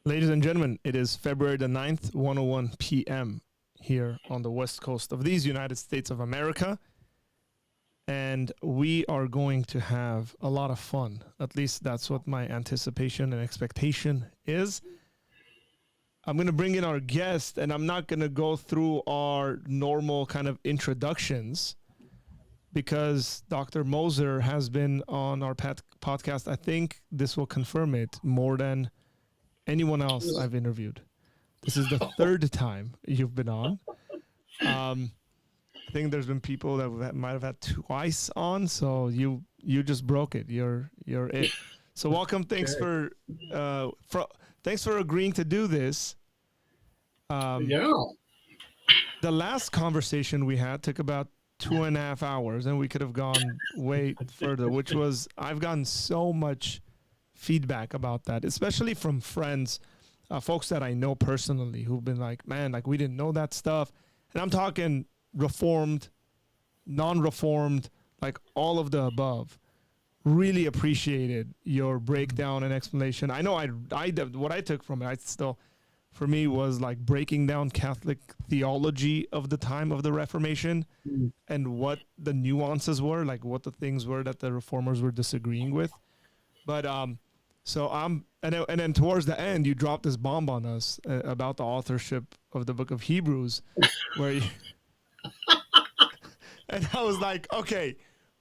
Ladies and gentlemen, it is February the 9th, 1:01 p.m. here on the west coast of these United States of America. And we are going to have a lot of fun. At least that's what my anticipation and expectation is. I'm going to bring in our guest, and I'm not going to go through our normal kind of introductions because Dr. Moser has been on our podcast. I think this will confirm it more than anyone else I've interviewed. This is the third time you've been on. I think there's been people that might have had twice on, so you just broke it. You're it. So welcome. Thanks for agreeing to do this. Yeah. The last conversation we had took about 2.5 hours, and we could have gone way further. Which was, I've gotten so much feedback about that, especially from friends, folks that I know personally who've been like, man, like we didn't know that stuff. And I'm talking reformed, non-reformed, like all of the above. Really appreciated your breakdown and explanation. I know what I took from it, for me was like breaking down Catholic theology of the time of the Reformation and what the nuances were, like what the things were that the reformers were disagreeing with. But and then towards the end, you dropped this bomb on us about the authorship of the book of Hebrews, where you, and I was like, okay,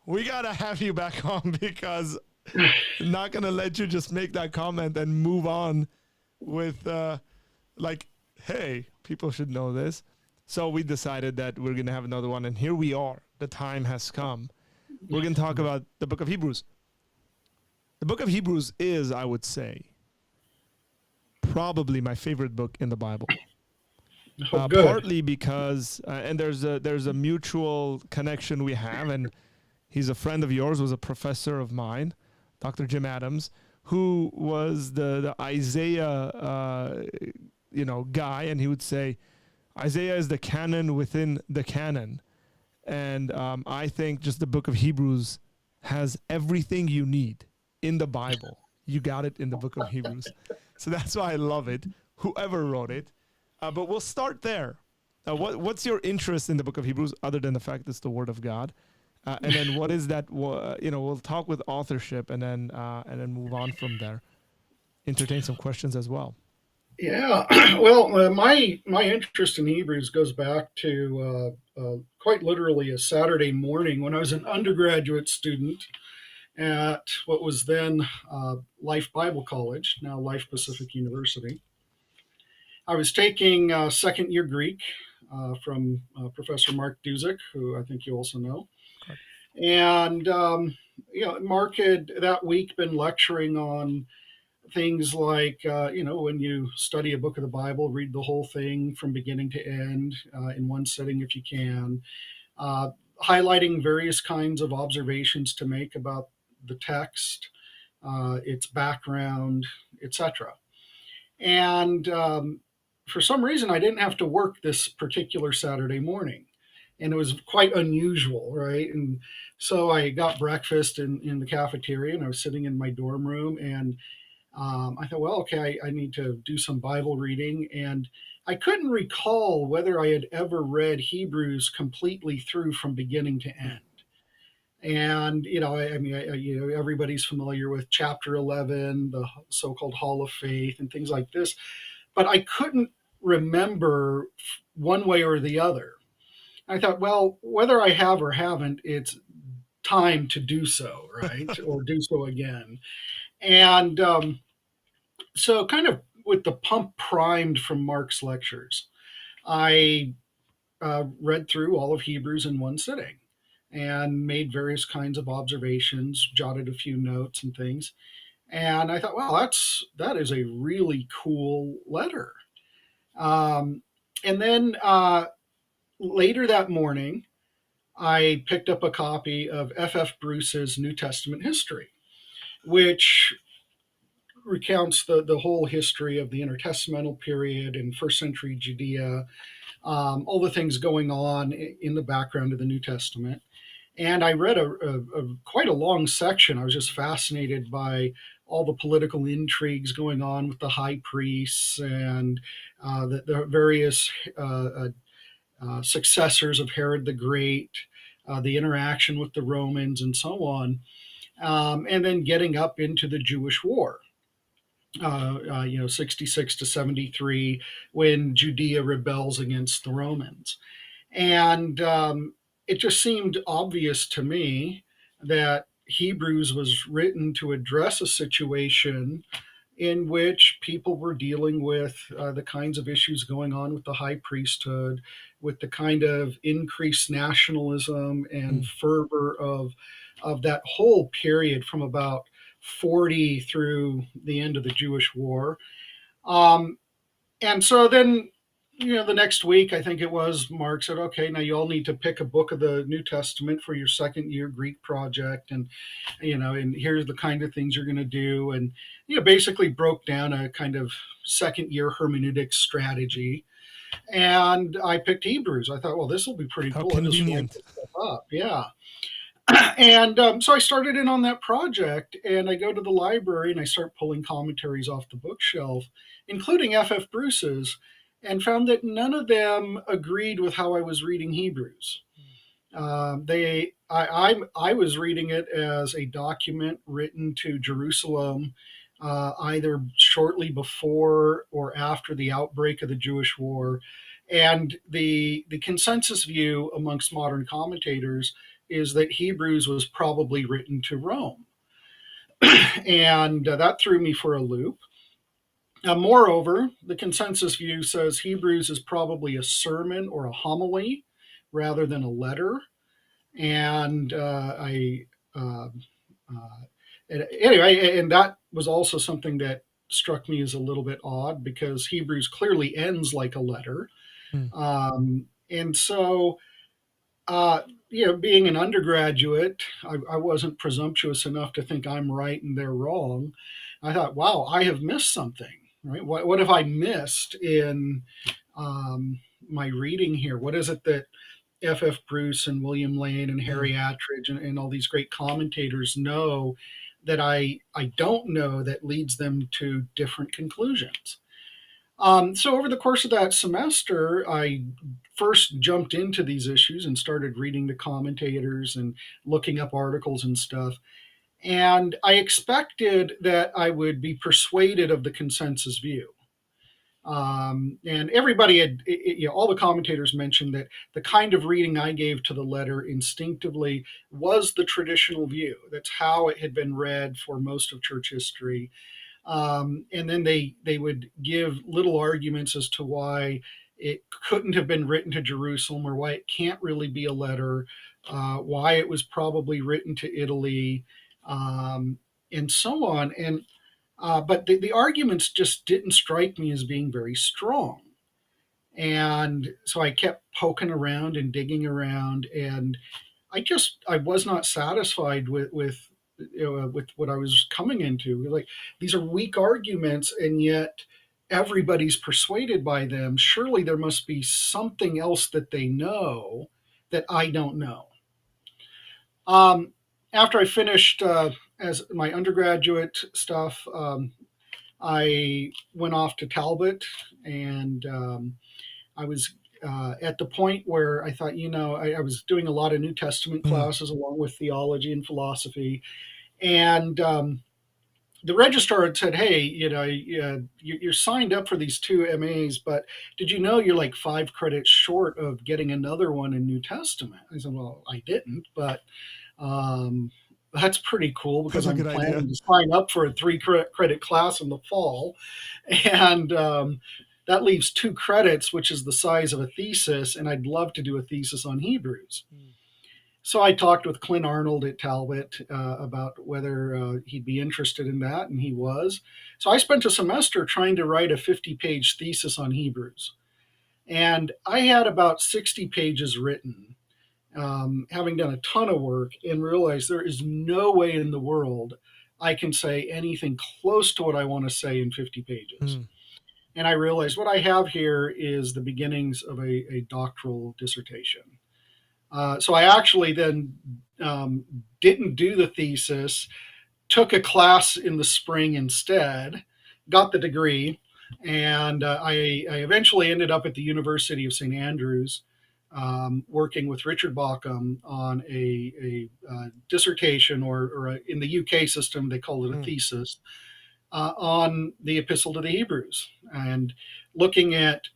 we got to have you back on because I'm not going to let you just make that comment and move on with like, hey, people should know this. So we decided that we're going to have another one. And here we are. The time has come. We're going to talk about the book of Hebrews. The book of Hebrews is, I would say, probably my favorite book in the Bible. Partly because, and there's a mutual connection we have, and he's a friend of yours, was a professor of mine, Dr. Jim Adams, who was the Isaiah, guy, and he would say, Isaiah is the canon within the canon. And I think just the book of Hebrews has everything you need in the Bible. You got it in the book of Hebrews. So that's why I love it, whoever wrote it. But we'll start there. What's your interest in the book of Hebrews, other than the fact it's the Word of God? And then what is that? We'll talk with authorship, and then move on from there. Entertain some questions as well. Yeah. Well, my interest in Hebrews goes back to quite literally a Saturday morning when I was an undergraduate student at what was then Life Bible College, now Life Pacific University. I was taking second year Greek from Professor Mark Duzick, who I think you also know. Correct. And, Mark had that week been lecturing on things like, when you study a book of the Bible, read the whole thing from beginning to end in one sitting if you can, highlighting various kinds of observations to make about the text, its background, etc. And for some reason, I didn't have to work this particular Saturday morning. And it was quite unusual, right? And so I got breakfast in the cafeteria, and I was sitting in my dorm room, and I thought, well, okay, I need to do some Bible reading. And I couldn't recall whether I had ever read Hebrews completely through from beginning to end. And, everybody's familiar with chapter 11, the so-called Hall of Faith and things like this. But I couldn't remember one way or the other. I thought, well, whether I have or haven't, it's time to do so, right? Or do so again. And so kind of with the pump primed from Mark's lectures, I read through all of Hebrews in one sitting and made various kinds of observations, jotted a few notes and things. And I thought, wow, that is a really cool letter. And then later that morning, I picked up a copy of F.F. Bruce's New Testament History, which recounts the whole history of the intertestamental period in first century Judea, all the things going on in the background of the New Testament. And I read a quite a long section. I was just fascinated by all the political intrigues going on with the high priests and the various successors of Herod the Great, the interaction with the Romans, and so on, and then getting up into the Jewish War. 66 to 73, when Judea rebels against the Romans. And it just seemed obvious to me that Hebrews was written to address a situation in which people were dealing with the kinds of issues going on with the high priesthood, with the kind of increased nationalism and Mm. fervor of that whole period from about 40 through the end of the Jewish War. Um, and so then, the next week, I think it was, Mark said, okay, now you all need to pick a book of the New Testament for your second year Greek project. And here's the kind of things you're going to do. And, basically broke down a kind of second year hermeneutics strategy. And I picked Hebrews. I thought, well, this will be pretty How cool. I'll just write convenient. this stuff up. Yeah. And so I started in on that project, and I go to the library and I start pulling commentaries off the bookshelf, including F.F. Bruce's, and found that none of them agreed with how I was reading Hebrews. I was reading it as a document written to Jerusalem, either shortly before or after the outbreak of the Jewish War, and the consensus view amongst modern commentators is that Hebrews was probably written to Rome, and that threw me for a loop. Moreover, the consensus view says Hebrews is probably a sermon or a homily rather than a letter. And uh, anyway, and that was also something that struck me as a little bit odd, because Hebrews clearly ends like a letter. Mm. And so, uh, being an undergraduate, I wasn't presumptuous enough to think I'm right and they're wrong. I thought, wow, I have missed something, right? What have I missed in my reading here? What is it that F.F. Bruce and William Lane and Mm. Harry Attridge and all these great commentators know that I don't know, that leads them to different conclusions? So over the course of that semester, I first jumped into these issues and started reading the commentators and looking up articles and stuff. And I expected that I would be persuaded of the consensus view. And everybody had, all the commentators mentioned that the kind of reading I gave to the letter instinctively was the traditional view. That's how it had been read for most of church history. And then they would give little arguments as to why it couldn't have been written to Jerusalem, or why it can't really be a letter, why it was probably written to Italy, um, and so on. But the arguments just didn't strike me as being very strong. And so I kept poking around and digging around, and I was not satisfied with what I was coming into. Like, these are weak arguments, and yet everybody's persuaded by them. Surely there must be something else that they know that I don't know. Um, After I finished as my undergraduate stuff, I went off to Talbot, and I was at the point where I thought, I was doing a lot of New Testament Mm. classes along with theology and philosophy. And the registrar had said, hey, you're signed up for these two MAs, but did you know you're like 5 credits short of getting another one in New Testament? I said, well, I didn't, but um, that's pretty cool, because That's a I'm good idea. planning to sign up for a 3 credit class in the fall. And that leaves 2 credits, which is the size of a thesis. And I'd love to do a thesis on Hebrews. Mm. So I talked with Clint Arnold at Talbot about whether he'd be interested in that, and he was. So I spent a semester trying to write a 50-page thesis on Hebrews. And I had about 60 pages written, having done a ton of work, and realized there is no way in the world I can say anything close to what I want to say in 50 pages. Mm. And I realized what I have here is the beginnings of a doctoral dissertation. So I actually then didn't do the thesis, took a class in the spring instead, got the degree, and I eventually ended up at the University of St. Andrews, working with Richard Bauckham on a dissertation, or in the UK system, they call it a Mm. thesis, on the Epistle to the Hebrews, and looking at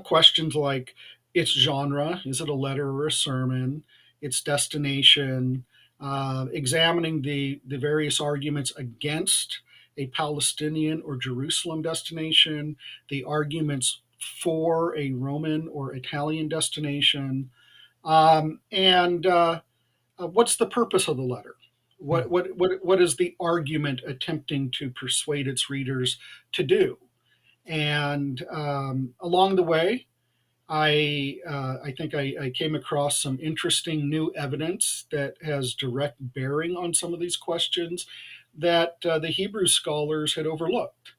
questions like its genre, is it a letter or a sermon, its destination, examining the various arguments against a Palestinian or Jerusalem destination, the arguments for a Roman or Italian destination, and what's the purpose of the letter? Mm. What is the argument attempting to persuade its readers to do? And along the way, I think I came across some interesting new evidence that has direct bearing on some of these questions that the Hebrew scholars had overlooked,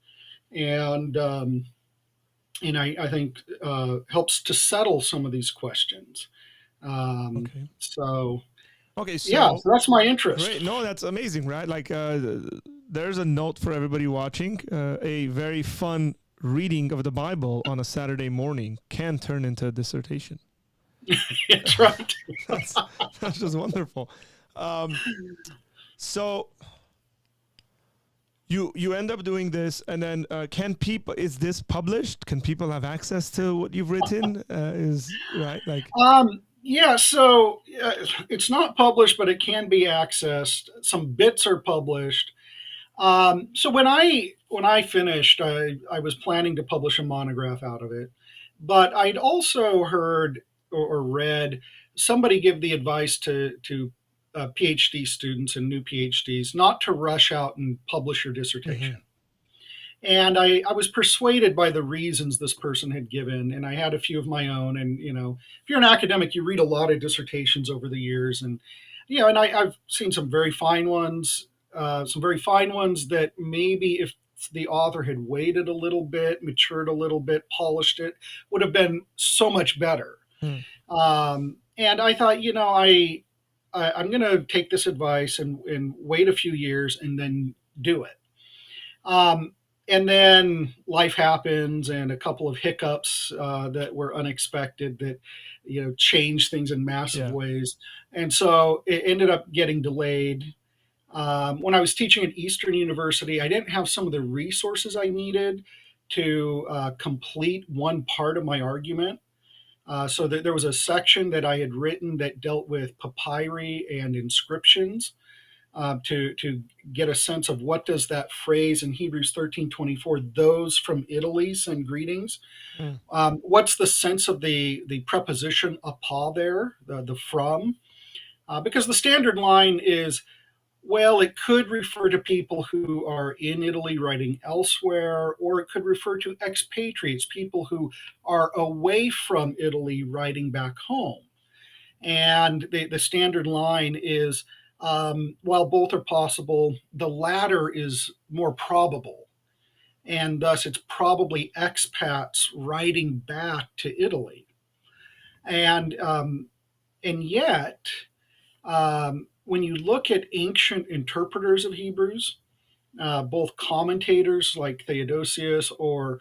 and I think helps to settle some of these questions. Okay. So Okay. yeah, So so that's my interest. great. No, that's amazing, right? Like, there's a note for everybody watching. A very fun reading of the Bible on a Saturday morning can turn into a dissertation. That's right. that's that's just wonderful. Um, so you end up doing this, and then can people? Is this published? Can people have access to what you've written? Is right like Yeah, so it's not published, but it can be accessed. Some bits are published. So when I finished, I was planning to publish a monograph out of it, but I'd also heard or read somebody give the advice to PhD students and new PhDs not to rush out and publish your mhm. dissertation. And I was persuaded by the reasons this person had given, and I had a few of my own. And if you're an academic, you read a lot of dissertations over the years, and and I've seen some very fine ones that maybe if the author had waited a little bit, matured a little bit, polished it, would have been so much better. Mm. And I thought, I'm going to take this advice and wait a few years and then do it. Um, and then life happens, and a couple of hiccups that were unexpected that changed things in massive Yeah. ways, and so it ended up getting delayed. When I was teaching at Eastern University, I didn't have some of the resources I needed to complete one part of my argument. So there was a section that I had written that dealt with papyri and inscriptions, to get a sense of what does that phrase in Hebrews 13:24, those from Italy send greetings. Mm. What's the sense of the preposition apa there, the from? Because the standard line is, well, it could refer to people who are in Italy writing elsewhere, or it could refer to expatriates, people who are away from Italy writing back home. And the standard line is, while both are possible, the latter is more probable. And thus, it's probably expats writing back to Italy. And yet, when you look at ancient interpreters of Hebrews, both commentators like Theodosius or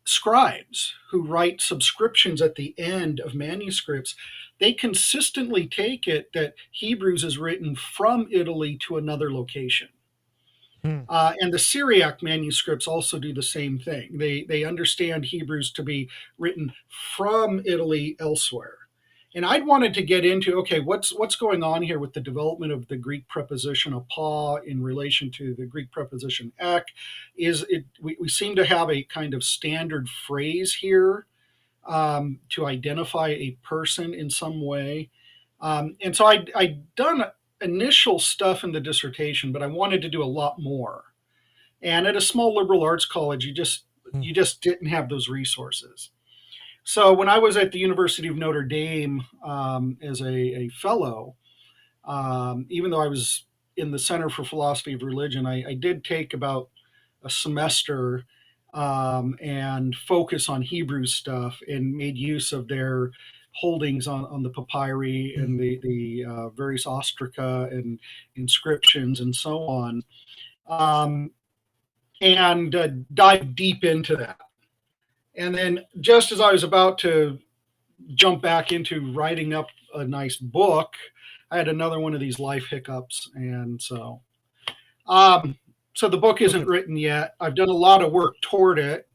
scribes who write subscriptions at the end of manuscripts, they consistently take it that Hebrews is written from Italy to another location. Mm. And the Syriac manuscripts also do the same thing. They understand Hebrews to be written from Italy elsewhere. And I'd wanted to get into, okay, what's going on here with the development of the Greek preposition apa in relation to the Greek preposition ek? We seem to have a kind of standard phrase here, to identify a person in some way. And so I'd done initial stuff in the dissertation, but I wanted to do a lot more. And at a small liberal arts college, Mm. you just didn't have those resources. So when I was at the University of Notre Dame, as a fellow, even though I was in the Center for Philosophy of Religion, I did take about a semester, and focus on Hebrew stuff, and made use of their holdings on the papyri and the various ostraca and inscriptions and so on, um, and dive deep into that. And then just as I was about to jump back into writing up a nice book, I had another one of these life hiccups, and so the book isn't written yet. I've done a lot of work toward it.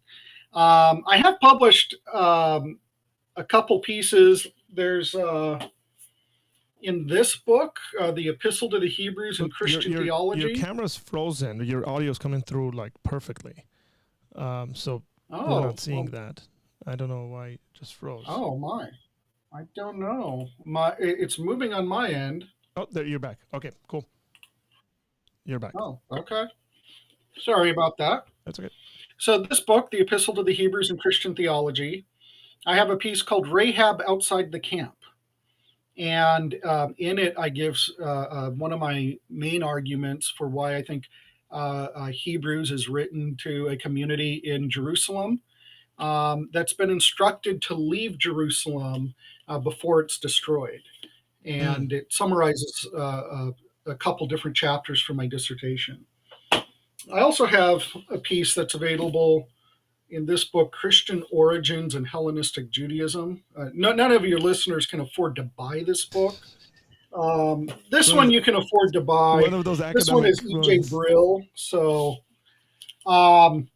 I have published a couple pieces. There's in this book, the Epistle to the Hebrews in Christian Theology. Your camera's frozen. Your audio's coming through like perfectly. So we're not seeing that. I don't know why it just froze. Oh my. I don't know. It's moving on my end. Oh, there, you're back. Okay, cool. You're back. Oh, okay. Sorry about that. That's okay. So this book, The Epistle to the Hebrews in Christian Theology, I have a piece called Rahab Outside the Camp. And in it, I give one of my main arguments for why I think Hebrews is written to a community in Jerusalem that's been instructed to leave Jerusalem before it's destroyed. And it summarizes a couple different chapters from my dissertation. I also have a piece that's available in this book, Christian Origins and Hellenistic Judaism. None of your listeners can afford to buy this book. This one you can afford to buy. One of those academic this one is E.J. Brill. So, and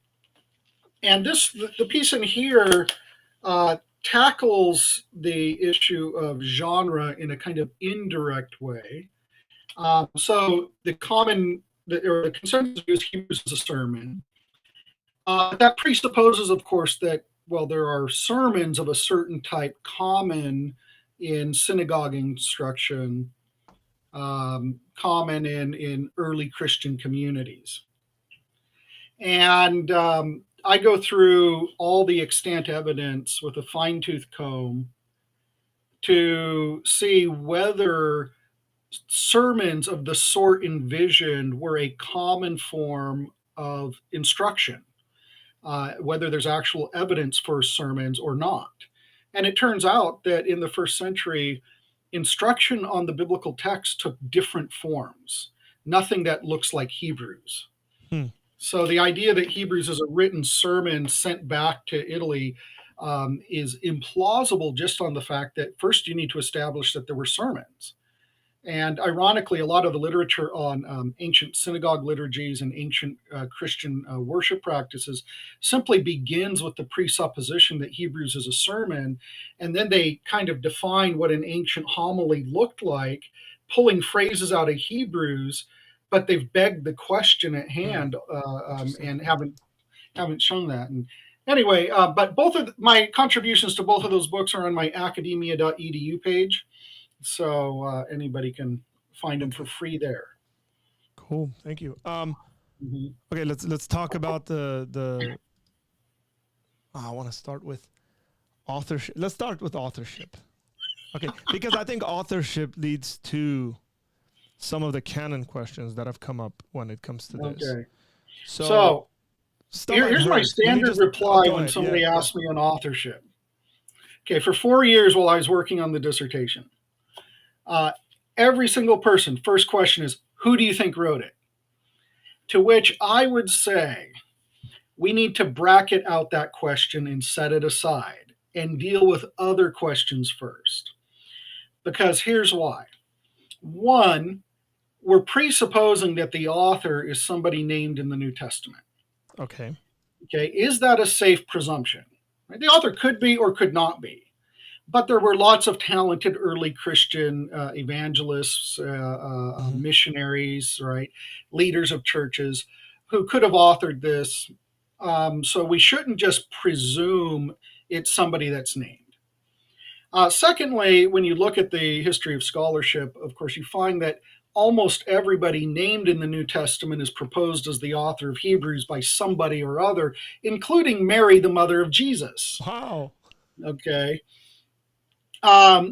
the piece in here tackles the issue of genre in a kind of indirect way. So the consensus view is Hebrews is a sermon. That presupposes, of course, that, well, there are sermons of a certain type common in synagogue instruction, common in early Christian communities. And I go through all the extant evidence with a fine-tooth comb to see whether sermons of the sort envisioned were a common form of instruction, whether there's actual evidence for sermons or not. And it turns out that in the first century, instruction on the biblical text took different forms, nothing that looks like Hebrews. So the idea that Hebrews is a written sermon sent back to Italy is implausible just on the fact that first you need to establish that there were sermons. And ironically, a lot of the literature on ancient synagogue liturgies and ancient Christian worship practices simply begins with the presupposition that Hebrews is a sermon, and then they kind of define what an ancient homily looked like, pulling phrases out of Hebrews, but they've begged the question at hand and haven't shown that. And anyway, but both of my contributions to both of those books are on my academia.edu page. So anybody can find them for free there. Cool, thank you. Okay, let's talk about the. I want to start with authorship. Let's start with authorship. Okay, because I think authorship leads to some of the canon questions that have come up when it comes to this. Okay. So here's my standard reply when somebody asks me on authorship. Okay, for 4 years while I was working on the dissertation, every single person, first question is, who do you think wrote it? To which I would say, we need to bracket out that question and set it aside and deal with other questions first. Because here's why. One, we're presupposing that the author is somebody named in the New Testament. Okay. Okay, is that a safe presumption? Right? The author could be or could not be. But there were lots of talented early Christian evangelists, missionaries, right, leaders of churches who could have authored this. So we shouldn't just presume it's somebody that's named. Secondly, when you look at the history of scholarship, of course, you find that almost everybody named in the New Testament is proposed as the author of Hebrews by somebody or other, including Mary, the mother of Jesus. Wow. Okay.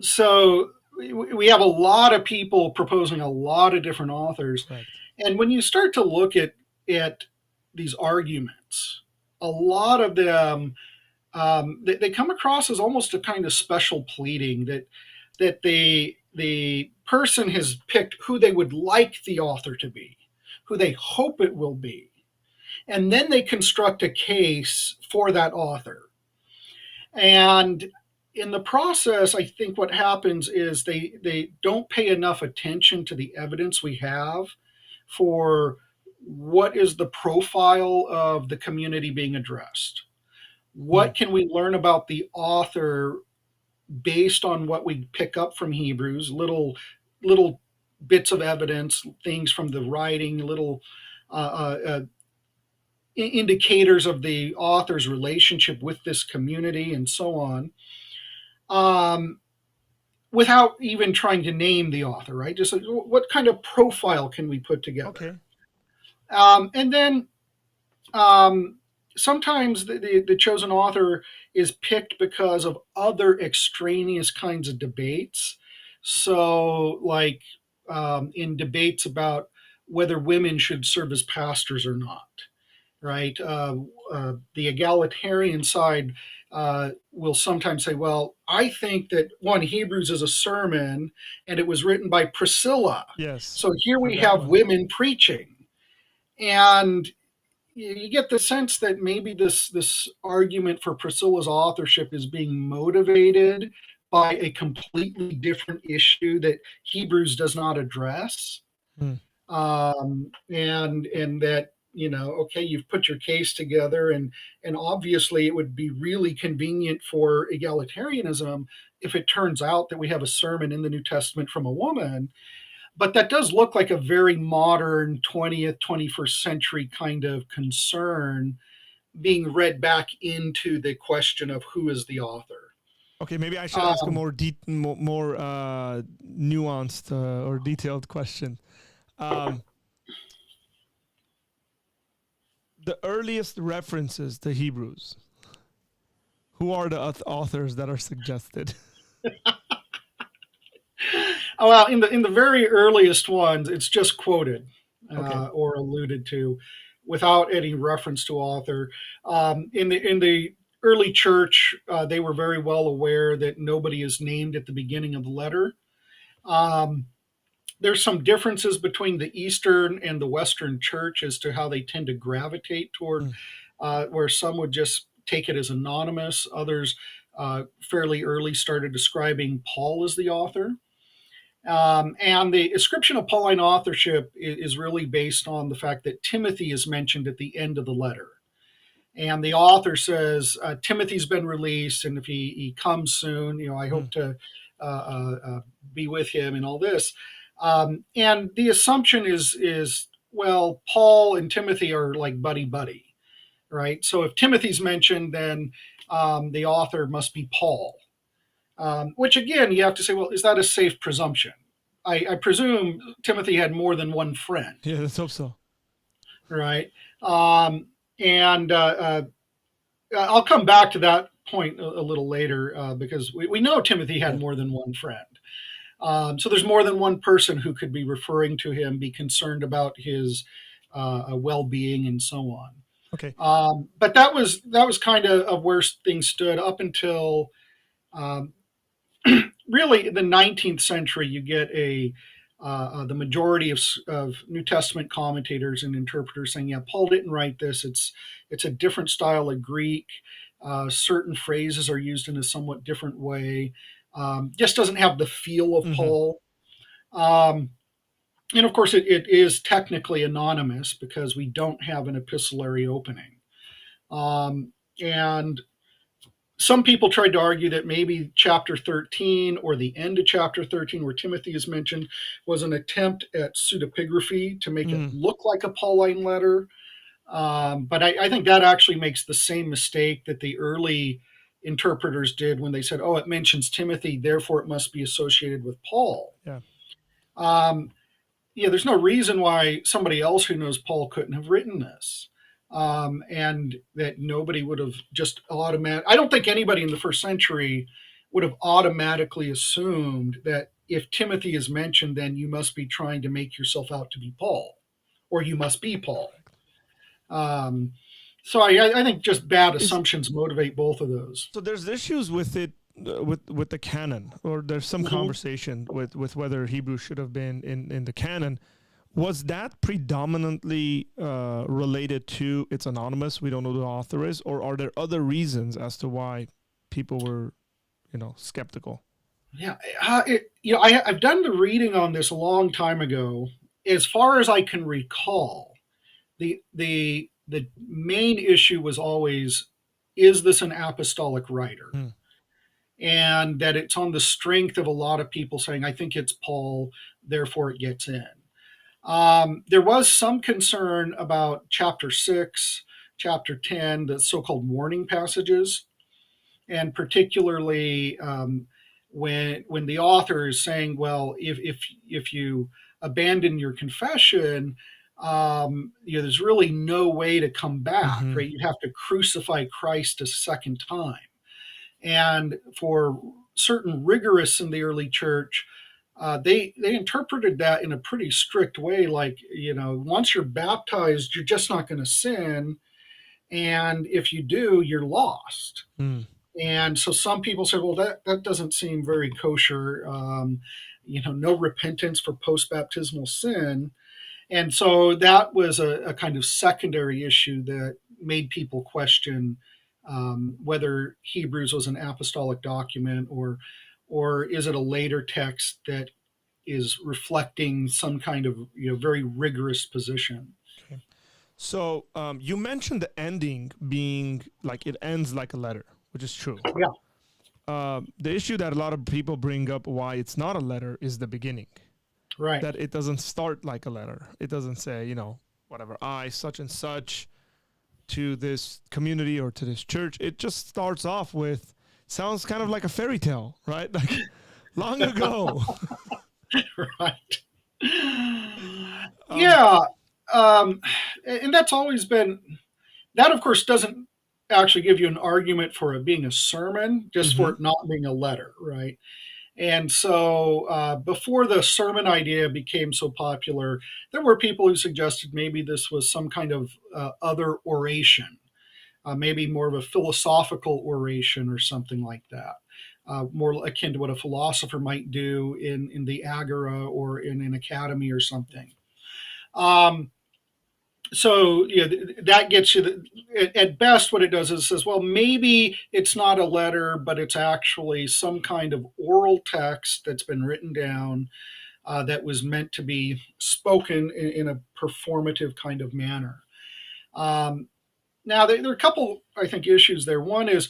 So we have a lot of people proposing a lot of different authors. Right. And when you start to look at these arguments, a lot of them they come across as almost a kind of special pleading that the person has picked who they would like the author to be, who they hope it will be, and then they construct a case for that author. And in the process, I think what happens is they don't pay enough attention to the evidence we have for what is the profile of the community being addressed. Mm. What can we learn about the author based on what we pick up from Hebrews, little bits of evidence, things from the writing, little indicators of the author's relationship with this community, and so on, um, without even trying to name the author, right? Just like, what kind of profile can we put together? Okay. And then um, sometimes the chosen author is picked because of other extraneous kinds of debates. So, like in debates about whether women should serve as pastors or not, right? The egalitarian side will sometimes say, well, I think that one, Hebrews is a sermon and it was written by Priscilla. Yes. So here Heard we that have one. women preaching. And you get the sense that maybe this argument for Priscilla's authorship is being motivated by a completely different issue that Hebrews does not address, Mm. and that, okay, you've put your case together, and obviously it would be really convenient for egalitarianism if it turns out that we have a sermon in the New Testament from a woman. But that does look like a very modern 20th, 21st century kind of concern being read back into the question of who is the author. Okay, maybe I should ask a Um, more nuanced or detailed question. Um, the earliest references to Hebrews. Who are the authors that are suggested? well, in the very earliest ones, it's just quoted Okay. or alluded to, without any reference to author. In the early church, they were very well aware that nobody is named at the beginning of the letter. Um, there's some differences between the Eastern and the Western church as to how they tend to gravitate toward, Mm. where some would just take it as anonymous. Others fairly early started describing Paul as the author. And the ascription of Pauline authorship is really based on the fact that Timothy is mentioned at the end of the letter. And the author says, Timothy's been released, and if he comes soon, I hope Mm. to uh, be with him and all this. And the assumption is, well, Paul and Timothy are like buddy buddy, right? So if Timothy's mentioned, then the author must be Paul. Which again, you have to say, well, is that a safe presumption? I presume Timothy had more than one friend, Yeah, let's hope so. right? And I'll come back to that point a little later because we know Timothy had Yeah. more than one friend. So there's more than one person who could be referring to him, be concerned about his well-being, and so on. Okay. But that was kind of where things stood up until um, really in the 19th century. You get the majority of New Testament commentators and interpreters saying, "Yeah, Paul didn't write this. It's a different style of Greek. Certain phrases are used in a somewhat different way. Just doesn't have the feel of Mm-hmm. Paul." Um, and of course, it is technically anonymous because we don't have an epistolary opening. And some people tried to argue that maybe chapter 13 or the end of chapter 13, where Timothy is mentioned, was an attempt at pseudepigraphy to make it Mm. look like a Pauline letter. But I think that actually makes the same mistake that the early interpreters did when they said, oh, it mentions Timothy, therefore it must be associated with Paul. Yeah. Um, yeah, there's no reason why somebody else who knows Paul couldn't have written this. And that nobody would have just automatic. I don't think anybody in the first century would have automatically assumed that if Timothy is mentioned, then you must be trying to make yourself out to be Paul, or you must be Paul. Um, So I think just bad Is assumptions motivate both of those. so there's issues with it, with the canon, or there's some Mm-hmm. conversation with whether Hebrew should have been in the canon. Was that predominantly related to it's anonymous, we don't know who the author is, or are there other reasons as to why people were, skeptical? Yeah, I've done the reading on this a long time ago. As far as I can recall, the main issue was always, is this an apostolic writer? Hmm. And that it's on the strength of a lot of people saying, I think it's Paul, therefore it gets in. There was some concern about chapter 6, chapter 10, the so called warning passages, and particularly when the author is saying, well, if you abandon your confession, there's really no way to come back, Mm-hmm. right? You have to crucify Christ a second time. And for certain rigorists in the early church, they interpreted that in a pretty strict way, like, once you're baptized, you're just not going to sin, and if you do, you're lost. Mm. And so some people said, well, that doesn't seem very kosher. No repentance for post baptismal sin. And so that was a kind of secondary issue that made people question whether Hebrews was an apostolic document, or is it a later text that is reflecting some kind of very rigorous position. Okay. So you mentioned the ending being like it ends like a letter, which is true. Yeah, The issue that a lot of people bring up why it's not a letter is the beginning. right. That it doesn't start like a letter. It doesn't say, whatever, I, such and such, to this community or to this church. It just starts off with, sounds kind of like a fairy tale, right? Like long ago. Right. um, Yeah. Um, and that's always been, that of course doesn't actually give you an argument for it being a sermon, just for mm-hmm, it not being a letter, right? And so before the sermon idea became so popular, there were people who suggested maybe this was some kind of other oration, maybe more of a philosophical oration or something like that. More akin to what a philosopher might do in the agora or in an academy or something. Um, so that gets you at best what it does is it says, well, maybe it's not a letter, but it's actually some kind of oral text that's been written down, that was meant to be spoken in a performative kind of manner. Now there are a couple, I think, issues there. One is,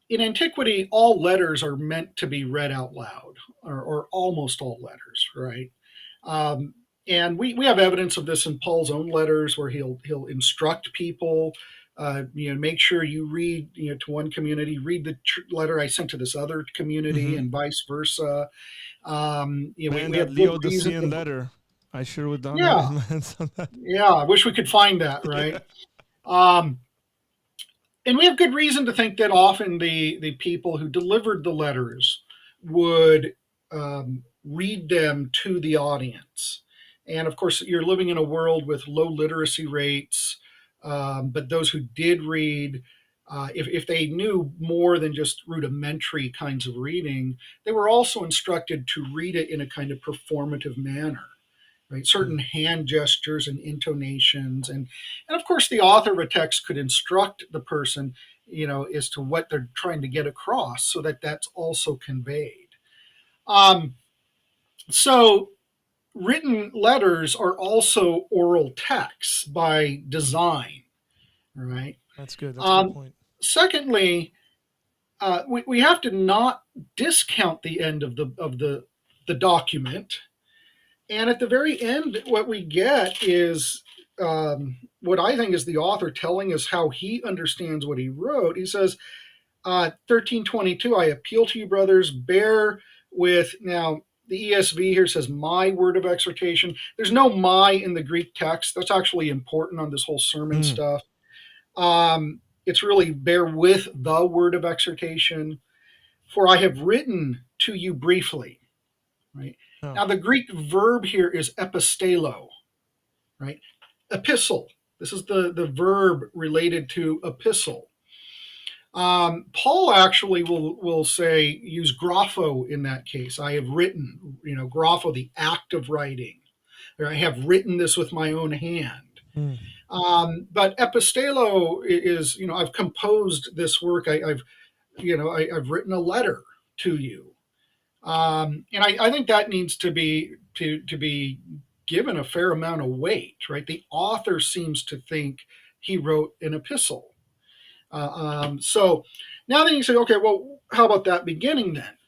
in antiquity, all letters are meant to be read out loud, or almost all letters, right? Um, and we have evidence of this in Paul's own letters, where he'll instruct people. Make sure you read, to one community, read the letter I sent to this other community, mm-hmm. and vice versa. Man, We that have good reason Laodicean to. letter, I sure would not have Yeah, advanced on that. yeah. I wish we could find that, right? Um, and we have good reason to think that often the people who delivered the letters would read them to the audience. And of course, you're living in a world with low literacy rates, but those who did read, if they knew more than just rudimentary kinds of reading, they were also instructed to read it in a kind of performative manner, right? Hmm. Certain hand gestures and intonations, and of course the author of a text could instruct the person, as to what they're trying to get across, so that that's also conveyed. Um, so written letters are also oral texts by design, right? That's good. That's a good Um, point. Secondly, we have to not discount the end of the document. And at the very end, what we get is, what I think is the author telling us how he understands what he wrote. He says, 1322, I appeal to you, brothers, bear with. Now, the ESV here says, my word of exhortation. There's no my in the Greek text. That's actually important on this whole sermon Mm. stuff. It's really bear with the word of exhortation. For I have written to you briefly, right? Oh. Now, the Greek verb here is epistelo, right? Epistle, This is the verb related to epistle. Paul actually will say use grapho in that case. I have written, grapho, the act of writing, or I have written this with my own hand. Mm. But epistelo is, I've composed this work. I've written a letter to you, and I think that needs to be given a fair amount of weight, right? The author seems to think he wrote an epistle. So now then you say, okay, well, how about that beginning then?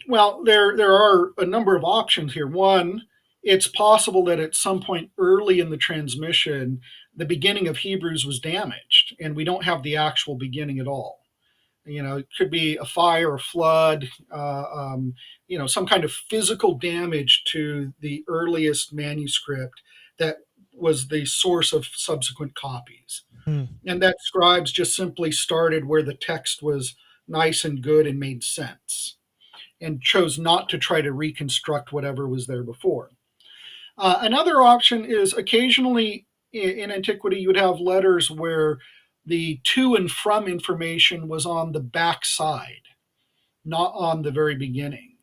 Well, there are a number of options here. One, it's possible that at some point early in the transmission, the beginning of Hebrews was damaged, and we don't have the actual beginning at all. It could be a fire, a flood, some kind of physical damage to the earliest manuscript that was the source of subsequent copies. Mm. And that scribes just simply started where the text was nice and good and made sense, and chose not to try to reconstruct whatever was there before. Another option is occasionally in antiquity, you would have letters where the to and from information was on the back side, not on the very beginning.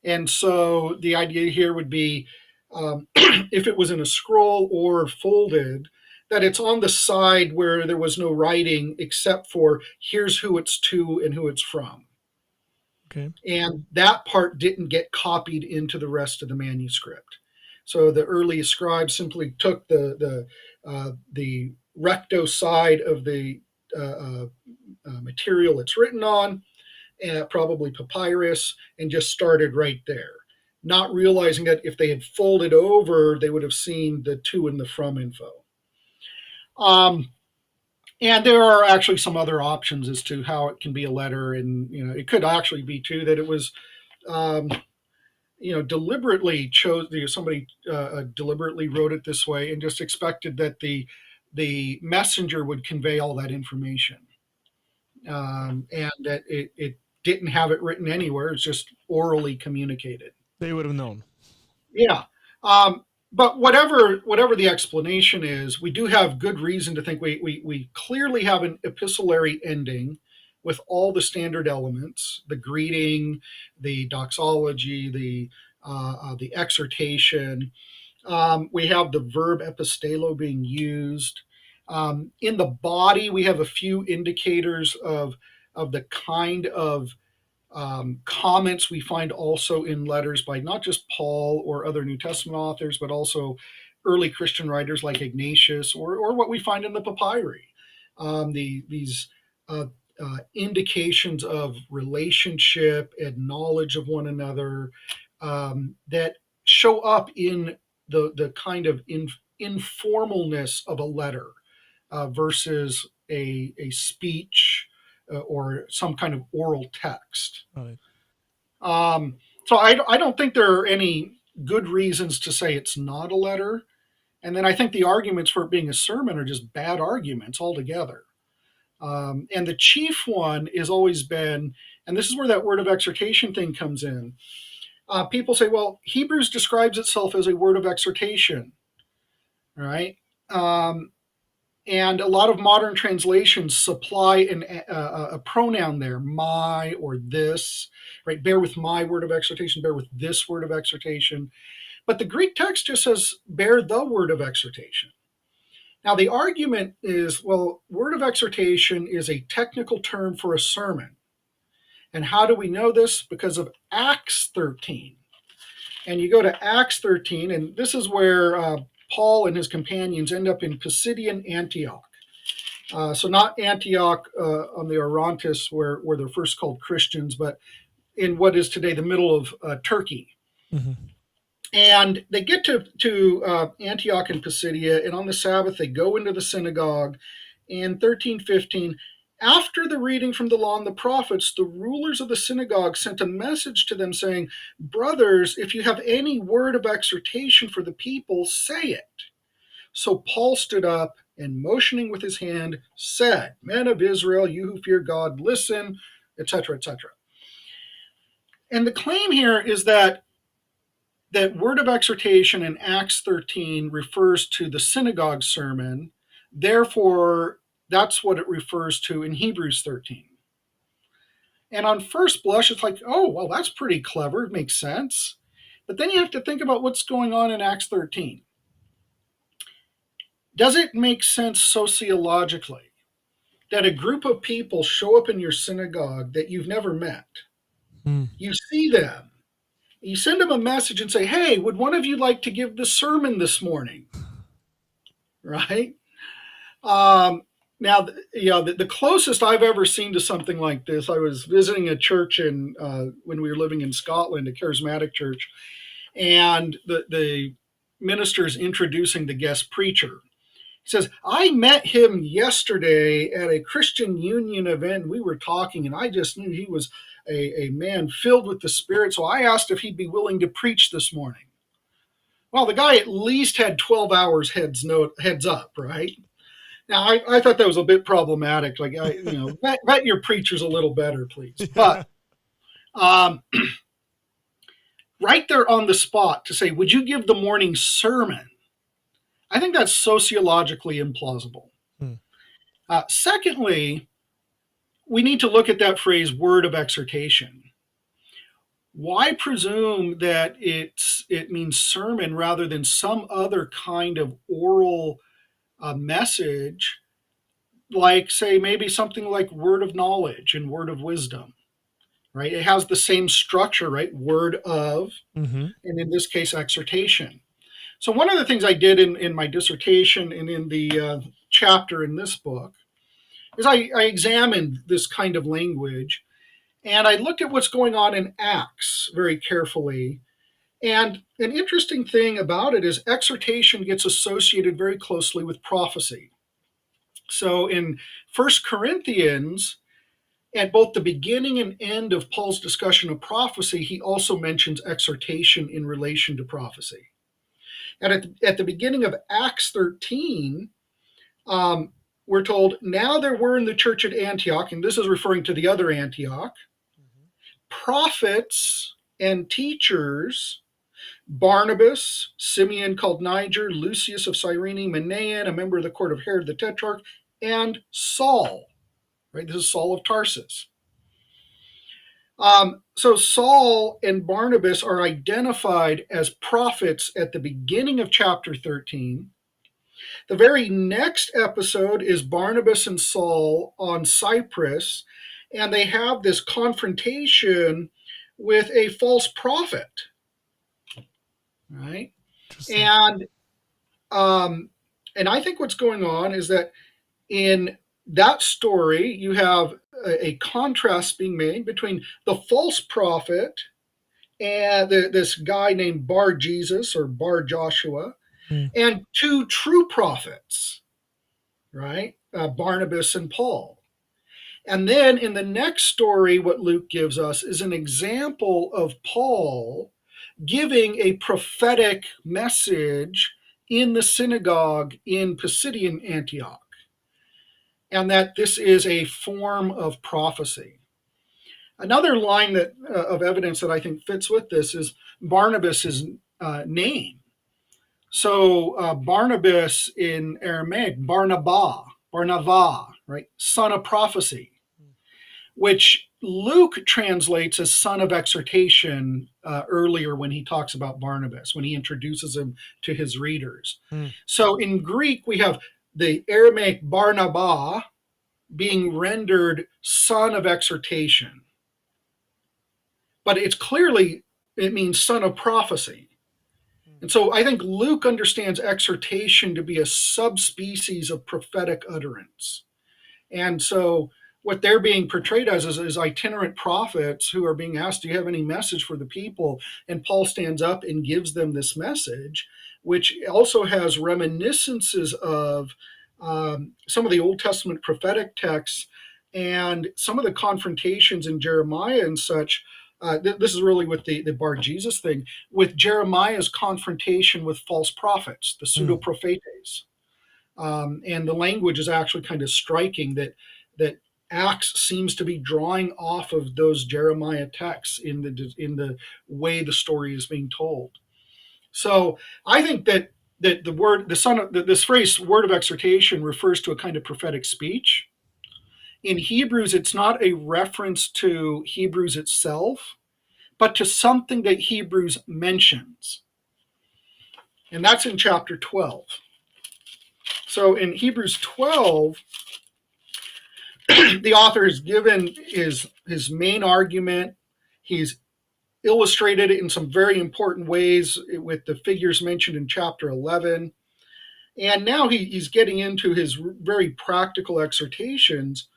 And so the idea here would be if it was in a scroll or folded, that it's on the side where there was no writing except for here's who it's to and who it's from. Okay. And that part didn't get copied into the rest of the manuscript. So the early scribes simply took the recto side of the material it's written on, probably papyrus, and just started right there, not realizing that if they had folded over, they would have seen the to and the from info. And there are actually some other options as to how it can be a letter, and it could actually be too that it was deliberately chose, somebody deliberately wrote it this way and just expected that the messenger would convey all that information, and that it didn't have it written anywhere. It's just orally communicated. They would have known. Yeah. But whatever the explanation is, we do have good reason to think we clearly have an epistolary ending with all the standard elements: the greeting, the doxology, the exhortation. We have the verb epistelo being used. In the body, we have a few indicators of the kind of comments we find also in letters by not just Paul or other New Testament authors, but also early Christian writers like Ignatius, or what we find in the papyri. These indications of relationship and knowledge of one another that show up in the kind of informalness of a letter versus a speech or some kind of oral text. Right. So I don't think there are any good reasons to say it's not a letter. And then I think the arguments for it being a sermon are just bad arguments altogether. And the chief one has always been, and this is where that word of exhortation thing comes in. People say, well, Hebrews describes itself as a word of exhortation, right? And a lot of modern translations supply a pronoun there, my or this, right? Bear with my word of exhortation, bear with this word of exhortation. But the Greek text just says, bear the word of exhortation. Now, the argument is, well, word of exhortation is a technical term for a sermon. And how do we know this? Because of Acts 13. And you go to Acts 13, and this is where Paul and his companions end up in Pisidian Antioch. So not Antioch on the Orontes, where they're first called Christians, but in what is today the middle of Turkey. Mm-hmm. And they get to Antioch and Pisidia, and on the Sabbath they go into the synagogue. In 13:15, after the reading from the law and the prophets, the rulers of the synagogue sent a message to them saying, brothers, if you have any word of exhortation for the people, say it. So Paul stood up and motioning with his hand said, men of Israel, you who fear God, listen, etc., etc. And the claim here is that word of exhortation in Acts 13 refers to the synagogue sermon, Therefore, that's what it refers to in Hebrews 13. And on first blush, it's like, oh, well, that's pretty clever. It makes sense. But then you have to think about what's going on in Acts 13. Does it make sense sociologically that a group of people show up in your synagogue that you've never met? Mm. You see them. You send them a message and say, hey, would one of you like to give the sermon this morning? Right? Now, the closest I've ever seen to something like this, I was visiting a church when we were living in Scotland, a charismatic church, and the minister is introducing the guest preacher. He says, I met him yesterday at a Christian Union event. We were talking, and I just knew he was a man filled with the Spirit, so I asked if he'd be willing to preach this morning. Well, the guy at least had 12 hours heads up, right? Now, I thought that was a bit problematic. Like, vet your preachers a little better, please. Yeah. But right there on the spot to say, would you give the morning sermon? I think that's sociologically implausible. Hmm. Secondly, we need to look at that phrase, word of exhortation. Why presume that it means sermon rather than some other kind of oral message, like, say, maybe something like word of knowledge and word of wisdom, right? It has the same structure, right? Word of, Mm-hmm. and in this case, exhortation. So one of the things I did in my dissertation and in the chapter in this book is I examined this kind of language, and I looked at what's going on in Acts very carefully. And an interesting thing about it is exhortation gets associated very closely with prophecy. So in First Corinthians, at both the beginning and end of Paul's discussion of prophecy, he also mentions exhortation in relation to prophecy. And at the beginning of Acts 13, we're told, now there were in the church at Antioch, and this is referring to the other Antioch, prophets and teachers, Barnabas, Simeon called Niger, Lucius of Cyrene, Manaen, a member of the court of Herod the Tetrarch, and Saul. Right, this is Saul of Tarsus. So Saul and Barnabas are identified as prophets at the beginning of chapter 13. The very next episode is Barnabas and Saul on Cyprus, and they have this confrontation with a false prophet, right? And I think what's going on is that in that story, you have a contrast being made between the false prophet and this guy named Bar Jesus or Bar Joshua, and two true prophets, right? Barnabas and Paul. And then in the next story, what Luke gives us is an example of Paul giving a prophetic message in the synagogue in Pisidian Antioch, and that this is a form of prophecy. Another line of evidence that I think fits with this is Barnabas's name. So Barnabas in Aramaic, Barnabah, right? Son of prophecy, which Luke translates as son of exhortation earlier when he talks about Barnabas, when he introduces him to his readers. So in Greek, we have the Aramaic Barnabah being rendered son of exhortation. But it means son of prophecy. And so I think Luke understands exhortation to be a subspecies of prophetic utterance. And so what they're being portrayed as is itinerant prophets who are being asked, do you have any message for the people? And Paul stands up and gives them this message, which also has reminiscences of some of the Old Testament prophetic texts and some of the confrontations in Jeremiah and such. This is really with the Bar Jesus thing, with Jeremiah's confrontation with false prophets, the pseudo-prophetes. And the language is actually kind of striking that Acts seems to be drawing off of those Jeremiah texts in the way the story is being told. So I think that that the word, the son of this phrase, word of exhortation, refers to a kind of prophetic speech. In Hebrews, it's not a reference to Hebrews itself, but to something that Hebrews mentions. And that's in chapter 12. So in Hebrews 12, the author has given his main argument. He's illustrated it in some very important ways with the figures mentioned in chapter 11. And now he's getting into his very practical exhortations.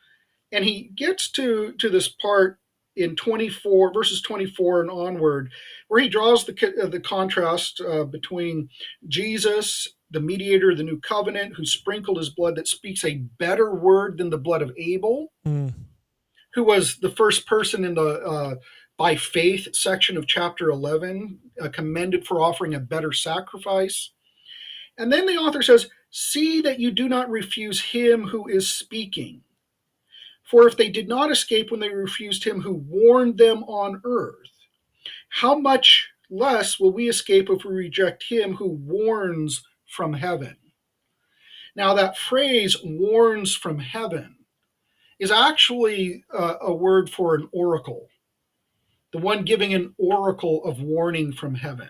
And he gets to this part in 24, verses 24 and onward, where he draws the contrast between Jesus, the mediator of the new covenant, who sprinkled his blood that speaks a better word than the blood of Abel, who was the first person in the by faith section of chapter 11, commended for offering a better sacrifice. And then the author says, see that you do not refuse him who is speaking. For if they did not escape when they refused him who warned them on earth, how much less will we escape if we reject him who warns from heaven? Now, that phrase, warns from heaven, is actually a word for an oracle, the one giving an oracle of warning from heaven.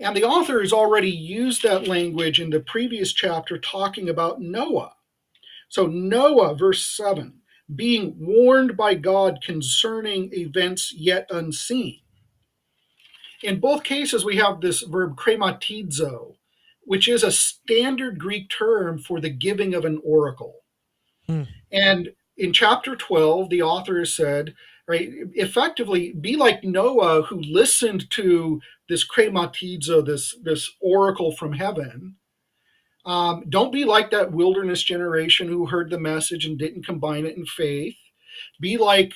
And the author has already used that language in the previous chapter talking about Noah. So, Noah, verse 7, being warned by God concerning events yet unseen. In both cases, we have this verb krematizo, which is a standard Greek term for the giving of an oracle. And in chapter 12, the author has said, right, effectively, be like Noah, who listened to this krematizo, this oracle from heaven. Don't be like that wilderness generation who heard the message and didn't combine it in faith. Be like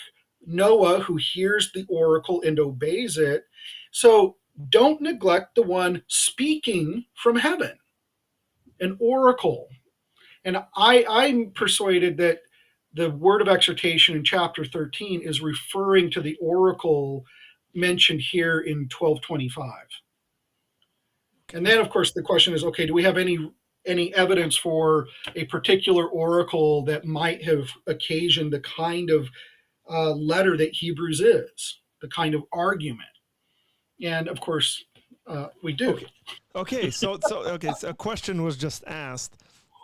Noah, who hears the oracle and obeys it. So don't neglect the one speaking from heaven, an oracle. And I'm persuaded that the word of exhortation in chapter 13 is referring to the oracle mentioned here in 1225. And then, of course, the question is, okay, do we have any evidence for a particular oracle that might have occasioned the kind of letter that Hebrews is, the kind of argument? And of course, we do. Okay. So a question was just asked,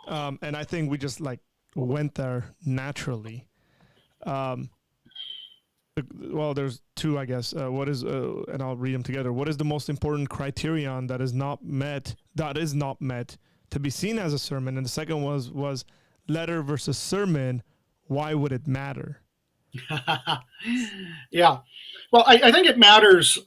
and I think we just like went there naturally. Well, there's two, I guess. What is, and I'll read them together. What is the most important criterion that is not met to be seen as a sermon? And the second was letter versus sermon. Why would it matter? Yeah. Well, I think it matters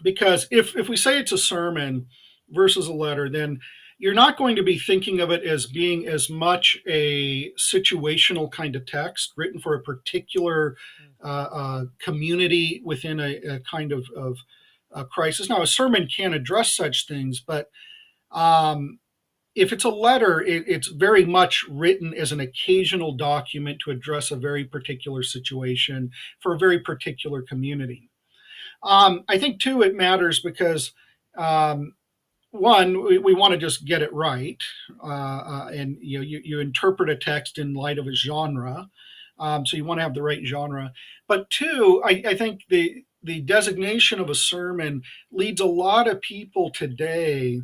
because if we say it's a sermon versus a letter, then you're not going to be thinking of it as being as much a situational kind of text written for a particular community within a kind of crisis. Now, a sermon can address such things, but if it's a letter, it's very much written as an occasional document to address a very particular situation for a very particular community. I think, too, it matters because one, we want to just get it right, and you interpret a text in light of a genre, so you want to have the right genre. But two, I think the designation of a sermon leads a lot of people today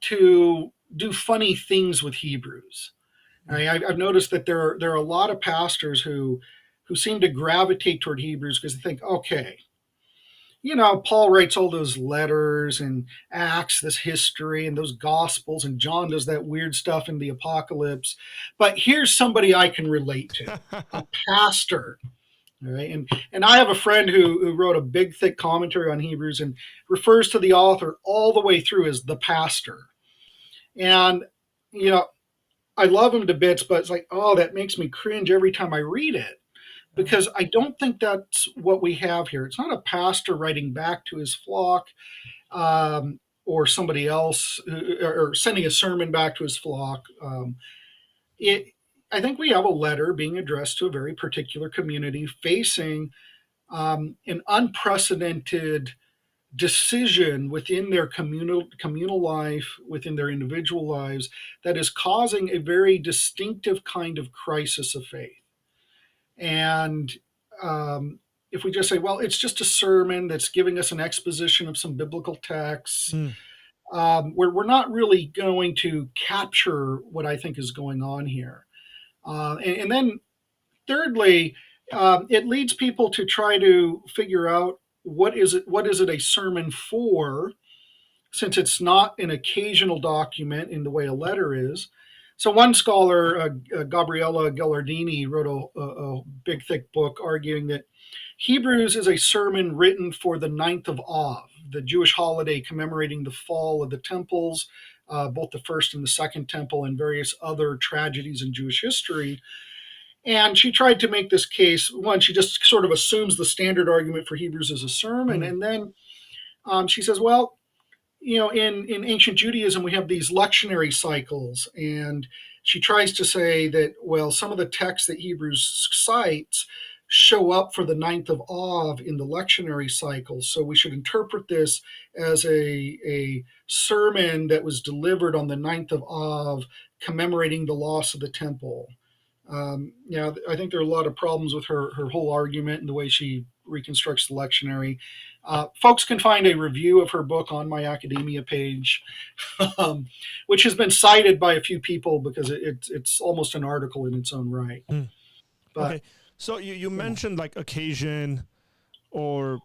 to do funny things with Hebrews. I've noticed that there are a lot of pastors who seem to gravitate toward Hebrews because they think, okay, Paul writes all those letters and Acts, this history, and those Gospels, and John does that weird stuff in the Apocalypse. But here's somebody I can relate to, a pastor. All right. And I have a friend who wrote a big, thick commentary on Hebrews and refers to the author all the way through as the pastor. And, I love him to bits, but it's like, oh, that makes me cringe every time I read it. Because I don't think that's what we have here. It's not a pastor writing back to his flock or somebody else or sending a sermon back to his flock. I think we have a letter being addressed to a very particular community facing an unprecedented decision within their communal life, within their individual lives, that is causing a very distinctive kind of crisis of faith. And um, if we just say, well, it's just a sermon that's giving us an exposition of some biblical texts, Mm, we're not really going to capture what I think is going on here. And then, thirdly, it leads people to try to figure out what is it a sermon for, since it's not an occasional document in the way a letter is. So one scholar, Gabriella Gallardini, wrote a big, thick book arguing that Hebrews is a sermon written for the ninth of Av, the Jewish holiday commemorating the fall of the temples, both the first and the second temple, and various other tragedies in Jewish history. And she tried to make this case. One, she just sort of assumes the standard argument for Hebrews as a sermon. mm, And then she says, well, in ancient Judaism, we have these lectionary cycles. And she tries to say that, well, some of the texts that Hebrews cites show up for the ninth of Av in the lectionary cycle. So we should interpret this as a sermon that was delivered on the ninth of Av, commemorating the loss of the temple. I think there are a lot of problems with her whole argument and the way she reconstructs the lectionary. Folks can find a review of her book on my academia page, which has been cited by a few people because it's almost an article in its own right. mm. But Okay. So you you know, mentioned like occasion or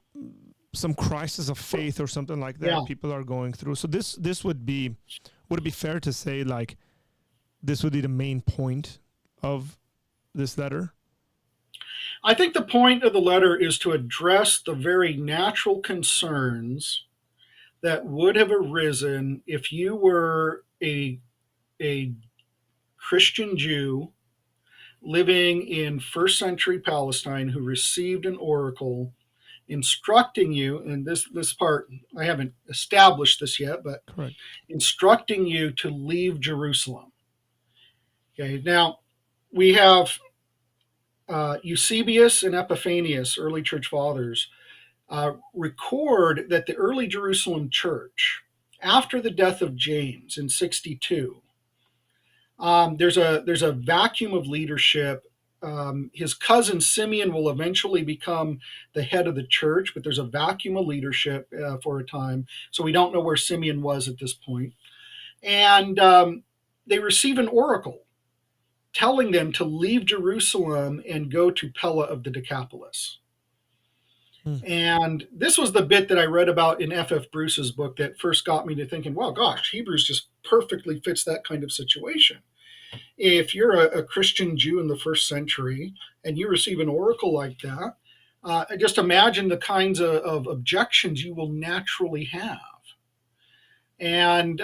some crisis of faith or something like yeah, that people are going through. So this would it be fair to say like this would be the main point of this letter? I think the point of the letter is to address the very natural concerns that would have arisen if you were a Christian Jew living in first century Palestine who received an oracle instructing you, and this part I haven't established this yet, but Correct. instructing you to leave Jerusalem. Okay, now we have Eusebius and Epiphanius, early church fathers, record that the early Jerusalem church, after the death of James in 62, there's a vacuum of leadership. His cousin Simeon will eventually become the head of the church, but there's a vacuum of leadership for a time. So we don't know where Simeon was at this point. And they receive an oracle telling them to leave Jerusalem and go to Pella of the Decapolis. Hmm. And this was the bit that I read about in F.F. Bruce's book that first got me to thinking, well, gosh, Hebrews just perfectly fits that kind of situation. If you're a Christian Jew in the first century and you receive an oracle like that, just imagine the kinds of objections you will naturally have. And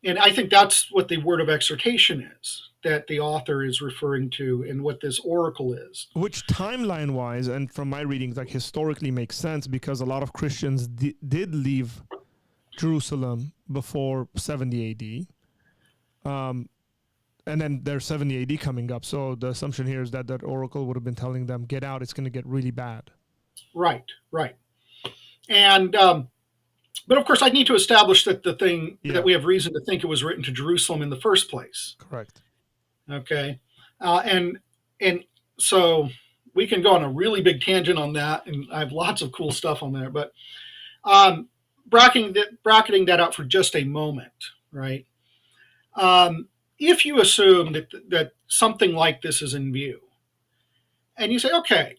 and I think that's what the word of exhortation is that the author is referring to, and what this oracle is. Which timeline wise and from my readings like historically makes sense because a lot of Christians did leave Jerusalem before 70 AD. And then there's 70 AD coming up. So the assumption here is that that oracle would have been telling them, get out, it's going to get really bad. Right, right. And but of course, I need to establish that the thing Yeah, that we have reason to think it was written to Jerusalem in the first place. correct. Okay, and so we can go on a really big tangent on that, and I have lots of cool stuff on there. But um, bracketing that out for just a moment, right? If you assume that something like this is in view, and you say, okay,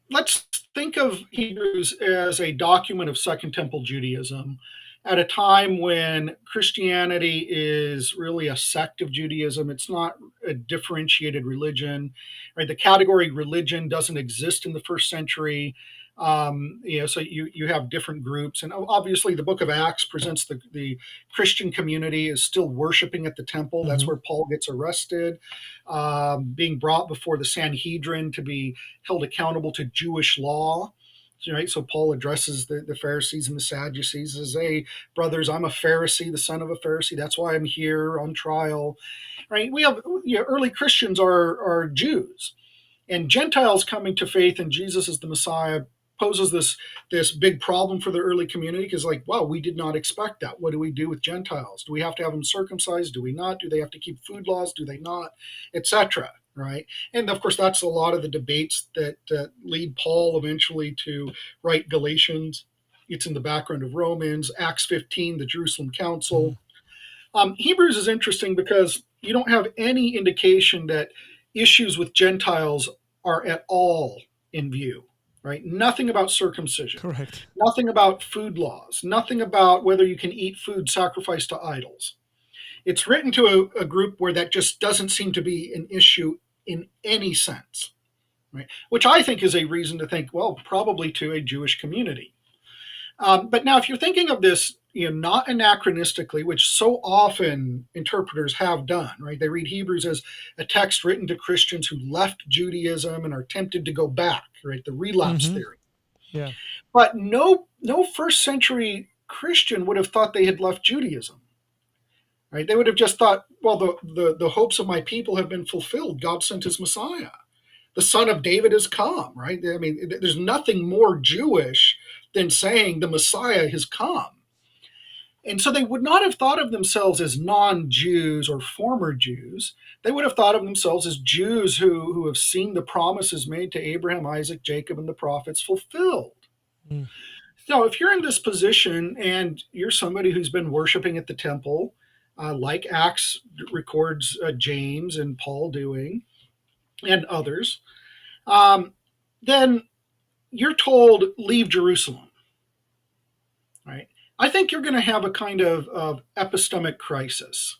let's think of Hebrews as a document of Second Temple Judaism at a time when Christianity is really a sect of Judaism. It's not a differentiated religion, right? The category religion doesn't exist in the first century. So you have different groups, and obviously the Book of Acts presents the Christian community is still worshiping at the temple. That's Mm-hmm. where Paul gets arrested, being brought before the Sanhedrin to be held accountable to Jewish law. Right, so Paul addresses the Pharisees and the Sadducees, says, "Hey, brothers, I'm a Pharisee, the son of a Pharisee. That's why I'm here on trial." Right? We have early Christians are Jews, and Gentiles coming to faith in Jesus as the Messiah poses this big problem for the early community because, like, wow, we did not expect that. What do we do with Gentiles? Do we have to have them circumcised? Do we not? Do they have to keep food laws? Do they not? Etc. Right? And of course, that's a lot of the debates that lead Paul eventually to write Galatians. It's in the background of Romans, Acts 15, the Jerusalem Mm. Council. Hebrews is interesting because you don't have any indication that issues with Gentiles are at all in view, right? Nothing about circumcision, Correct. nothing about food laws, nothing about whether you can eat food sacrificed to idols. It's written to a group where that just doesn't seem to be an issue in any sense, right? Which I think is a reason to think, well, probably to a Jewish community. But now, if you're thinking of this, not anachronistically, which so often interpreters have done, right? They read Hebrews as a text written to Christians who left Judaism and are tempted to go back, right? The relapse Mm-hmm. theory. Yeah. But no first century Christian would have thought they had left Judaism, right? They would have just thought, well, the hopes of my people have been fulfilled. God sent his Messiah. The son of David has come, right? I mean, there's nothing more Jewish than saying the Messiah has come. And so they would not have thought of themselves as non-Jews or former Jews. They would have thought of themselves as Jews who have seen the promises made to Abraham, Isaac, Jacob, and the prophets fulfilled. Mm. So if you're in this position and you're somebody who's been worshiping at the temple, like Acts records James and Paul doing, and others, then you're told leave Jerusalem, right? I think you're going to have a kind of epistemic crisis.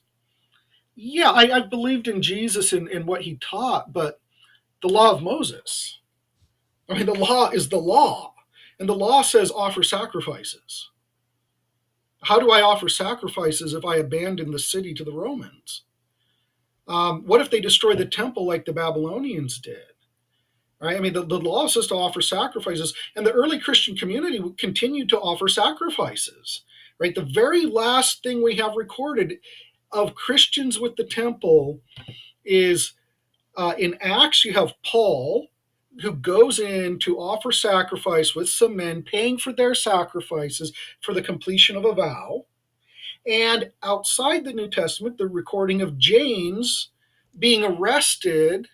Yeah, I've believed in Jesus and what he taught, but the law of Moses, I mean, the law is the law, and the law says offer sacrifices. How do I offer sacrifices if I abandon the city to the Romans? What if they destroy the temple like the Babylonians did? Right? I mean, the law says to offer sacrifices, and the early Christian community continued to offer sacrifices. Right? The very last thing we have recorded of Christians with the temple is in Acts. You have Paul, who goes in to offer sacrifice with some men, paying for their sacrifices for the completion of a vow. And outside the New Testament, the recording of James being arrested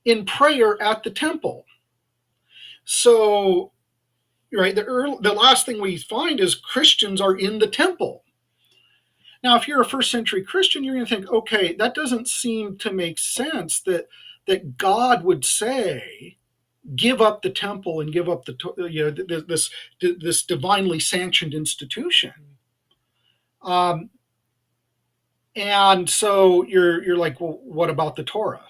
in prayer at the temple. So, right, the last thing we find is Christians are in the temple. Now, if you're a first century Christian, you're going to think, okay, that doesn't seem to make sense that God would say, give up the temple and give up this divinely sanctioned institution. And so you're like, well, what about the Torah?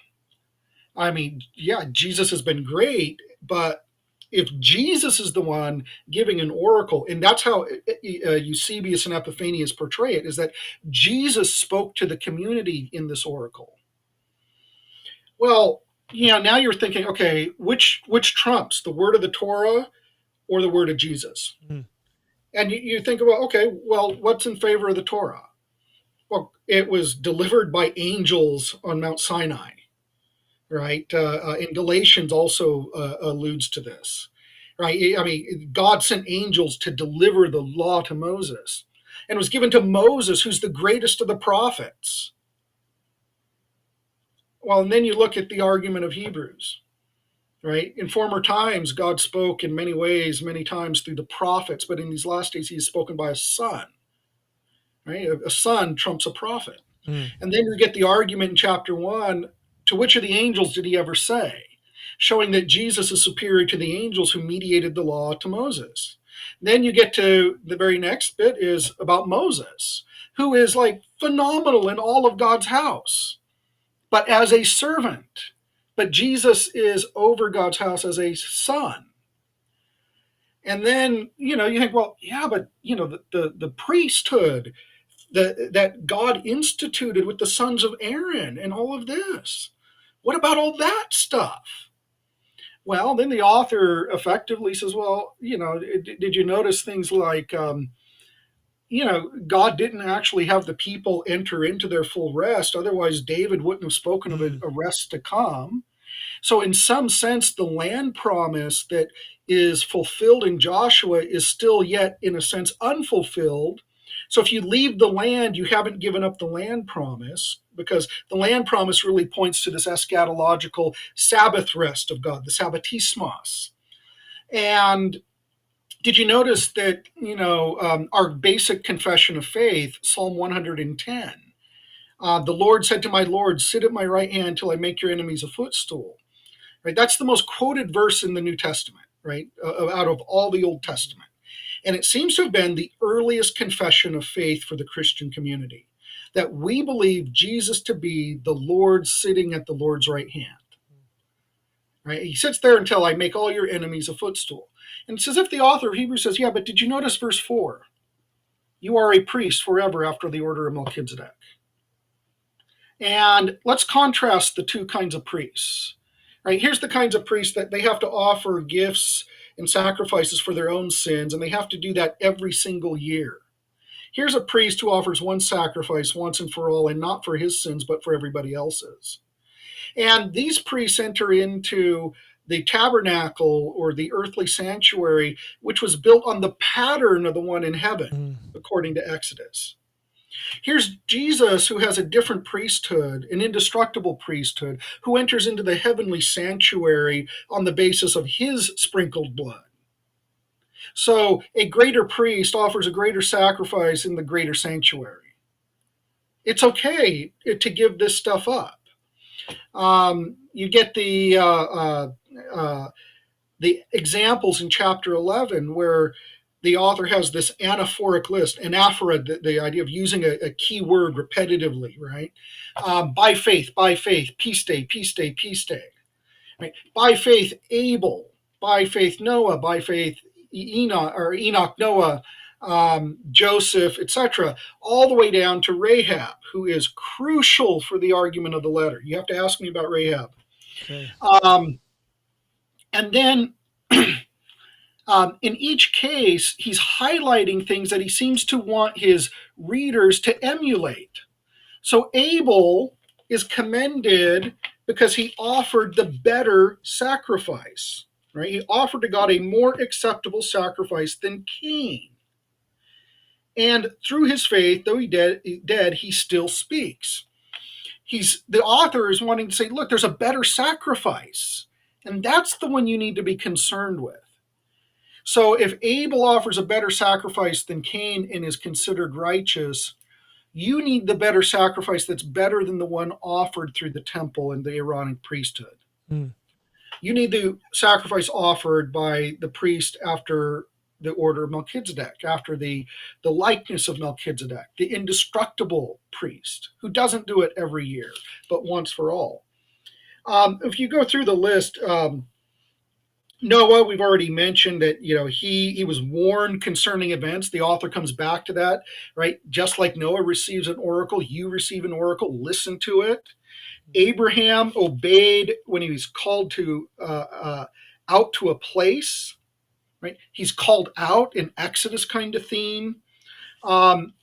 I mean, yeah, Jesus has been great, but if Jesus is the one giving an oracle, and that's how Eusebius and Epiphanius portray it, is that Jesus spoke to the community in this oracle. Well, now you're thinking, okay, which trumps, the word of the Torah or the word of Jesus? Mm. And you think about, okay, well, what's in favor of the Torah? Well, it was delivered by angels on Mount Sinai, right? And Galatians also alludes to this, right? I mean, God sent angels to deliver the law to Moses, and it was given to Moses, who's the greatest of the prophets. Well, and then you look at the argument of Hebrews, right? In former times, God spoke in many ways, many times through the prophets, but in these last days, he has spoken by a son, right? A son trumps a prophet. Mm. And then you get the argument in chapter 1, to which of the angels did he ever say? Showing that Jesus is superior to the angels who mediated the law to Moses. Then you get to the very next bit is about Moses, who is like phenomenal in all of God's house, but as a servant. But Jesus is over God's house as a son. And then, you think, well, yeah, but, the priesthood, that God instituted with the sons of Aaron and all of this. What about all that stuff? Well, then the author effectively says, well, did you notice things like, God didn't actually have the people enter into their full rest. Otherwise, David wouldn't have spoken of a Mm. rest to come. So, in some sense, the land promise that is fulfilled in Joshua is still yet, in a sense, unfulfilled. So, if you leave the land, you haven't given up the land promise, because the land promise really points to this eschatological Sabbath rest of God, the Sabbatismos. And did you notice that, our basic confession of faith, Psalm 110, the Lord said to my Lord, sit at my right hand till I make your enemies a footstool. Right? That's the most quoted verse in the New Testament, right? Out of all the Old Testament. And it seems to have been the earliest confession of faith for the Christian community, that we believe Jesus to be the Lord sitting at the Lord's right hand. Right? He sits there until I make all your enemies a footstool. And it's as if the author of Hebrews says, yeah, but did you notice verse 4? You are a priest forever after the order of Melchizedek. And let's contrast the two kinds of priests. Right? Here's the kinds of priests that they have to offer gifts and sacrifices for their own sins, and they have to do that every single year. Here's a priest who offers one sacrifice once and for all, and not for his sins, but for everybody else's. And these priests enter into the tabernacle, or the earthly sanctuary, which was built on the pattern of the one in heaven, according to Exodus. Here's Jesus, who has a different priesthood, an indestructible priesthood, who enters into the heavenly sanctuary on the basis of his sprinkled blood. So a greater priest offers a greater sacrifice in the greater sanctuary. It's okay to give this stuff up. You get the examples in chapter 11 where the author has this anaphoric list, anaphora, the idea of using a key word repetitively, right? By faith, peace day, right? By faith, Abel, by faith, Noah, by faith, Enoch, Noah, Joseph, etc., all the way down to Rahab, who is crucial for the argument of the letter. You have to ask me about Rahab. Okay. And then in each case, he's highlighting things that he seems to want his readers to emulate. So Abel is commended because he offered the better sacrifice, right? He offered to God a more acceptable sacrifice than Cain. And through his faith, though he dead, he still speaks. The author is wanting to say, look, there's a better sacrifice, and that's the one you need to be concerned with. So if Abel offers a better sacrifice than Cain and is considered righteous, you need the better sacrifice that's better than the one offered through the temple and the Aaronic priesthood. You need the sacrifice offered by the priest after the order of Melchizedek, after the likeness of Melchizedek, the indestructible priest, who doesn't do it every year, but once for all. If you go through the list, Noah, we've already mentioned that, he was warned concerning events. The author comes back to that, right? Just like Noah receives an oracle, you receive an oracle, listen to it. Abraham obeyed when he was called to out to a place, right? He's called out, an Exodus kind of theme.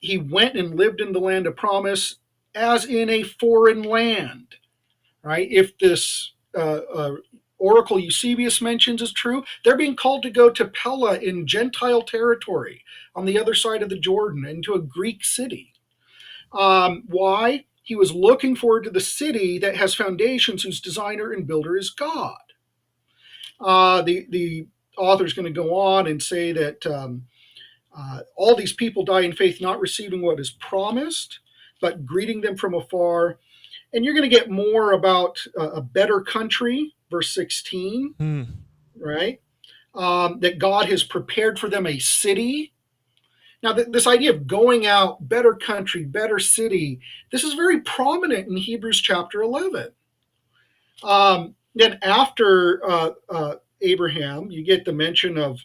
He went and lived in the land of promise as in a foreign land, right? If this oracle Eusebius mentions is true, they're being called to go to Pella in Gentile territory on the other side of the Jordan, into a Greek city. Why? He was looking forward to the city that has foundations, whose designer and builder is God. The author is going to go on and say that all these people die in faith, not receiving what is promised, but greeting them from afar. And you're going to get more about a better country, verse 16, right? That God has prepared for them a city. Now, this idea of going out, better country, better city, this is very prominent in Hebrews chapter 11. Then after Abraham, you get the mention of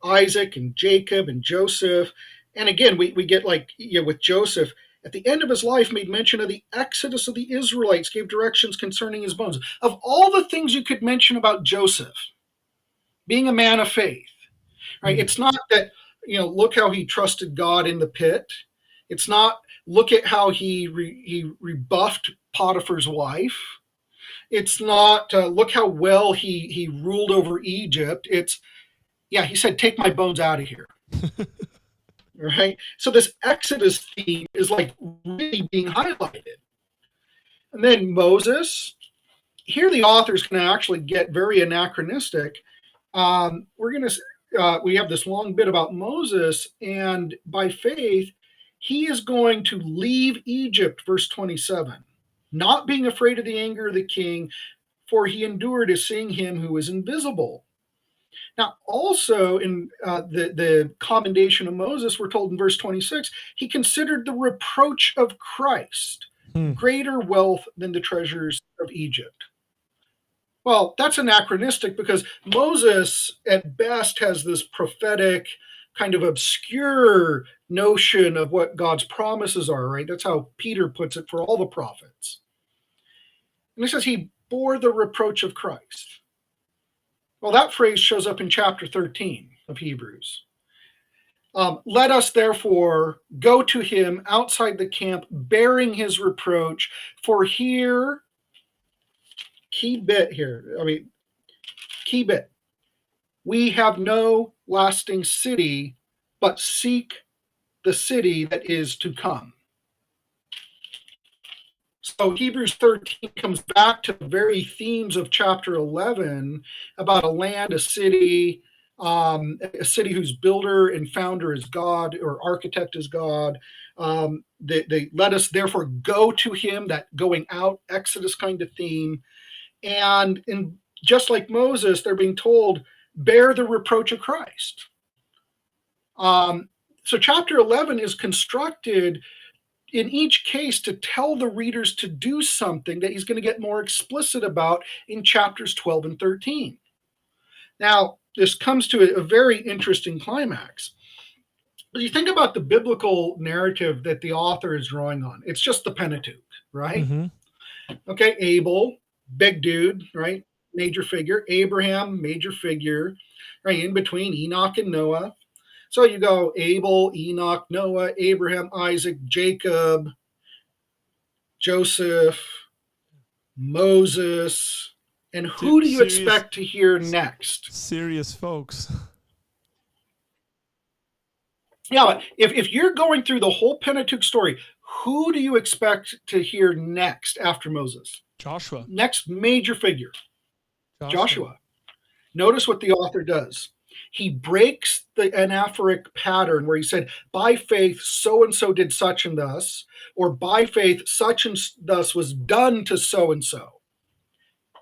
Isaac and Jacob and Joseph. And again, we get with Joseph, at the end of his life, made mention of the exodus of the Israelites, gave directions concerning his bones. Of all the things you could mention about Joseph, being a man of faith, right? It's not that, look how he trusted God in the pit. It's not, look at how he rebuffed Potiphar's wife. It's not, look how well he ruled over Egypt. It's, yeah, he said, take my bones out of here. Right? So this Exodus theme is like really being highlighted. And then Moses, here the author's going to actually get very anachronistic. We have this long bit about Moses, and by faith, he is going to leave Egypt, verse 27, not being afraid of the anger of the king, for he endured as seeing him who is invisible. Now, also in the commendation of Moses, we're told in verse 26, he considered the reproach of Christ greater wealth than the treasures of Egypt. Well, that's anachronistic because Moses, at best, has this prophetic, kind of obscure notion of what God's promises are, right? That's how Peter puts it for all the prophets. And he says he bore the reproach of Christ. Well, that phrase shows up in chapter 13 of Hebrews. Let us therefore go to him outside the camp, bearing his reproach. For here, key bit, we have no lasting city, but seek the city that is to come. So Hebrews 13 comes back to the very themes of chapter 11 about a land, a city whose builder and founder is God, or architect is God. They let us therefore go to him, that going out, Exodus kind of theme. And just like Moses, they're being told, bear the reproach of Christ. So chapter 11 is constructed in each case to tell the readers to do something that he's going to get more explicit about in chapters 12 and 13. Now, this comes to a very interesting climax. But you think about the biblical narrative that the author is drawing on. It's just the Pentateuch, right? Mm-hmm. Okay, Abel, big dude, right? Major figure. Abraham, major figure. Right, in between Enoch and Noah. So you go Abel, Enoch, Noah, Abraham, Isaac, Jacob, Joseph, Moses, and who do you expect to hear next? Serious folks. Yeah, but if you're going through the whole Pentateuch story, who do you expect to hear next after Moses? Joshua. Next major figure. Joshua. Notice what the author does. He breaks the anaphoric pattern where he said, by faith, so-and-so did such and thus, or by faith, such and thus was done to so-and-so.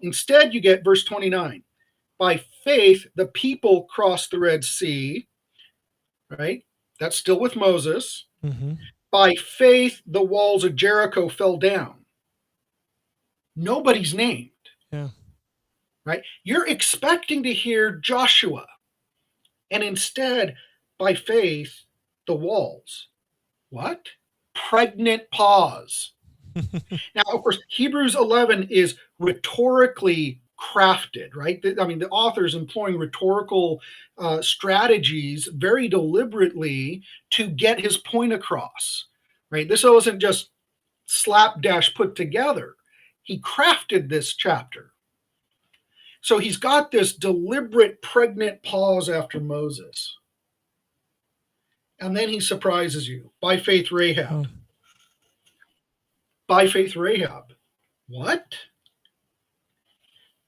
Instead, you get verse 29. By faith, the people crossed the Red Sea, right? That's still with Moses. Mm-hmm. By faith, the walls of Jericho fell down. Nobody's named. Yeah. Right? You're expecting to hear Joshua. And instead, by faith, the walls. What? Pregnant pause. Now, of course, Hebrews 11 is rhetorically crafted, right? I mean, the author is employing rhetorical strategies very deliberately to get his point across, right? This wasn't just slapdash put together. He crafted this chapter. So he's got this deliberate pregnant pause after Moses. And then he surprises you. By faith, Rahab. Oh. By faith, Rahab. What?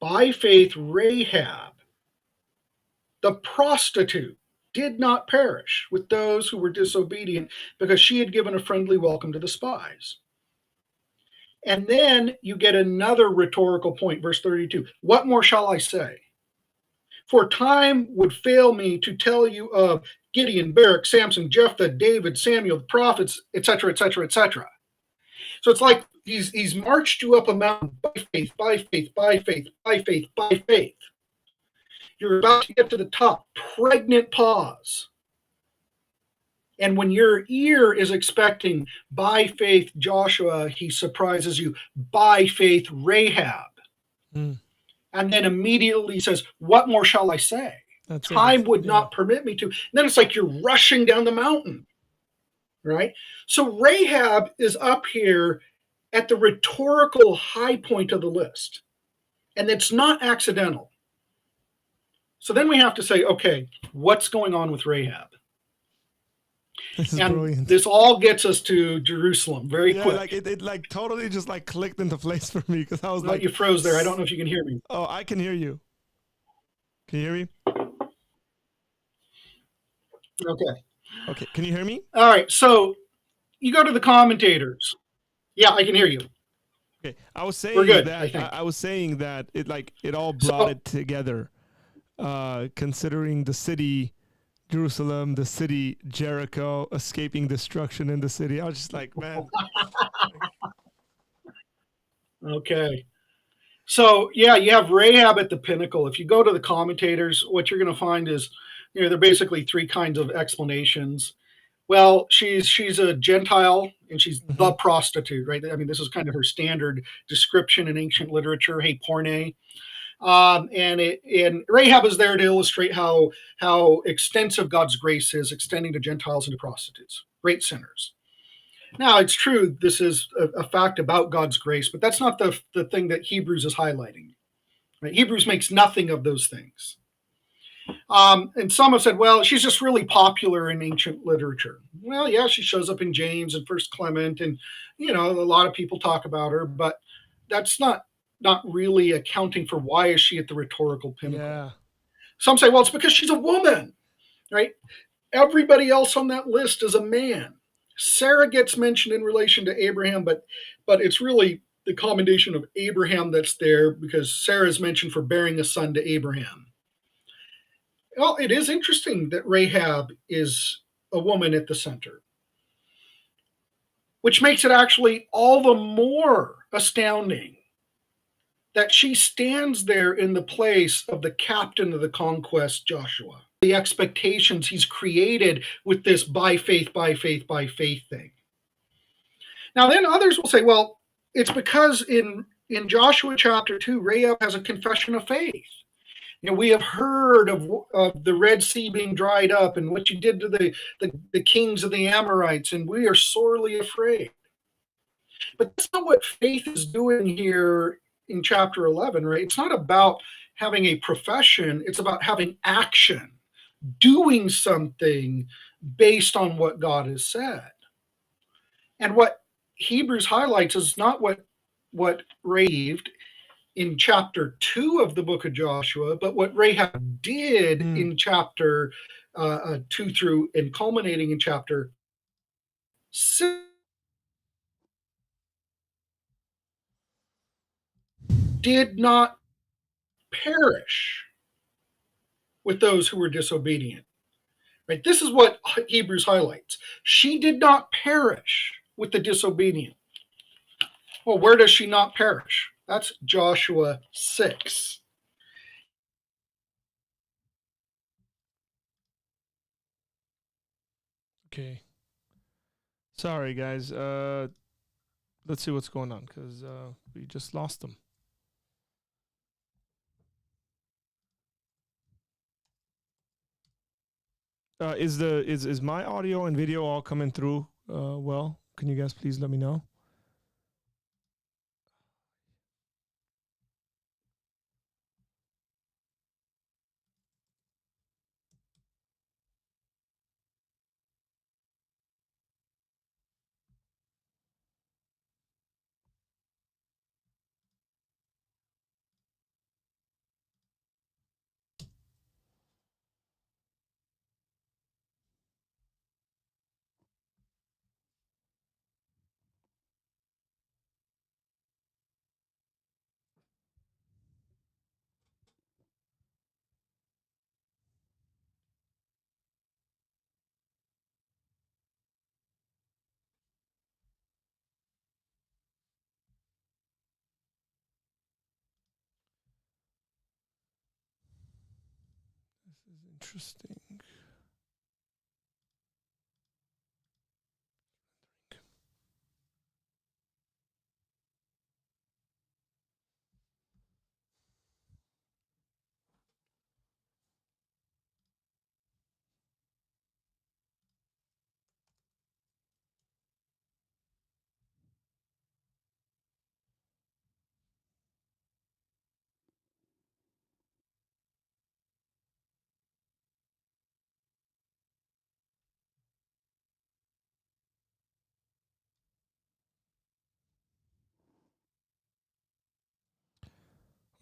By faith, Rahab, the prostitute, did not perish with those who were disobedient because she had given a friendly welcome to the spies. And then you get another rhetorical point, verse 32. What more shall I say? For time would fail me to tell you of Gideon, Barak, Samson, Jephthah, David, Samuel, the prophets, etc., etc., etc. So it's like he's marched you up a mountain by faith, by faith, by faith, by faith, by faith. You're about to get to the top, pregnant pause. And when your ear is expecting by faith Joshua, he surprises you by faith Rahab. Mm. And then immediately says, what more shall I say? Time would not permit me to. And then it's like you're rushing down the mountain, right? So Rahab is up here at the rhetorical high point of the list. And it's not accidental. So then we have to say, okay, what's going on with Rahab? This is And brilliant. this all gets us to Jerusalem very Yeah, like quick. it like totally just like clicked into place for me because I was Well, like, you froze there. I don't know if you can hear me. oh, I can hear you. Can you hear me? Okay. Okay, can you hear me? All right. So you go to the commentators. Yeah, I can hear you. Okay, I was We're saying good, I that think. I was saying that it all brought So, it together, considering the city Jerusalem, the city Jericho, escaping destruction in the city. I was just like, man, okay. So, yeah, you have Rahab at the pinnacle. If you go to the commentators, what you're going to find is, there are basically three kinds of explanations. Well, she's a Gentile and she's mm-hmm. the prostitute, right? I mean, this is kind of her standard description in ancient literature. Hey, porne. And Rahab is there to illustrate how extensive God's grace is, extending to Gentiles and to prostitutes, great sinners. Now, it's true this is a fact about God's grace, but that's not the thing that Hebrews is highlighting. Right? Hebrews makes nothing of those things. And some have said, well, she's just really popular in ancient literature. Well, yeah, she shows up in James and First Clement, and a lot of people talk about her, but that's not really accounting for why is she at the rhetorical pinnacle. Yeah. Some say, well, it's because she's a woman, right? Everybody else on that list is a man. Sarah gets mentioned in relation to Abraham, but it's really the commendation of Abraham that's there because Sarah is mentioned for bearing a son to Abraham. Well, it is interesting that Rahab is a woman at the center, which makes it actually all the more astounding that she stands there in the place of the captain of the conquest, Joshua. The expectations he's created with this by faith, by faith, by faith thing. Now, then others will say, well, it's because in Joshua chapter 2, Rahab has a confession of faith. We have heard of the Red Sea being dried up and what you did to the kings of the Amorites, and we are sorely afraid. But that's not what faith is doing here in chapter 11, right? It's not about having a profession, it's about having action, doing something based on what God has said. And what Hebrews highlights is not what raved in chapter 2 of the book of Joshua, but what Rahab did Mm. in chapter 2 through and culminating in chapter 6 did not perish with those who were disobedient. Right? This is what Hebrews highlights. She did not perish with the disobedient. Well, where does she not perish? That's Joshua 6. Okay. Sorry, guys. Let's see what's going on because we just lost them. Is my audio and video all coming through? Well, can you guys please let me know? This is interesting.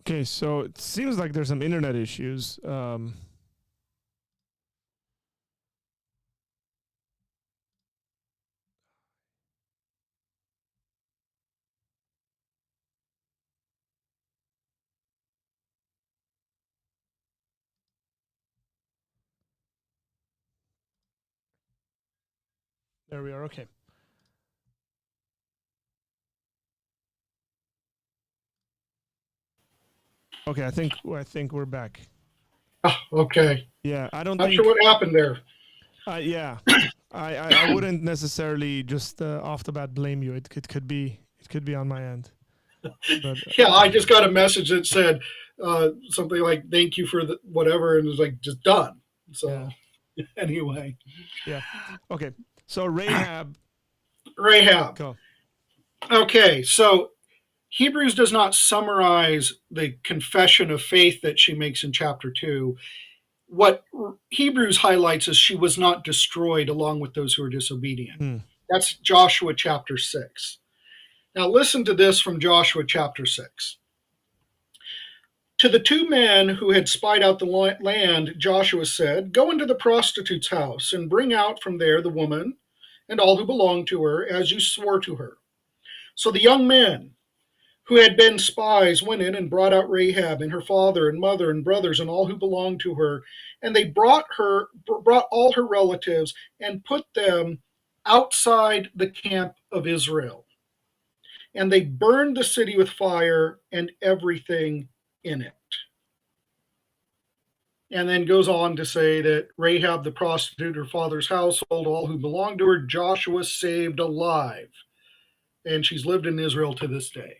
Okay, so it seems like there's some internet issues. There we are. Okay. Okay, I think we're back. Oh, okay. Yeah, I don't Not sure think. what happened there. Yeah, I wouldn't necessarily just off the bat blame you. It could be on my end, but Yeah, I just got a message that said something like "Thank you for the whatever," and it was like just done. yeah, So anyway, yeah. Okay, so Rahab, Rahab. go. Okay, so Hebrews does not summarize the confession of faith that she makes in chapter 2. What Hebrews highlights is she was not destroyed along with those who are disobedient. Hmm. That's Joshua chapter 6. Now, listen to this from Joshua chapter 6. To the two men who had spied out the land, Joshua said, "Go into the prostitute's house and bring out from there the woman and all who belong to her, as you swore to her." So the young men who had been spies went in and brought out Rahab and her father and mother and brothers and all who belonged to her, and they brought all her relatives and put them outside the camp of Israel. And they burned the city with fire and everything in it. And then goes on to say that Rahab the prostitute, her father's household, all who belonged to her, Joshua saved alive. And she's lived in Israel to this day.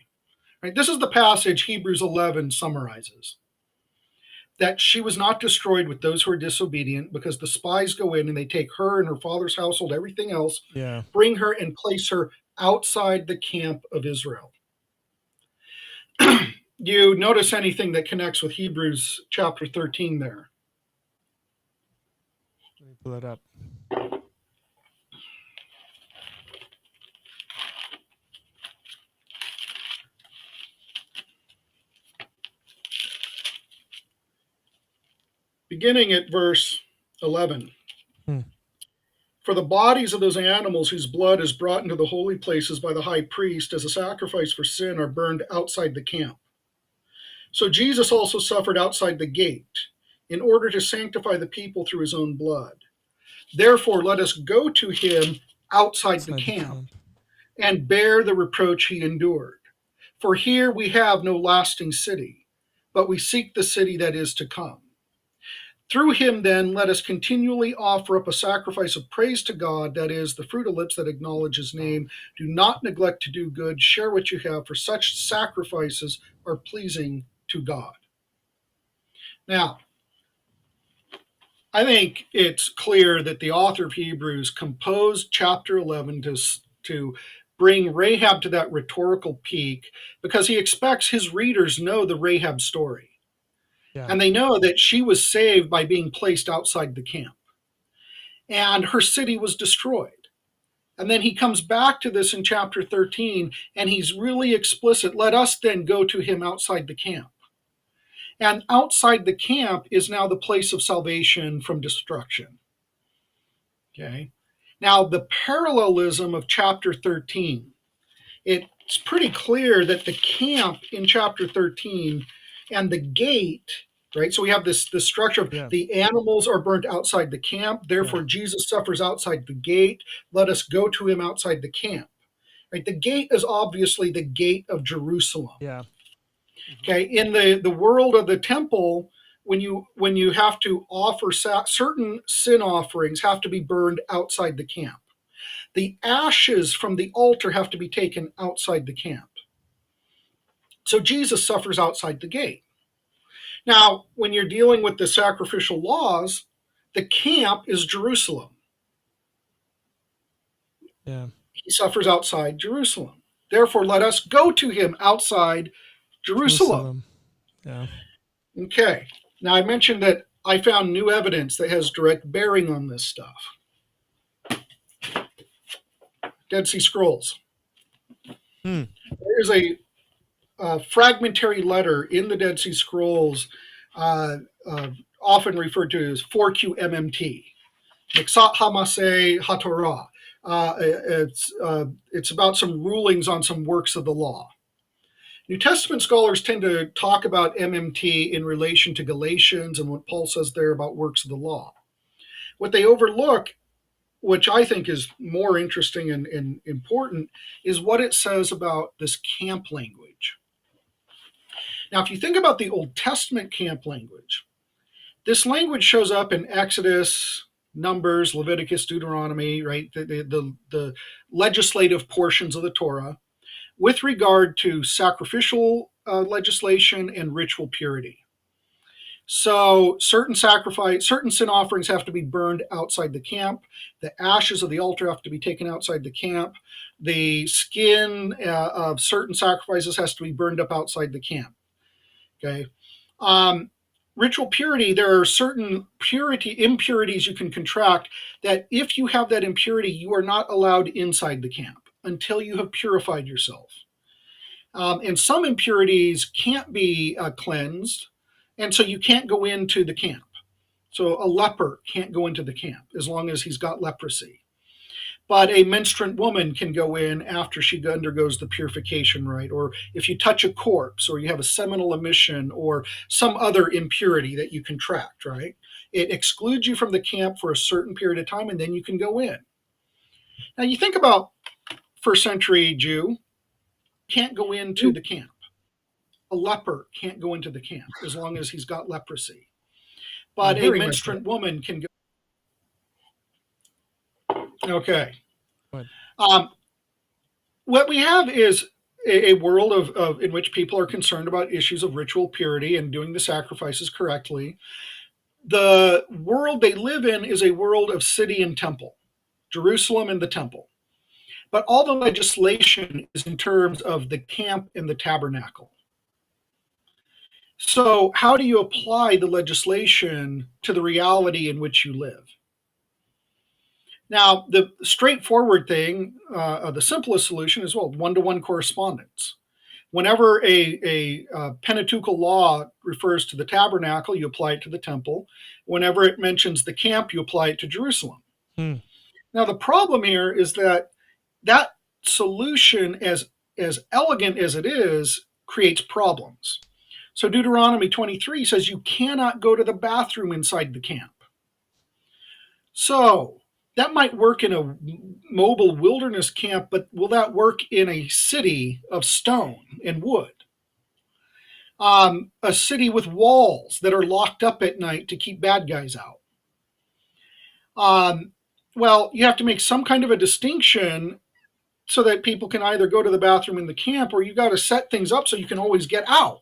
Right? This is the passage Hebrews 11 summarizes. That she was not destroyed with those who are disobedient, because the spies go in and they take her and her father's household, everything else, Yeah. bring her and place her outside the camp of Israel. You notice anything that connects with Hebrews chapter 13 there? Let me pull it up. Beginning at verse 11. Hmm. For the bodies of those animals whose blood is brought into the holy places by the high priest as a sacrifice for sin are burned outside the camp. So Jesus also suffered outside the gate in order to sanctify the people through his own blood. Therefore, let us go to him outside the Inside the camp camp. and bear the reproach he endured. For here we have no lasting city, but we seek the city that is to come. Through him, then, let us continually offer up a sacrifice of praise to God, that is, the fruit of lips that acknowledge his name. Do not neglect to do good. Share what you have, for such sacrifices are pleasing to God. Now, I think it's clear that the author of Hebrews composed chapter 11 to bring Rahab to that rhetorical peak, because he expects his readers know the Rahab story. Yeah. And they know that she was saved by being placed outside the camp. And her city was destroyed. And then he comes back to this in chapter 13, and he's really explicit. Let us then go to him outside the camp. And outside the camp is now the place of salvation from destruction. Okay. Now, the parallelism of chapter 13, it's pretty clear that the camp in chapter 13 and the gate, right? So we have this structure of the animals are burnt outside the camp. Therefore, Jesus suffers outside the gate. Let us go to him outside the camp. Right? The gate is obviously the gate of Jerusalem. Yeah. Okay. In the world of the temple, when you have to offer certain sin offerings have to be burned outside the camp. The ashes from the altar have to be taken outside the camp. So Jesus suffers outside the gate. Now, when you're dealing with the sacrificial laws, the camp is Jerusalem. Yeah. He suffers outside Jerusalem. Therefore, let us go to him outside Jerusalem. Yeah. Okay. Now, I mentioned that I found new evidence that has direct bearing on this stuff. Dead Sea Scrolls. Hmm. There's a fragmentary letter in the Dead Sea Scrolls, uh, uh, often referred to as 4QMMT, Miksat Hamaseh HaTorah. It's about some rulings on some works of the law. New Testament scholars tend to talk about MMT in relation to Galatians and what Paul says there about works of the law. What they overlook, which I think is more interesting and important, is what it says about this camp language. Now, if you think about the Old Testament camp language, this language shows up in Exodus, Numbers, Leviticus, Deuteronomy, right? The legislative portions of the Torah with regard to sacrificial legislation and ritual purity. So certain sin offerings have to be burned outside the camp. The ashes of the altar have to be taken outside the camp. The skin of certain sacrifices has to be burned up outside the camp. Okay. Ritual purity, there are certain impurities you can contract that if you have that impurity, you are not allowed inside the camp until you have purified yourself. And some impurities can't be cleansed, and so you can't go into the camp. So a leper can't go into the camp as long as he's got leprosy. But a menstruant woman can go in after she undergoes the purification rite, or if you touch a corpse, or you have a seminal emission, or some other impurity that you contract, right? It excludes you from the camp for a certain period of time, and then you can go in. Now you think about first century Jew, can't go into the camp. A leper can't go into the camp as long as he's got leprosy. But a menstruant woman can go. Okay. What we have is a world of in which people are concerned about issues of ritual purity and doing the sacrifices correctly. The world they live in is a world of city and temple, Jerusalem and the temple. But all the legislation is in terms of the camp and the tabernacle. So how do you apply the legislation to the reality in which you live? Now, the straightforward thing, the simplest solution is, well, one-to-one correspondence. Whenever a Pentateuchal law refers to the tabernacle, you apply it to the temple. Whenever it mentions the camp, you apply it to Jerusalem. Now, the problem here is that solution, as elegant as it is, creates problems. So Deuteronomy 23 says you cannot go to the bathroom inside the camp. So that might work in a mobile wilderness camp, but will that work in a city of stone and wood? A city with walls that are locked up at night to keep bad guys out. Well, you have to make some kind of a distinction so that people can either go to the bathroom in the camp, or you got to set things up so you can always get out.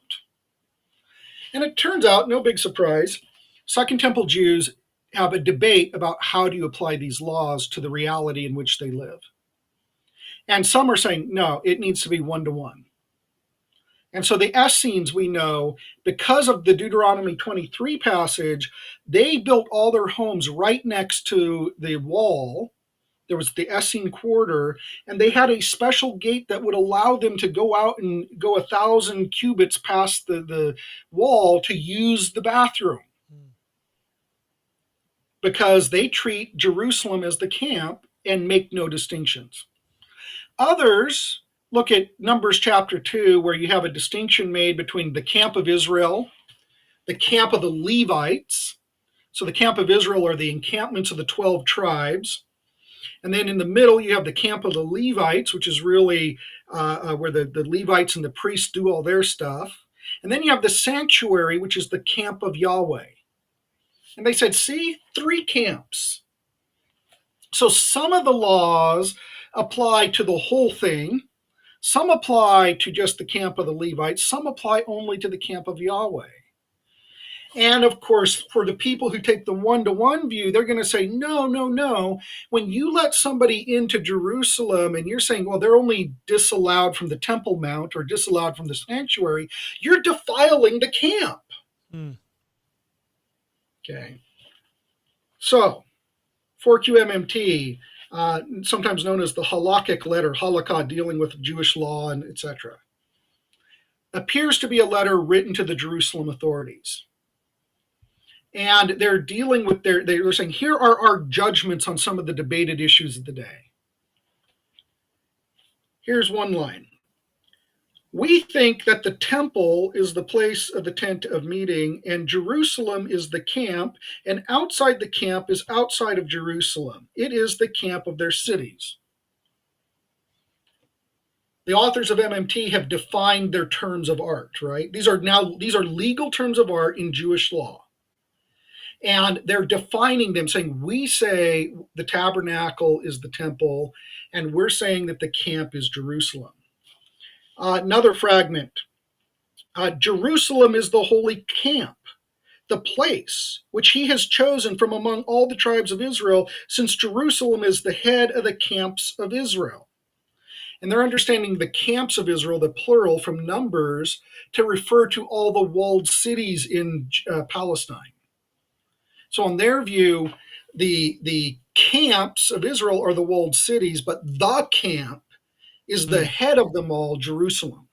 And it turns out, no big surprise, Second Temple Jews have a debate about how do you apply these laws to the reality in which they live. And some are saying, no, it needs to be one-to-one. And so the Essenes, we know, because of the Deuteronomy 23 passage, they built all their homes right next to the wall. There was the Essene quarter, and they had a special gate that would allow them to go out and go 1,000 cubits past the wall to use the bathroom. Because they treat Jerusalem as the camp and make no distinctions. Others look at Numbers chapter 2, where you have a distinction made between the camp of Israel, the camp of the Levites. So the camp of Israel are the encampments of the 12 tribes. And then in the middle, you have the camp of the Levites, which is really where the Levites and the priests do all their stuff. And then you have the sanctuary, which is the camp of Yahweh. And they said, see, 3 camps. So some of the laws apply to the whole thing. Some apply to just the camp of the Levites. Some apply only to the camp of Yahweh. And of course, for the people who take the one-to-one view, they're going to say, no, no, no. When you let somebody into Jerusalem and you're saying, well, they're only disallowed from the Temple Mount or disallowed from the sanctuary, you're defiling the camp. Okay. So, 4QMMT, sometimes known as the halakhic letter, halakha, dealing with Jewish law and etc. appears to be a letter written to the Jerusalem authorities. And they're dealing with they're saying, here are our judgments on some of the debated issues of the day. Here's one line. We think that the temple is the place of the tent of meeting, and Jerusalem is the camp, and outside the camp is outside of Jerusalem. It is the camp of their cities. The authors of MMT have defined their terms of art, right? These are legal terms of art in Jewish law. And they're defining them, saying, we say the tabernacle is the temple, and we're saying that the camp is Jerusalem. Another fragment. Jerusalem is the holy camp, the place which he has chosen from among all the tribes of Israel, since Jerusalem is the head of the camps of Israel. And they're understanding the camps of Israel, the plural, from Numbers, to refer to all the walled cities in Palestine. So in their view, the camps of Israel are the walled cities, but the camp is the head of them all, Jerusalem.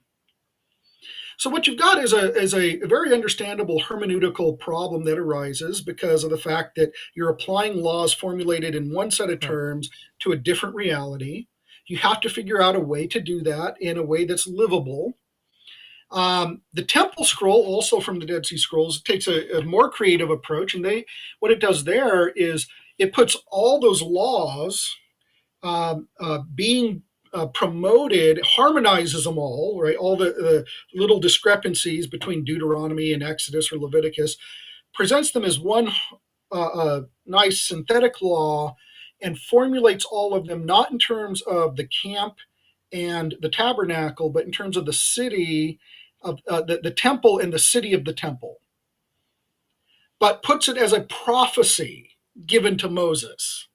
So what you've got is a very understandable hermeneutical problem that arises because of the fact that you're applying laws formulated in one set of terms to a different reality. You have to figure out a way to do that in a way that's livable. The Temple Scroll, also from the Dead Sea Scrolls, takes a more creative approach, and what it does there is it puts all those laws being promoted, harmonizes them all, right? All the little discrepancies between Deuteronomy and Exodus or Leviticus, presents them as one nice synthetic law, and formulates all of them not in terms of the camp and the tabernacle, but in terms of the city of the temple and the city of the temple, but puts it as a prophecy given to Moses.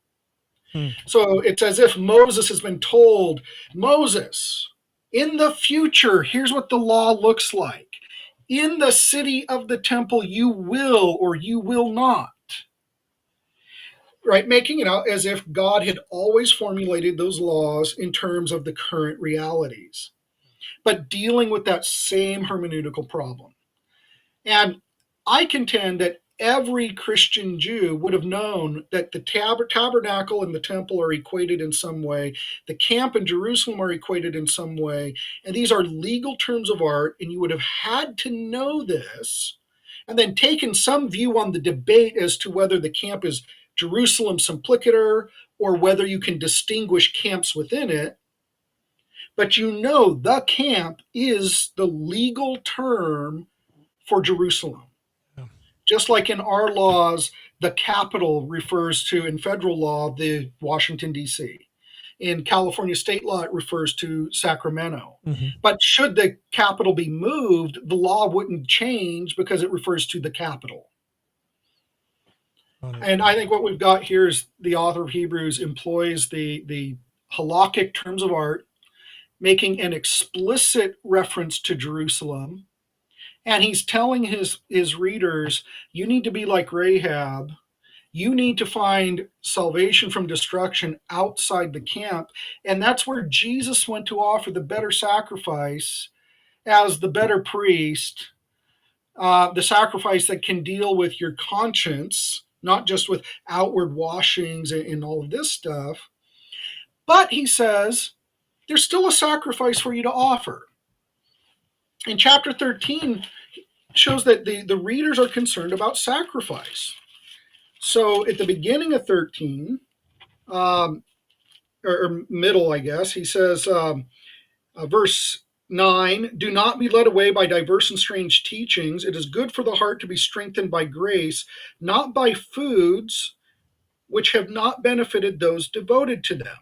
So it's as if Moses has been told, Moses, in the future, here's what the law looks like. In the city of the temple, you will or you will not. Right? Making it out as if God had always formulated those laws in terms of the current realities, but dealing with that same hermeneutical problem. And I contend that every Christian Jew would have known that the tabernacle and the temple are equated in some way. The camp in Jerusalem are equated in some way. And these are legal terms of art. And you would have had to know this and then taken some view on the debate as to whether the camp is Jerusalem simplicator or whether you can distinguish camps within it. But you know the camp is the legal term for Jerusalem. Just like in our laws, the capital refers to, in federal law, the Washington, D.C. In California state law, it refers to Sacramento. But should the capital be moved, the law wouldn't change because it refers to the capital. And I think what we've got here is the author of Hebrews employs the halakhic terms of art, making an explicit reference to Jerusalem. And he's telling his readers, you need to be like Rahab. You need to find salvation from destruction outside the camp. And that's where Jesus went to offer the better sacrifice as the better priest, the sacrifice that can deal with your conscience, not just with outward washings and all of this stuff. But he says, there's still a sacrifice for you to offer. In chapter 13, shows that the readers are concerned about sacrifice. So at the beginning of 13, or middle, I guess, he says, verse 9, do not be led away by diverse and strange teachings. It is good for the heart to be strengthened by grace, not by foods which have not benefited those devoted to them.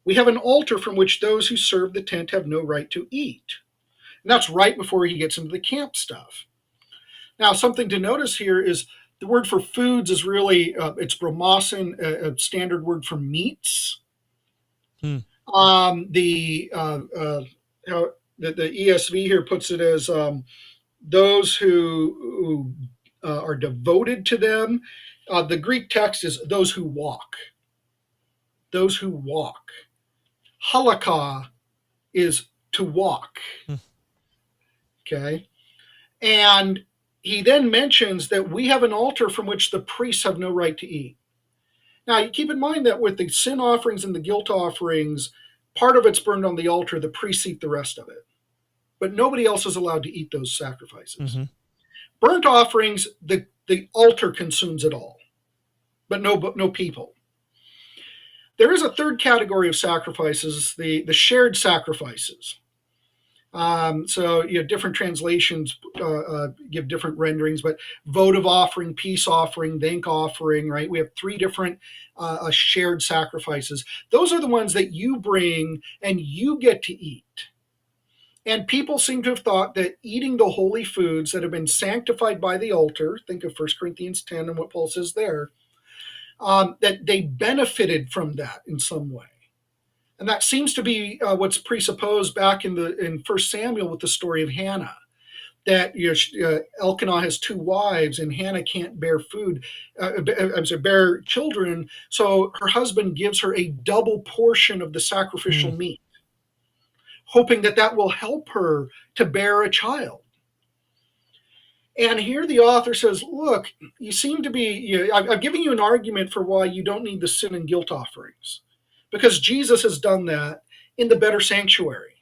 We have an altar from which those who serve the tent have no right to eat. And that's right before he gets into the camp stuff. Now, something to notice here is the word for foods is really, it's bromosin, a standard word for meats. The ESV here puts it as those who are devoted to them. The Greek text is those who walk. Those who walk. Halakha is to walk. Okay. And he then mentions that we have an altar from which the priests have no right to eat. Now, you keep in mind that with the sin offerings and the guilt offerings, part of it's burned on the altar, the priests eat the rest of it. But nobody else is allowed to eat those sacrifices. Mm-hmm. Burnt offerings, the altar consumes it all, but no people. There is a third category of sacrifices, the shared sacrifices. So different translations give different renderings, but votive offering, peace offering, thank offering, right? We have three different shared sacrifices. Those are the ones that you bring and you get to eat. And people seem to have thought that eating the holy foods that have been sanctified by the altar, think of 1 Corinthians 10 and what Paul says there, that they benefited from that in some way. And that seems to be what's presupposed back in 1 Samuel with the story of Hannah, that Elkanah has two wives and Hannah can't bear bear children, so her husband gives her a double portion of the sacrificial meat, hoping that will help her to bear a child. And here the author says, look, you seem to be, I've given you an argument for why you don't need the sin and guilt offerings, because Jesus has done that in the better sanctuary.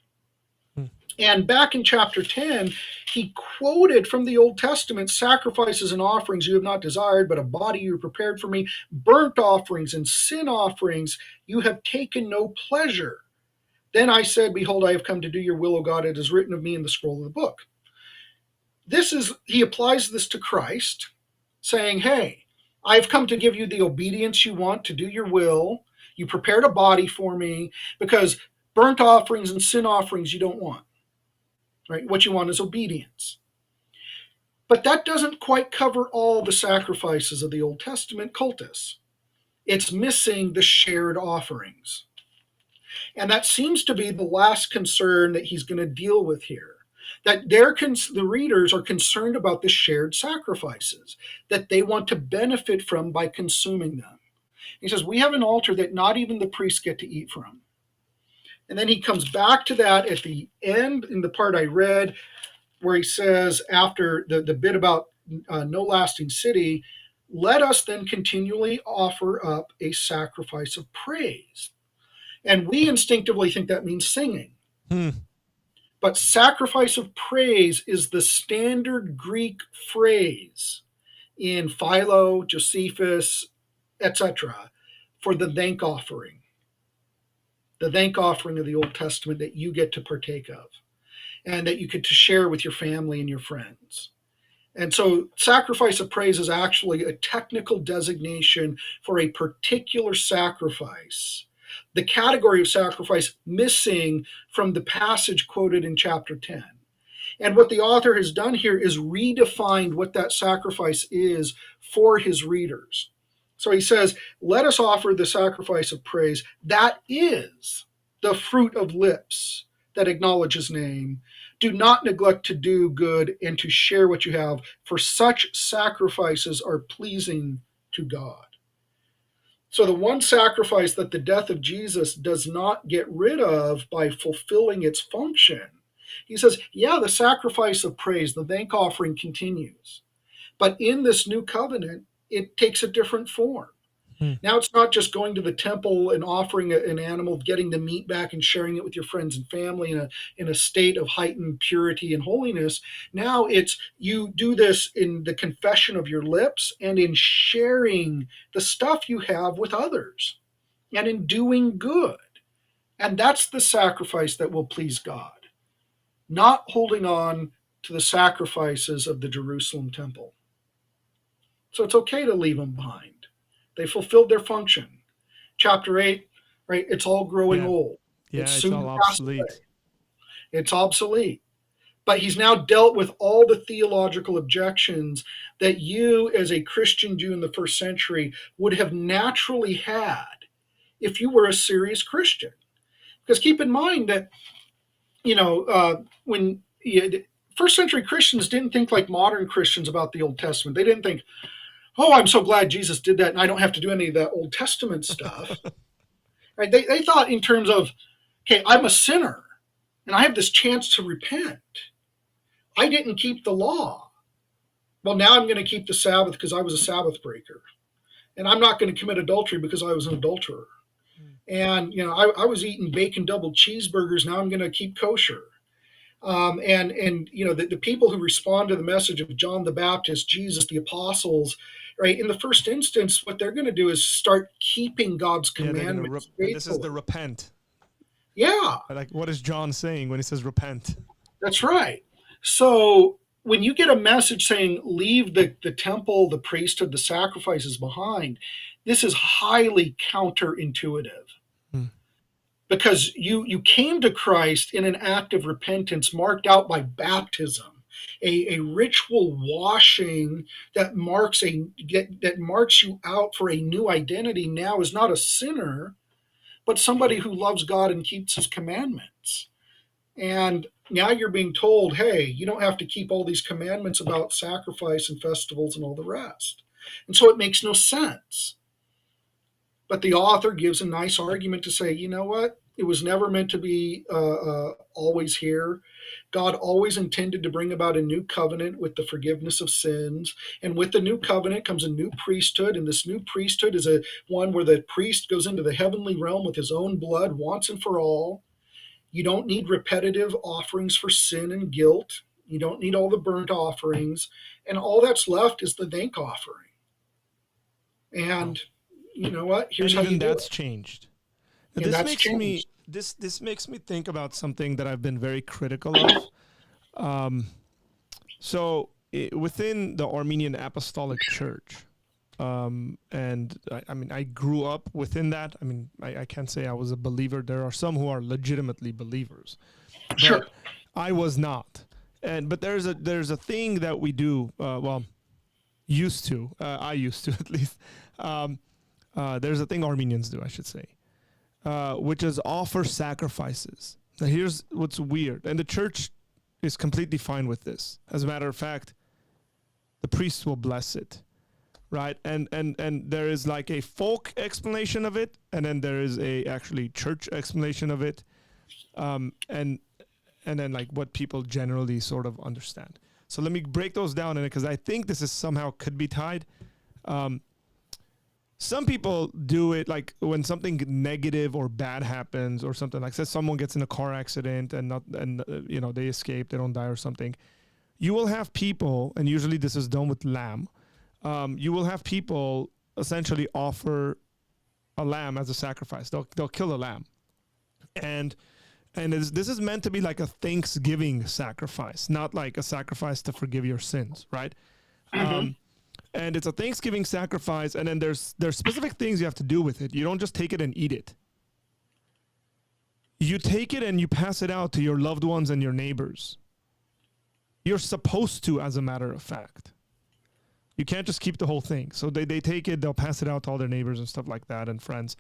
And back in chapter 10, he quoted from the Old Testament, sacrifices and offerings you have not desired, but a body you prepared for me, burnt offerings and sin offerings you have taken no pleasure. Then I said, behold, I have come to do your will, O God. It is written of me in the scroll of the book. He applies this to Christ, saying, hey, I've come to give you the obedience you want to do your will. You prepared a body for me, because burnt offerings and sin offerings you don't want. Right? What you want is obedience. But that doesn't quite cover all the sacrifices of the Old Testament cultus. It's missing the shared offerings. And that seems to be the last concern that he's going to deal with here. That the readers are concerned about the shared sacrifices that they want to benefit from by consuming them. He says, we have an altar that not even the priests get to eat from. And then he comes back to that at the end in the part I read, where he says, after the bit about no lasting city, let us then continually offer up a sacrifice of praise. And we instinctively think that means singing. But sacrifice of praise is the standard Greek phrase in Philo, Josephus, etc., for the thank offering. The thank offering of the Old Testament that you get to partake of, and that you get to share with your family and your friends. And so sacrifice of praise is actually a technical designation for a particular sacrifice, the category of sacrifice missing from the passage quoted in chapter 10. And what the author has done here is redefined what that sacrifice is for his readers. So he says, let us offer the sacrifice of praise. That is the fruit of lips that acknowledge his name. Do not neglect to do good and to share what you have, for such sacrifices are pleasing to God. So the one sacrifice that the death of Jesus does not get rid of by fulfilling its function, he says, yeah, the sacrifice of praise, the thank offering continues. But in this new covenant, it takes a different form. Now it's not just going to the temple and offering an animal, getting the meat back and sharing it with your friends and family in a state of heightened purity and holiness. Now it's you do this in the confession of your lips and in sharing the stuff you have with others and in doing good. And that's the sacrifice that will please God, not holding on to the sacrifices of the Jerusalem temple. So it's okay to leave them behind. They fulfilled their function. Chapter 8, right? It's all growing old. Yeah, it's it's soon all to pass obsolete. away. It's obsolete. But he's now dealt with all the theological objections that you, as a Christian Jew in the first century, would have naturally had if you were a serious Christian. Because keep in mind that, when first century Christians didn't think like modern Christians about the Old Testament. They didn't think, oh, I'm so glad Jesus did that and I don't have to do any of that Old Testament stuff. Right? They thought in terms of, okay, I'm a sinner and I have this chance to repent. I didn't keep the law. Well, now I'm going to keep the Sabbath because I was a Sabbath breaker. And I'm not going to commit adultery because I was an adulterer. And, I was eating bacon double cheeseburgers. Now I'm going to keep kosher. And the people who respond to the message of John the Baptist, Jesus, the apostles, right, in the first instance, what they're going to do is start keeping God's Yeah, they're gonna commandments and this is faithfully. the repent. Yeah, Like, what is John saying when he says repent? that's right. So when you get a message saying leave the temple, the priesthood, the sacrifices behind, this is highly counterintuitive. Hmm. Because you came to Christ in an act of repentance marked out by baptism, a ritual washing that marks you out for a new identity. Now is not a sinner, but somebody who loves God and keeps His commandments. And now you're being told, hey, you don't have to keep all these commandments about sacrifice and festivals and all the rest. And so it makes no sense. But the author gives a nice argument to say, you know what? It was never meant to be always here. God always intended to bring about a new covenant with the forgiveness of sins. And with the new covenant comes a new priesthood. And this new priesthood is a one where the priest goes into the heavenly realm with his own blood once and for all. You don't need repetitive offerings for sin and guilt. You don't need all the burnt offerings. And all that's left is the thank offering. And you know what? Here's And how you even do that's it. changed. And This that's makes me changed. this makes me think about something that I've been very critical of. Within the Armenian Apostolic Church, and I mean, I grew up within that. I mean, I can't say I was a believer. There are some who are legitimately believers, Sure. but I was not. But there's a thing that we do. Used to. I used to at least. There's a thing Armenians do, I should say, which is offer sacrifices. Now, here's what's weird, and the church is completely fine with this. As a matter of fact, the priests will bless it, right? And there is like a folk explanation of it, and then there is a actually church explanation of it, and then like what people generally sort of understand. So let me break those down in it because I think this is somehow could be tied. Some people do it like when something negative or bad happens or something, like say someone gets in a car accident and they escape, they don't die or something. You will have people, and usually this is done with lamb. You will have people essentially offer a lamb as a sacrifice. They'll kill a lamb, and this is meant to be like a Thanksgiving sacrifice, not like a sacrifice to forgive your sins, right? Mm-hmm. And it's a Thanksgiving sacrifice, and then there's specific things you have to do with it. You don't just take it and eat it. You take it and you pass it out to your loved ones and your neighbors. You're supposed to, as a matter of fact. You can't just keep the whole thing. So they take it, they'll pass it out to all their neighbors and stuff like that and friends.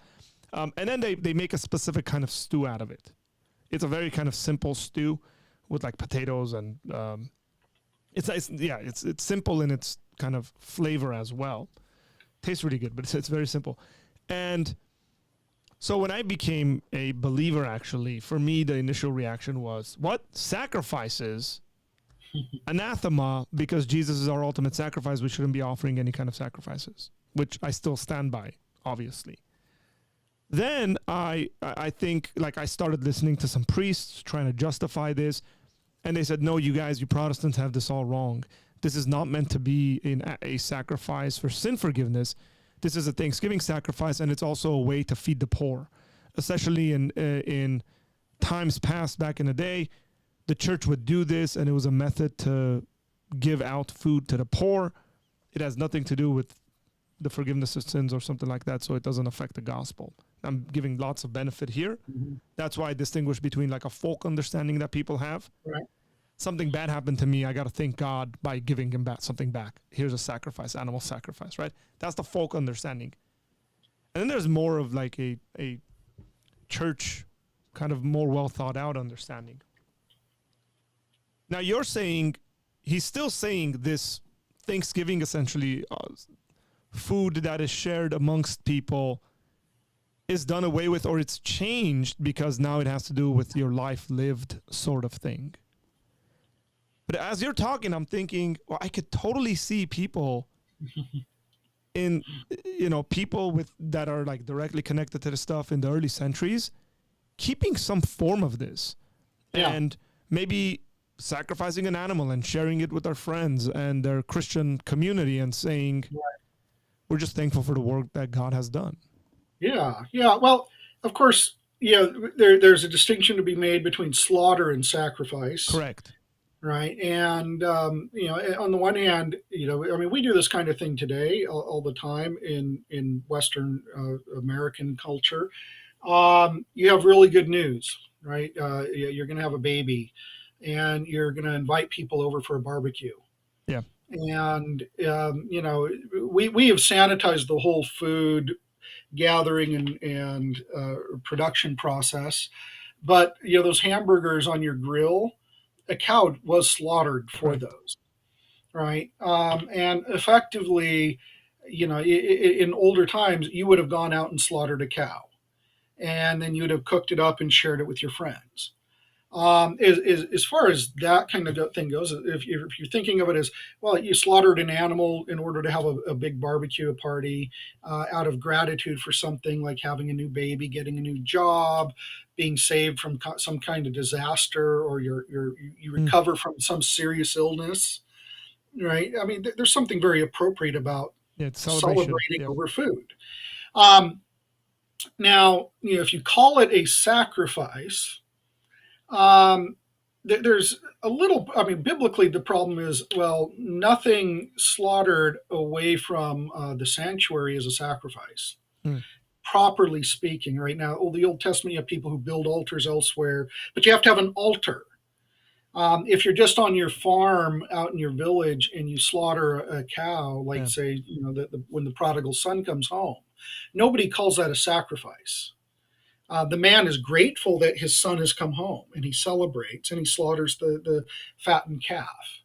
And then they make a specific kind of stew out of it. It's a very kind of simple stew with like potatoes and it's simple in its kind of flavor as well. Tastes really good, but it's very simple. And so when I became a believer, actually, for me, the initial reaction was, what? Sacrifices? Anathema, because Jesus is our ultimate sacrifice. We shouldn't be offering any kind of sacrifices, which I still stand by, obviously. Then I think, like, I started listening to some priests trying to justify this, and they said, no, you guys, you Protestants have this all wrong. This is not meant to be a sacrifice for sin forgiveness. This is a Thanksgiving sacrifice, and it's also a way to feed the poor. Especially in times past, back in the day, the church would do this, and it was a method to give out food to the poor. It has nothing to do with the forgiveness of sins or something like that, so it doesn't affect the gospel. I'm giving lots of benefit here. Mm-hmm. That's why I distinguish between like a folk understanding that people have. Right. Something bad happened to me, I got to thank God by giving him back something back. Here's a sacrifice, animal sacrifice, right? That's the folk understanding. And then there's more of like a church kind of more well thought out understanding. Now you're saying, he's still saying this Thanksgiving, essentially, food that is shared amongst people is done away with, or it's changed because now it has to do with your life lived sort of thing. But as you're talking, I'm thinking, well, I could totally see people in, people with that are like directly connected to the stuff in the early centuries, keeping some form of this, Yeah. and maybe sacrificing an animal and sharing it with our friends and their Christian community and saying, we're just thankful for the work that God has done. Yeah. Yeah. Well, of course, yeah, there's a distinction to be made between slaughter and sacrifice. Correct. Right. And, on the one hand, I mean, we do this kind of thing today all the time in Western American culture. You have really good news, right? You're going to have a baby and you're going to invite people over for a barbecue. Yeah. And, we have sanitized the whole food gathering and production process. But, those hamburgers on your grill, a cow was slaughtered for Correct. those, right? And effectively, in older times, you would have gone out and slaughtered a cow, and then you'd have cooked it up and shared it with your friends. As far as that kind of thing goes, if you're thinking of it as, well, you slaughtered an animal in order to have a big barbecue party out of gratitude for something like having a new baby, getting a new job, being saved from some kind of disaster, or you Mm. recover from some serious illness, right? I mean, there's something very appropriate about Yeah, it's celebration. celebrating Yeah. over food. Um, Now, if you call it a sacrifice, um, there's a little, I mean, biblically, the problem is, well, nothing slaughtered away from the sanctuary is a sacrifice, Mm. properly speaking, right? Now, the Old Testament, you have people who build altars elsewhere, but you have to have an altar. If you're just on your farm out in your village and you slaughter a cow, like Yeah. say, when the prodigal son comes home, nobody calls that a sacrifice. The man is grateful that his son has come home, and he celebrates and he slaughters the fattened calf.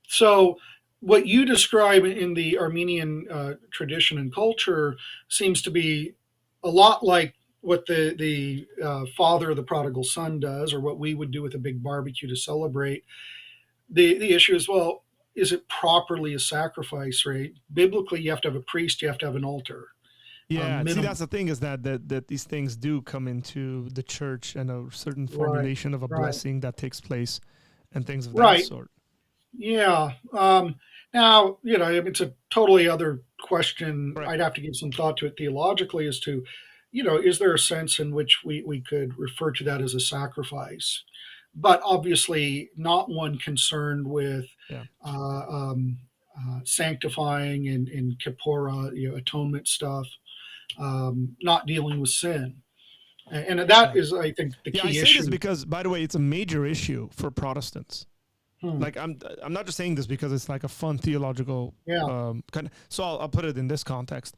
So, what you describe in the Armenian tradition and culture seems to be a lot like what the father of the prodigal son does, or what we would do with a big barbecue to celebrate. The issue is, well, is it properly a sacrifice? Right? Biblically, you have to have a priest, you have to have an altar, Yeah, see, minimum. that's the thing, is that these things do come into the church, and a certain Right. formulation of a Right. blessing that takes place and things of that Right. sort. Yeah. Now, it's a totally other question. Correct. I'd have to give some thought to it theologically as to, is there a sense in which we could refer to that as a sacrifice? But obviously, not one concerned with Yeah. uh, um, sanctifying and Kippura, atonement stuff, not dealing with sin. And that Yeah. is, I think, the Yeah, I key say this issue. because, by the way, it's a major issue for Protestants. Hmm. Like, I'm not just saying this because it's like a fun theological Yeah. kind of. So I'll put it in this context.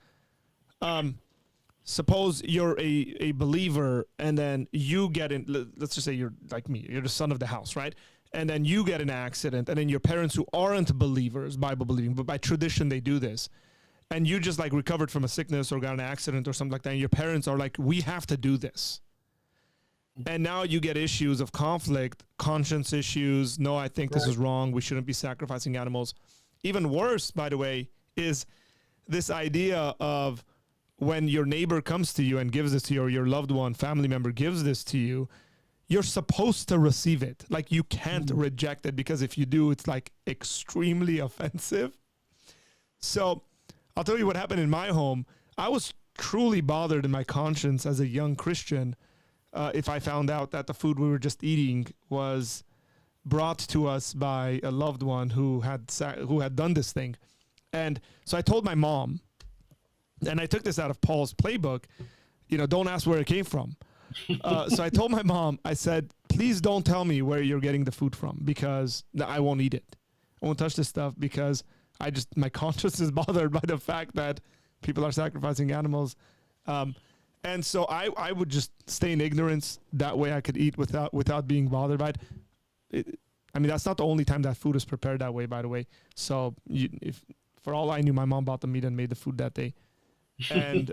Suppose you're a believer, and then you get in. Let's just say you're like me. You're the son of the house, right? And then you get in an accident, and then your parents, who aren't believers, Bible believing, but by tradition they do this, and you just like recovered from a sickness or got an accident or something like that, and your parents are like, we have to do this. And now you get issues of conflict, conscience issues. No, I think this Right. is wrong. We shouldn't be sacrificing animals. Even worse, by the way, is this idea of when your neighbor comes to you and gives this to you, or your loved one, family member gives this to you, you're supposed to receive it. Like, you can't reject it, because if you do, it's like extremely offensive. So I'll tell you what happened in my home. I was truly bothered in my conscience as a young Christian if I found out that the food we were just eating was brought to us by a loved one who had done this thing. And so I told my mom, and I took this out of Paul's playbook, don't ask where it came from. So I told my mom, I said, please don't tell me where you're getting the food from, because I won't eat it. I won't touch this stuff, because my conscience is bothered by the fact that people are sacrificing animals. And so I would just stay in ignorance. That way I could eat without being bothered by it. I mean, that's not the only time that food is prepared that way, by the way. So if for all I knew, my mom bought the meat and made the food that day. And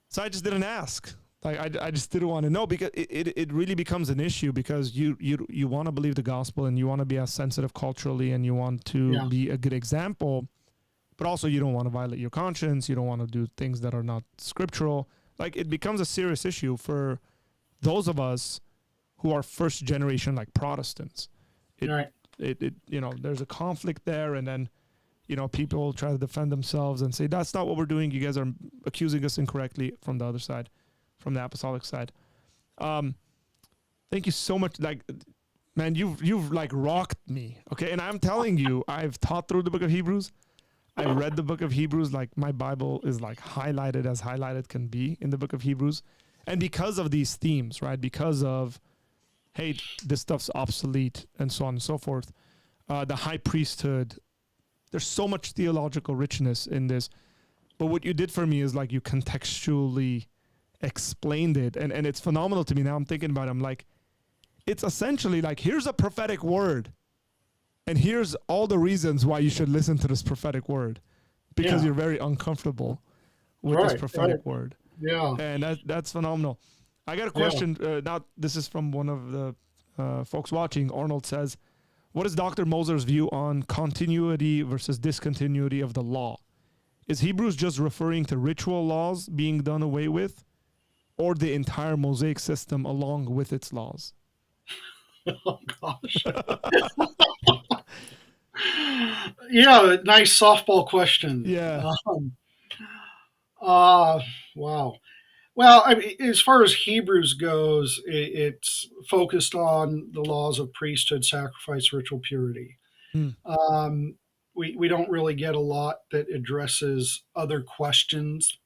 so I just didn't ask. Like I just didn't want to know, because it really becomes an issue, because you want to believe the gospel, and you want to be as sensitive culturally, and you want to Yeah. be a good example, but also you don't want to violate your conscience. You don't want to do things that are not scriptural. Like, it becomes a serious issue for those of us who are first generation, like Protestants. It, Right. it there's a conflict there, and then, people try to defend themselves and say, that's not what we're doing. You guys are accusing us incorrectly, from the other side, from the apostolic side. Thank you so much. Like, man, you've like rocked me. Okay. And I'm telling you, I've taught through the book of Hebrews. I've read the book of Hebrews. Like, my Bible is like highlighted as highlighted can be in the book of Hebrews. And because of these themes, right? Because of, hey, this stuff's obsolete, and so on and so forth. The high priesthood, there's so much theological richness in this. But what you did for me is, like, you contextually explained it. And it's phenomenal to me. Now I'm thinking about it. I'm like, it's essentially like, here's a prophetic word, and here's all the reasons why you should listen to this prophetic word, because you're very uncomfortable with this prophetic word. Yeah. And that's phenomenal. I got a question. Now, this is from one of the folks watching. Arnold says, what is Dr. Moser's view on continuity versus discontinuity of the law? Is Hebrews just referring to ritual laws being done away with, or the entire Mosaic system along with its laws? Oh, gosh. Yeah, nice softball question. Yeah. Wow. Well, I mean, as far as Hebrews goes, it's focused on the laws of priesthood, sacrifice, ritual purity. Hmm. We don't really get a lot that addresses other questions.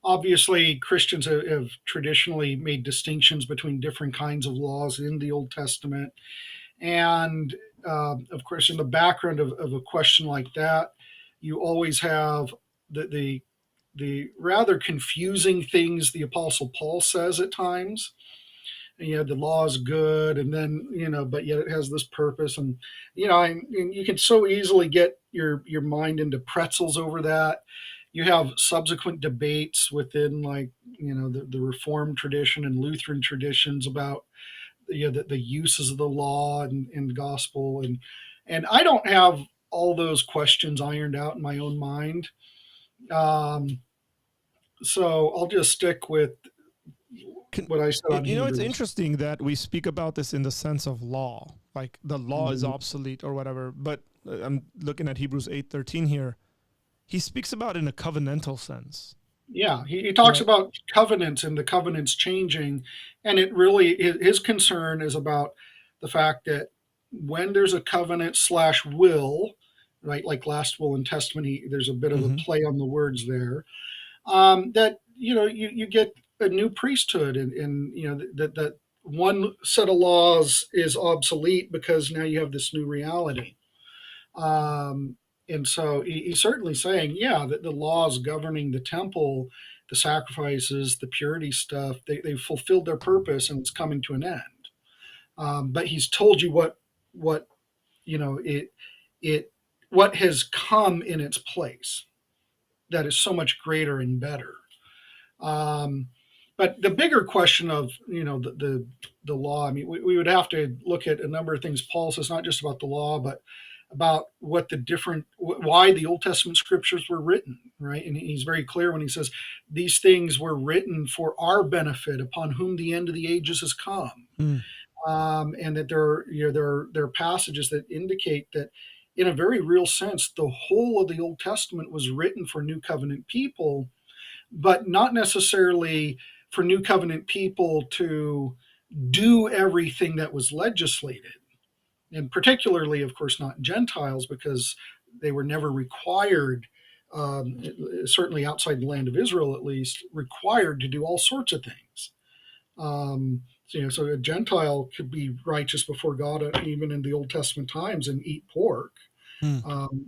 Obviously, Christians have traditionally made distinctions between different kinds of laws in the Old Testament. And of course, in the background of a question like that, you always have the rather confusing things the Apostle Paul says at times. And, the law is good, and then, but yet it has this purpose, and and you can so easily get your mind into pretzels over that. You have subsequent debates within, like, the Reformed tradition and Lutheran traditions about the uses of the law and gospel, and I don't have all those questions ironed out in my own mind. So I'll just stick with what I said on It's Hebrews. interesting that we speak about this in the sense of law, like the law is obsolete or whatever. But I'm looking at Hebrews 8:13 here. He speaks about it in a covenantal sense. Yeah, he talks about covenants and the covenants changing, and it really, his concern is about the fact that when there's a covenant slash will, right, like last will and testament, there's a bit of a play on the words there. That you get a new priesthood, and that one set of laws is obsolete because now you have this new reality. And so he's certainly saying, that the laws governing the temple, the sacrifices, the purity stuff, they've fulfilled their purpose, and it's coming to an end. But he's told you what it what has come in its place that is so much greater and better. But the bigger question of the law, I mean, we would have to look at a number of things. Paul says not just about the law, but about why the Old Testament scriptures were written, right? And he's very clear when he says these things were written for our benefit, upon whom the end of the ages has come. And that there are passages that indicate that, in a very real sense, the whole of the Old Testament was written for New Covenant people, but not necessarily for New Covenant people to do everything that was legislated. And particularly, of course, not Gentiles, because they were never required, certainly outside the land of Israel at least, required to do all sorts of things. So a Gentile could be righteous before God even in the Old Testament times and eat pork,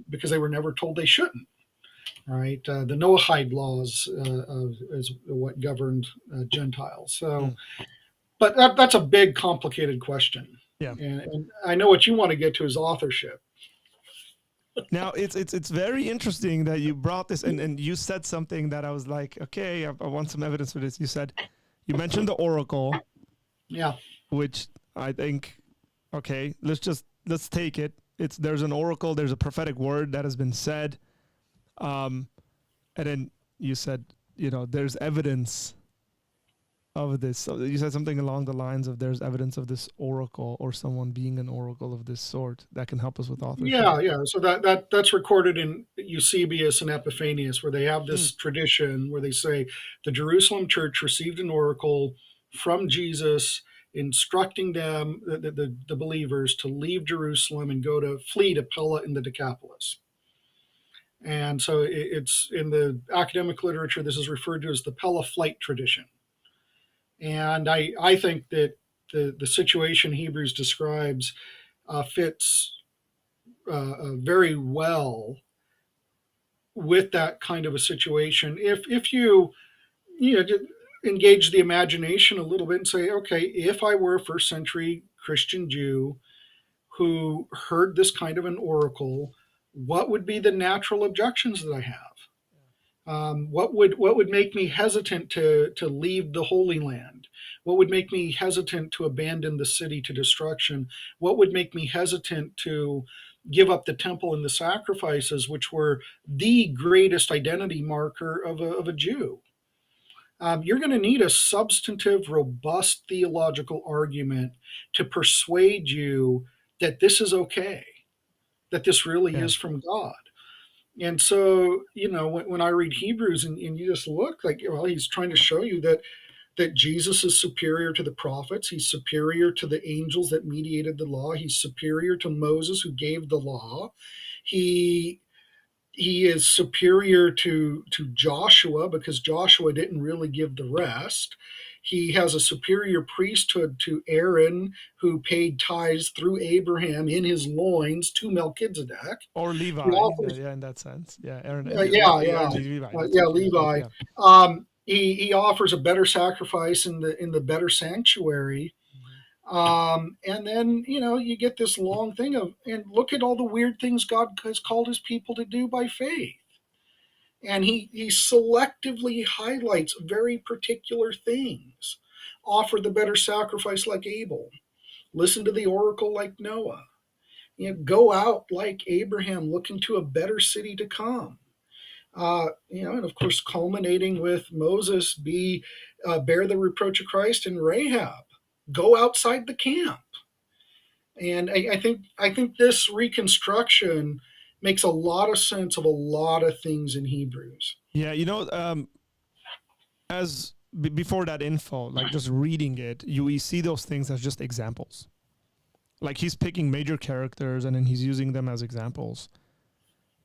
because they were never told they shouldn't. Right, the Noahide laws is what governed Gentiles. So, but that's a big, complicated question. Yeah, and I know what you want to get to is authorship. Now it's very interesting that you brought this, and you said something that I was like, okay, I want some evidence for this. You said You mentioned the oracle, Yeah. which I think, okay, let's take it. It's there's an oracle, there's a prophetic word that has been said, um, and then you said, there's evidence of this. So you said something along the lines of there's evidence of this oracle or someone being an oracle of this sort that can help us with authorship. Yeah, yeah. So that's recorded in Eusebius and Epiphanius, where they have Hmm. this tradition where they say the Jerusalem church received an oracle from Jesus, instructing them, the believers, to leave Jerusalem and go to flee to Pella in the Decapolis. And so it's in the academic literature. This is referred to as the Pella flight tradition. And I think that the situation Hebrews describes fits very well with that kind of a situation. If you know engage the imagination a little bit and say, okay, if I were a first century Christian Jew who heard this kind of an oracle, what would be the natural objections that I have? What would make me hesitant to leave the Holy Land? What would make me hesitant to abandon the city to destruction? What would make me hesitant to give up the temple and the sacrifices, which were the greatest identity marker of a Jew? You're going to need a substantive, robust theological argument to persuade you that this is okay, that this really Yeah. is from God. And so, when I read Hebrews and you just look like, well, he's trying to show you that Jesus is superior to the prophets. He's superior to the angels that mediated the law. He's superior to Moses who gave the law. He he is superior to Joshua because Joshua didn't really give the rest. He has a superior priesthood to Aaron, who paid tithes through Abraham in his loins to Melchizedek. Or He Levi, offers yeah, in that sense. Yeah, Aaron, yeah, yeah, Aaron and Levi, that's yeah, what you meant. Levi. Yeah. He offers a better sacrifice in the better sanctuary. Mhm. And then you get this long thing of, and look at all the weird things God has called His people to do by faith. And he selectively highlights very particular things. Offer the better sacrifice like Abel. Listen to the oracle like Noah. Go out like Abraham, looking to a better city to come. And of course, culminating with Moses, bear the reproach of Christ, and Rahab, go outside the camp. And I think this reconstruction makes a lot of sense of a lot of things in Hebrews. Yeah, as before that info, like just reading it, you see those things as just examples. Like he's picking major characters and then he's using them as examples.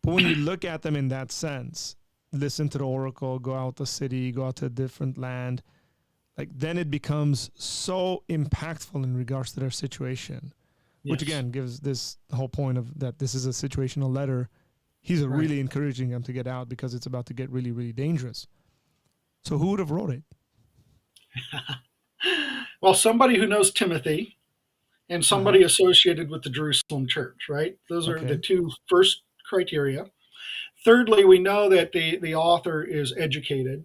But when you look at them in that sense, listen to the oracle, go out the city, go out to a different land, like then it becomes so impactful in regards to their situation, which Yes, again gives this whole point of that this is a situational letter. He's right. really encouraging them to get out because it's about to get really, really dangerous. So who would have wrote it? Well, somebody who knows Timothy and Uh huh. somebody associated with the Jerusalem church, right? Those are the Okay. two first criteria. Thirdly, we know that the author is educated.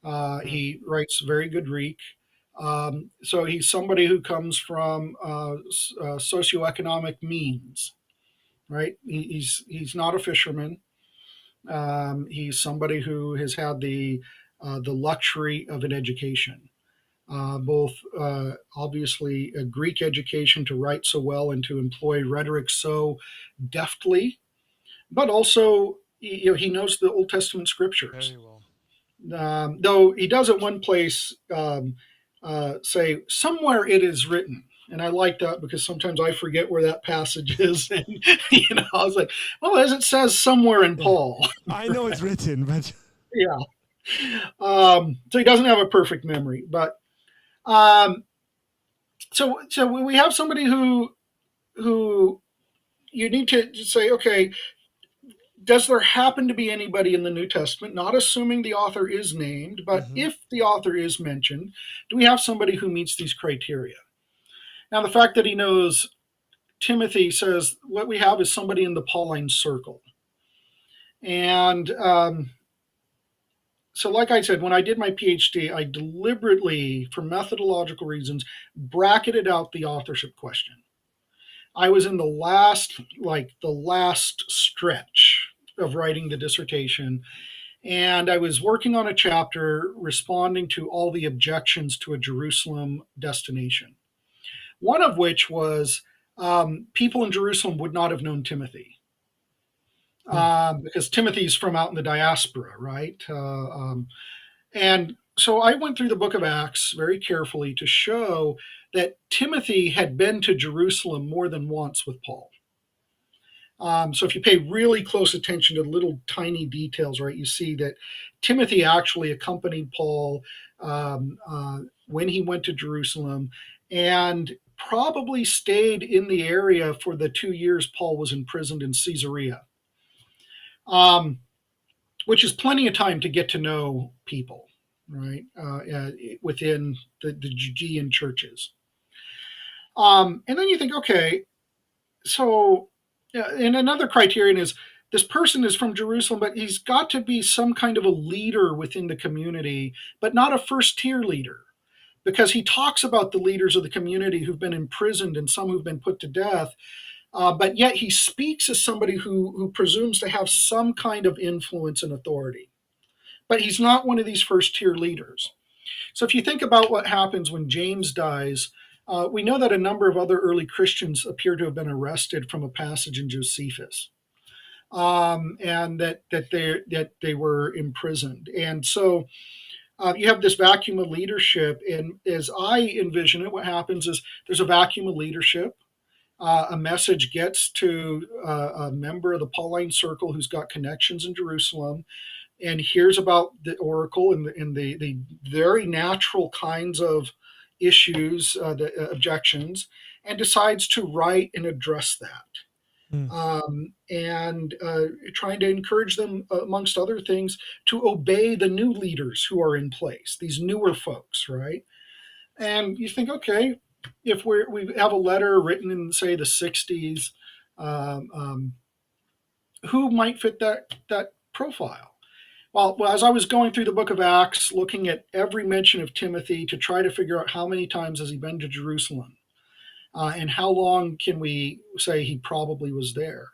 Mm. He writes very good Greek. So he's somebody who comes from socioeconomic means, right? He's not a fisherman. He's somebody who has had the luxury of an education, both obviously a Greek education to write so well and to employ rhetoric so deftly, but also he knows the Old Testament scriptures. Very well. Though he does at one place say, somewhere it is written. And I like that because sometimes I forget where that passage is. And, I was like, well, as it says somewhere in Yeah. Paul. I know it's written, but Yeah. So he doesn't have a perfect memory. But um, so we have somebody who you need to say, okay, does there happen to be anybody in the New Testament, not assuming the author is named, but mm-hmm. if the author is mentioned, do we have somebody who meets these criteria? Now, the fact that he knows Timothy says what we have is somebody in the Pauline circle. And so like I said, when I did my PhD, I deliberately, for methodological reasons, bracketed out the authorship question. I was in the last stretch of writing the dissertation, and I was working on a chapter responding to all the objections to a Jerusalem destination. One of which was people in Jerusalem would not have known Timothy. Mm. Because Timothy's from out in the diaspora, right? And so I went through the book of Acts very carefully to show that Timothy had been to Jerusalem more than once with Paul. So if you pay really close attention to little tiny details, right, you see that Timothy actually accompanied Paul when he went to Jerusalem and probably stayed in the area for the 2 years Paul was imprisoned in Caesarea, um, which is plenty of time to get to know people, right, within the Judean churches. And then you think, okay, so, and another criterion is this person is from Jerusalem, but he's got to be some kind of a leader within the community, but not a first tier leader, because he talks about the leaders of the community who've been imprisoned and some who've been put to death. But yet he speaks as somebody who presumes to have some kind of influence and authority. But he's not one of these first tier leaders. So if you think about what happens when James dies, we know that a number of other early Christians appear to have been arrested from a passage in Josephus, and that they were imprisoned. And so you have this vacuum of leadership. And as I envision it, what happens is there's a vacuum of leadership. A message gets to a member of the Pauline circle who's got connections in Jerusalem and hears about the oracle and the very natural kinds of issues, the objections, and decides to write and address that. Mm. And trying to encourage them, amongst other things, to obey the new leaders who are in place, these newer folks, right? And you think, okay, if we have a letter written in, say, the 60s, um, um, who might fit that profile? Well, as I was going through the book of Acts, looking at every mention of Timothy to try to figure out how many times has he been to Jerusalem, and how long can we say he probably was there.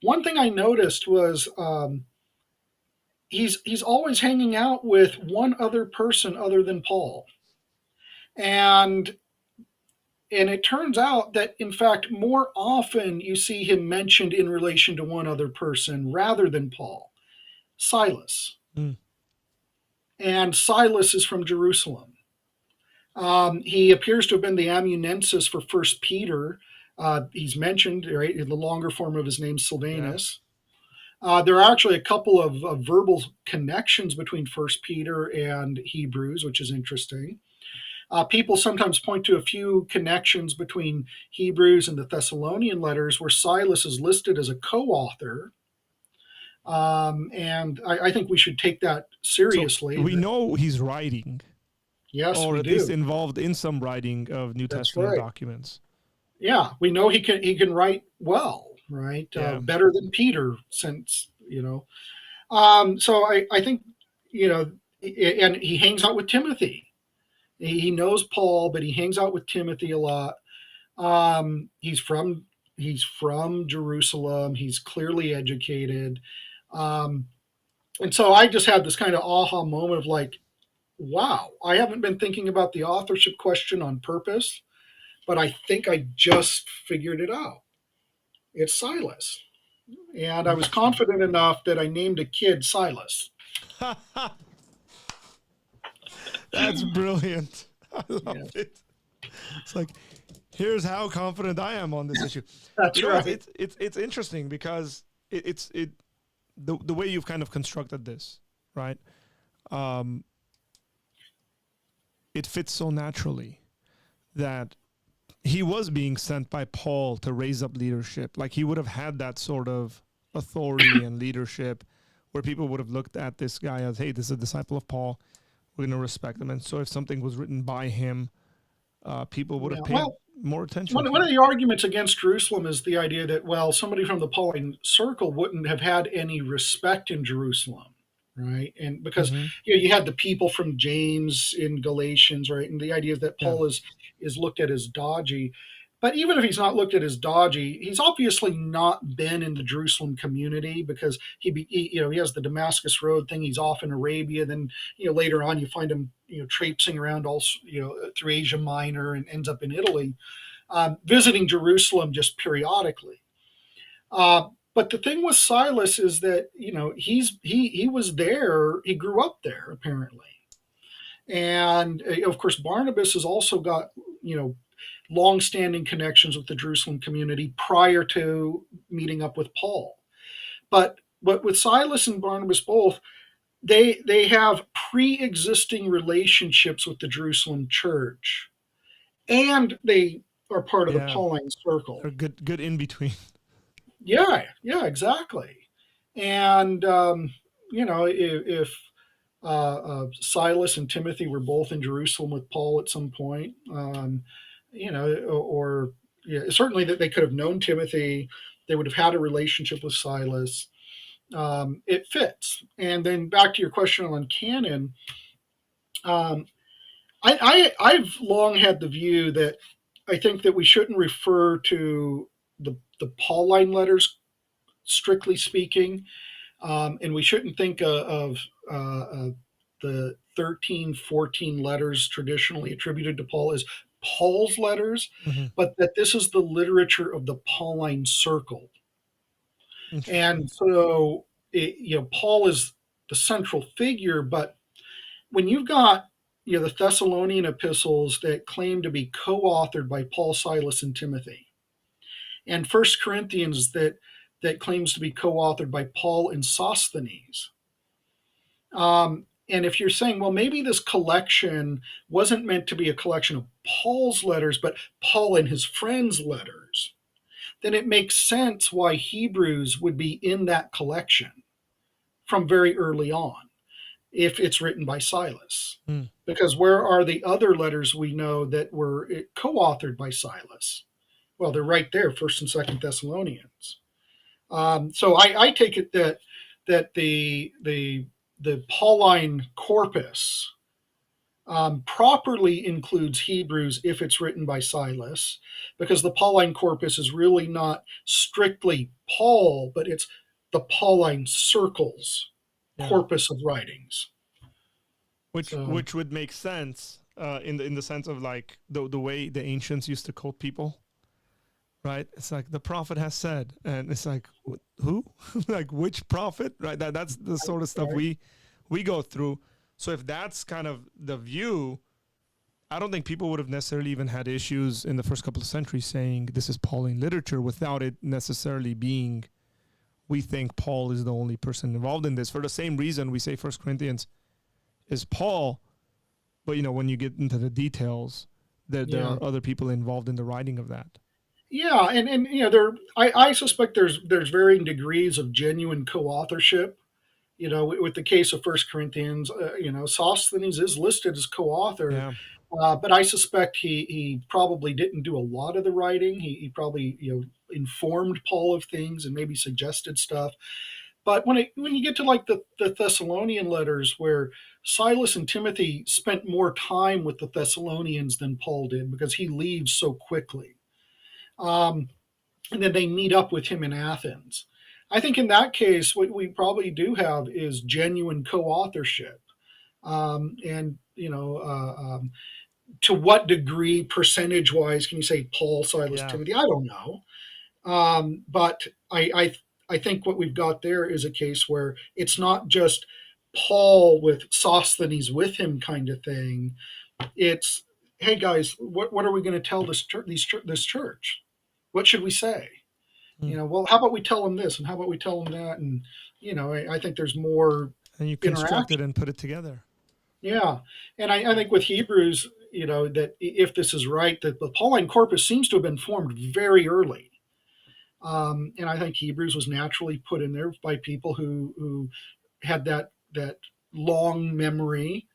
One thing I noticed was he's always hanging out with one other person other than Paul, and it turns out that in fact more often you see him mentioned in relation to one other person rather than Paul, Silas. Mm. And Silas is from Jerusalem. He appears to have been the amanuensis for First Peter. He's mentioned, right, in the longer form of his name, Yeah. Sylvanus. There are actually a couple of verbal connections between First Peter and Hebrews, which is interesting. People sometimes point to a few connections between Hebrews and the Thessalonian letters, where Silas is listed as a co-author. And I think we should take that So seriously. we know he's writing, Yes, or we at least do. involved in some writing of New That's Testament right. documents. Yeah, we know he can write well, right? Yeah. Better than Peter, since So I think and he hangs out with Timothy. He knows Paul, but he hangs out with Timothy a lot. He's from Jerusalem. He's clearly educated, um, and so I just had this kind of aha moment of like, wow, I haven't been thinking about the authorship question on purpose, but I think I just figured it out. It's Silas. And I was confident enough that I named a kid Silas. That's brilliant. I love Yeah, it. It's like, here's how confident I am on this issue. that's It's right. it's interesting because it's the way you've kind of constructed this, right? Um, it fits so naturally that he was being sent by Paul to raise up leadership. Like he would have had that sort of authority and leadership where people would have looked at this guy as, hey, this is a disciple of Paul. We're going to respect him. And so if something was written by him, people would Yeah. have paid Well, more attention one to of it. the arguments against Jerusalem is the idea that, well, somebody from the Pauline circle wouldn't have had any respect in Jerusalem. right? And because Mm-hmm. you had the people from James in Galatians, right? And the idea that Yeah. Paul is looked at as dodgy. But even if he's not looked at as dodgy, he's obviously not been in the Jerusalem community, because he has the Damascus Road thing. He's off in Arabia. Then later on you find him traipsing around all through Asia Minor and ends up in Italy, visiting Jerusalem just periodically. But the thing with Silas is that he was there. He grew up there apparently, and of course Barnabas has also got long-standing connections with the Jerusalem community prior to meeting up with Paul. But with Silas and Barnabas both, they have pre-existing relationships with the Jerusalem church, and they are part of the Yeah. Pauline circle. They're good in between. Yeah, yeah, exactly. And if Silas and Timothy were both in Jerusalem with Paul at some point, or yeah, certainly that they could have known Timothy, they would have had a relationship with Silas. It fits. And then back to your question on canon, um, I've long had the view that I think that we shouldn't refer to the Pauline letters, strictly speaking, and we shouldn't think of the 13, 14 letters traditionally attributed to Paul as Paul's letters, Mm-hmm. but that this is the literature of the Pauline circle. Interesting. And so, Paul is the central figure, but when you've got the Thessalonian epistles that claim to be co-authored by Paul, Silas, and Timothy, and First Corinthians that claims to be co-authored by Paul and Sosthenes. And if you're saying, well, maybe this collection wasn't meant to be a collection of Paul's letters, but Paul and his friends' letters, then it makes sense why Hebrews would be in that collection from very early on, if it's written by Silas. Mm. Because where are the other letters we know that were co-authored by Silas? Well, they're right there, First and Second Thessalonians. So I take it that the Pauline corpus properly includes Hebrews if it's written by Silas, because the Pauline corpus is really not strictly Paul, but it's the Pauline circles Yeah. corpus of writings. Which So which would make sense in the sense of like the way the ancients used to quote people, right? It's like the prophet has said, and it's like who, like which prophet, right? That's the sort of stuff right. we go through. So if that's kind of the view, I don't think people would have necessarily even had issues in the first couple of centuries saying this is Pauline literature without it necessarily being. We think Paul is the only person involved in this for the same reason we say First Corinthians is Paul, but when you get into the details, there Yeah. are other people involved in the writing of that. Yeah, and I suspect there's varying degrees of genuine co-authorship. With the case of First Corinthians, Sosthenes is listed as co-author, Yeah, but I suspect he probably didn't do a lot of the writing. He probably informed Paul of things and maybe suggested stuff. But when you get to like the Thessalonian letters, where Silas and Timothy spent more time with the Thessalonians than Paul did because he leaves so quickly, um, and then they meet up with him in Athens. I think in that case, what we probably do have is genuine co-authorship. And to what degree, percentage-wise, can you say Paul, Silas, yeah. Timothy? I don't know. But I think what we've got there is a case where it's not just Paul with Sosthenes with him kind of thing. It's, hey guys, what are we going to tell this church? What should we say? Hmm. Well, how about we tell them this, and how about we tell them that, and I think there's more And you construct it interaction. and put it together. Yeah, and I think with Hebrews, that if this is right, that the Pauline corpus seems to have been formed very early. And I think Hebrews was naturally put in there by people who had that long memory.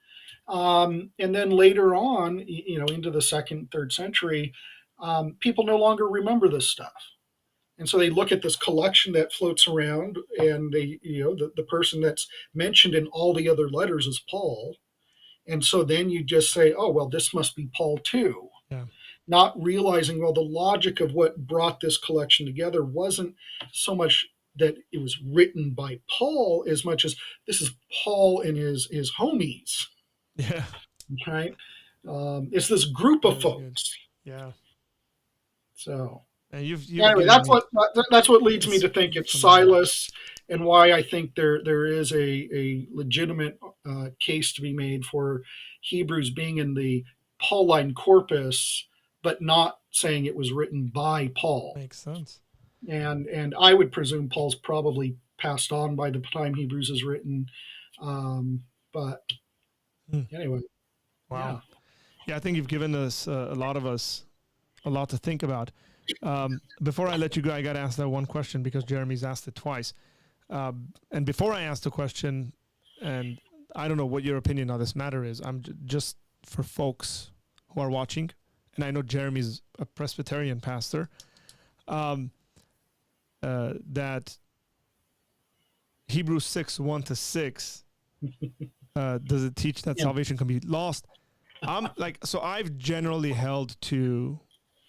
And then later on, into the second, third century, people no longer remember this stuff. And so they look at this collection that floats around, and the person that's mentioned in all the other letters is Paul. And so then you just say, oh, well, this must be Paul too. Yeah. Not realizing, well, the logic of what brought this collection together wasn't so much that it was written by Paul as much as this is Paul and his homies, Yeah. right? It's this group of Very good. folks. Yeah. So And you've anyway, given me that's what leads me it's to think it's phenomenal. Silas, and why I think there is a legitimate case to be made for Hebrews being in the Pauline corpus, but not saying it was written by Paul. Makes sense. And I would presume Paul's probably passed on by the time Hebrews is written. But Hmm. anyway, Wow. yeah. Yeah, I think you've given us a lot of us a lot to think about. Before I let you go, I got to ask that one question because Jeremy's asked it twice. And before I ask the question, and I don't know what your opinion on this matter is, I'm just for folks who are watching, and I know Jeremy's a Presbyterian pastor, that Hebrews 6, 1-6, does it teach that Yeah. salvation can be lost? So I've generally held to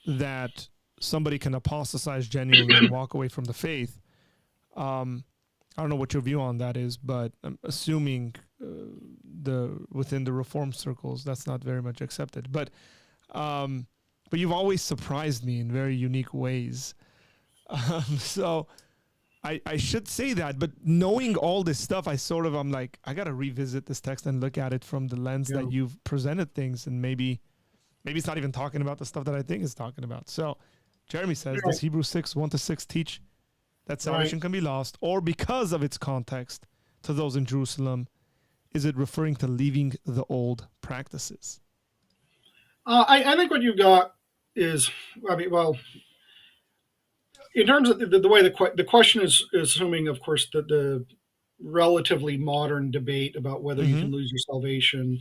that somebody can apostatize genuinely and walk away from the faith. I don't know what your view on that is, but I'm assuming within the Reformed circles, that's not very much accepted. But you've always surprised me in very unique ways. So I should say that, but knowing all this stuff, I'm like, I got to revisit this text and look at it from the lens Yeah. that you've presented things, and maybe it's not even talking about the stuff that I think it's talking about. So Jeremy says, does Hebrews 6, 1-6 teach that salvation can be lost, or because of its context to those in Jerusalem, is it referring to leaving the old practices? I think what you've got is, I mean, well, in terms of the way the question is assuming, of course, the relatively modern debate about whether you Mm-hmm. can lose your salvation,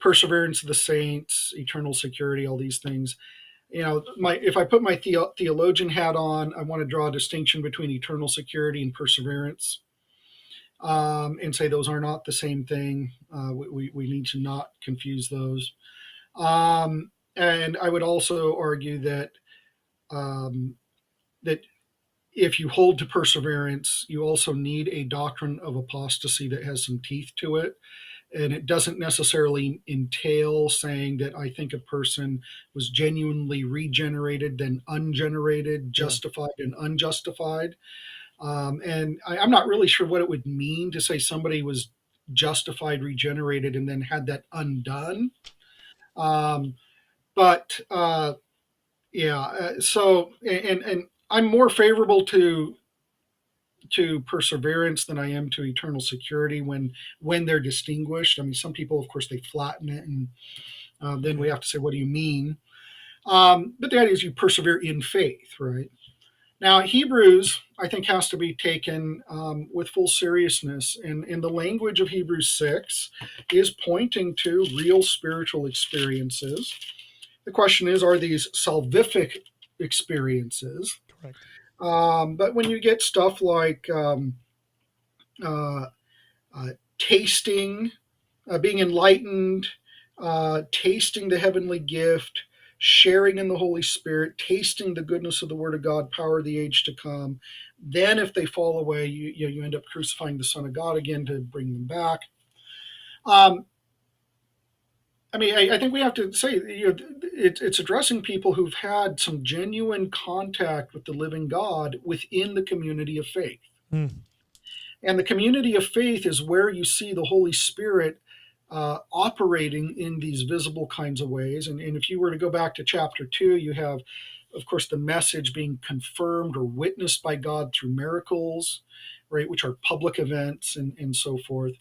perseverance of the saints, eternal security, all these things. If I put my theologian hat on, I want to draw a distinction between eternal security and perseverance, and say those are not the same thing. We need to not confuse those. And I would also argue that if you hold to perseverance, you also need a doctrine of apostasy that has some teeth to it. And it doesn't necessarily entail saying that I think a person was genuinely regenerated, then ungenerated, Yeah. justified, and unjustified. And I'm not really sure what it would mean to say somebody was justified, regenerated, and then had that undone. Um, but yeah, so and I'm more favorable to perseverance than I am to eternal security when they're distinguished. I mean, some people, of course, they flatten it, and then we have to say, what do you mean? But the idea is you persevere in faith, right? Now, Hebrews, I think, has to be taken with full seriousness, and the language of Hebrews 6 is pointing to real spiritual experiences. The question is, are these salvific experiences? Correct. But when you get stuff like uh, tasting, being enlightened, tasting the heavenly gift, sharing in the Holy Spirit, tasting the goodness of the Word of God, power of the age to come. Then, if they fall away, you end up crucifying the Son of God again to bring them back. Um, I mean, I think we have to say it's addressing people who've had some genuine contact with the living God within the community of faith. Mm. And the community of faith is where you see the Holy Spirit operating in these visible kinds of ways. And if you were to go back to chapter 2, you have, of course, the message being confirmed or witnessed by God through miracles, right, which are public events and so forth.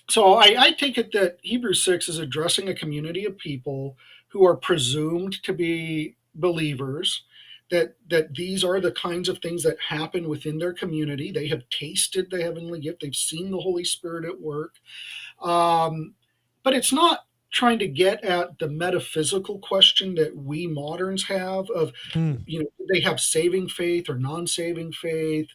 So I take it that Hebrews 6 is addressing a community of people who are presumed to be believers, that these are the kinds of things that happen within their community. They have tasted the heavenly gift. They've seen the Holy Spirit at work. But it's not trying to get at the metaphysical question that we moderns have of, Mm, they have saving faith or non-saving faith,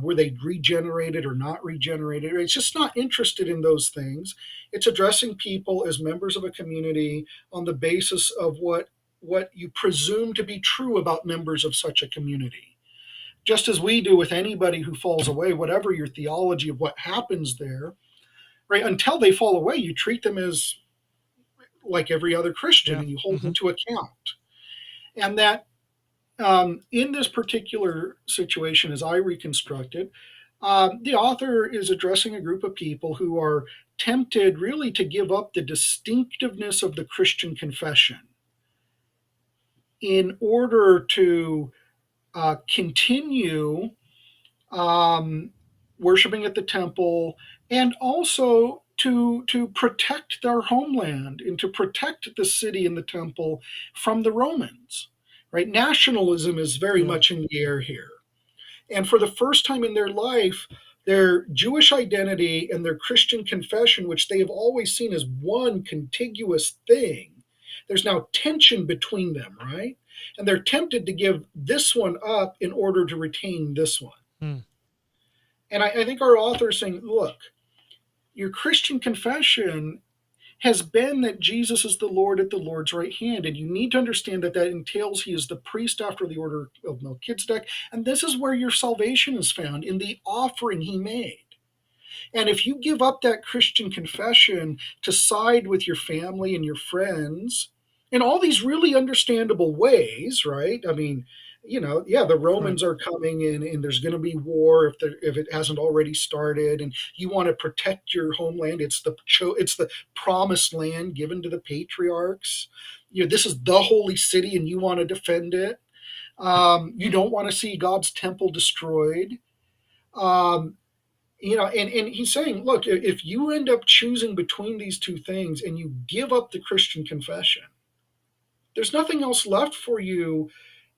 were they regenerated or not regenerated? It's just not interested in those things. It's addressing people as members of a community on the basis of what you presume to be true about members of such a community. Just as we do with anybody who falls away, whatever your theology of what happens there, right? Until they fall away, you treat them as like every other Christian yeah. and you hold Hmm. them to account. And that in this particular situation, as I reconstruct it, the author is addressing a group of people who are tempted really to give up the distinctiveness of the Christian confession in order to continue um, worshiping at the temple, and also to protect their homeland and to protect the city and the temple from the Romans. Right? Nationalism is very Yeah. much in the air here. And for the first time in their life, their Jewish identity and their Christian confession, which they have always seen as one contiguous thing, there's now tension between them, right? And they're tempted to give this one up in order to retain this one. Mm, And I think our author is saying, look, your Christian confession has been that Jesus is the Lord at the Lord's right hand. And you need to understand that that entails he is the priest after the order of Melchizedek. And this is where your salvation is found, in the offering he made. And if you give up that Christian confession to side with your family and your friends in all these really understandable ways, right? I mean, yeah, the right. Romans are coming in, and there's going to be war if it hasn't already started, and you want to protect your homeland. It's the promised land given to the patriarchs. This is the holy city, and you want to defend it. You don't want to see God's temple destroyed. Um, and he's saying, look, if you end up choosing between these two things and you give up the Christian confession, there's nothing else left for you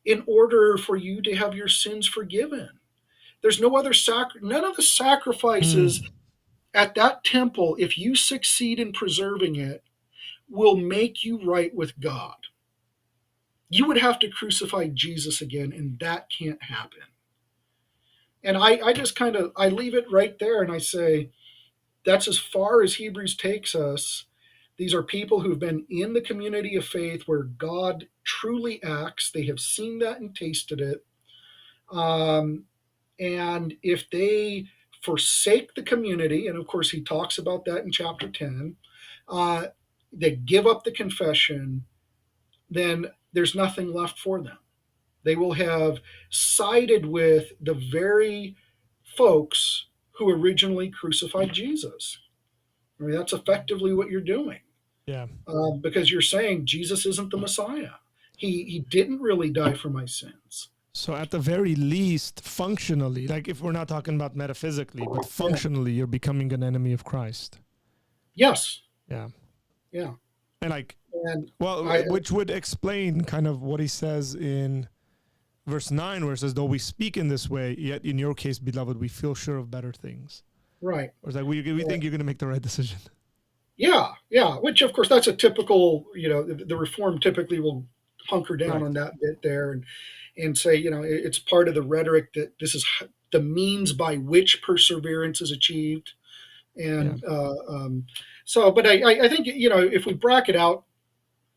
in order for you to have your sins forgiven. There's no other none of the sacrifices Mm, at that temple, if you succeed in preserving it, will make you right with God. You would have to crucify Jesus again, and that can't happen. And I just kind of I leave it right there, and I say, that's as far as Hebrews takes us. These are people who've been in the community of faith where God truly acts. They have seen that and tasted it. Um, and if they forsake the community, and of course he talks about that in chapter 10, uh, they give up the confession, then there's nothing left for them. They will have sided with the very folks who originally crucified Jesus. I mean, that's effectively what you're doing, yeah. because you're saying Jesus isn't the Messiah. He didn't really die for my sins. So at the very least, functionally, like if we're not talking about metaphysically, but Yeah. functionally, you're becoming an enemy of Christ. Yes. Yeah. Yeah. And like, And well, I which would explain kind of what he says in verse 9, where it says, though we speak in this way, yet in your case, beloved, we feel sure of better things. right. Or it's like, we think you're going to make the right decision. Yeah. Yeah. Which of course that's a typical. The Reform typically will hunker down Right. on that bit there and say, it's part of the rhetoric that this is the means by which perseverance is achieved. Yeah. And but I think if we bracket out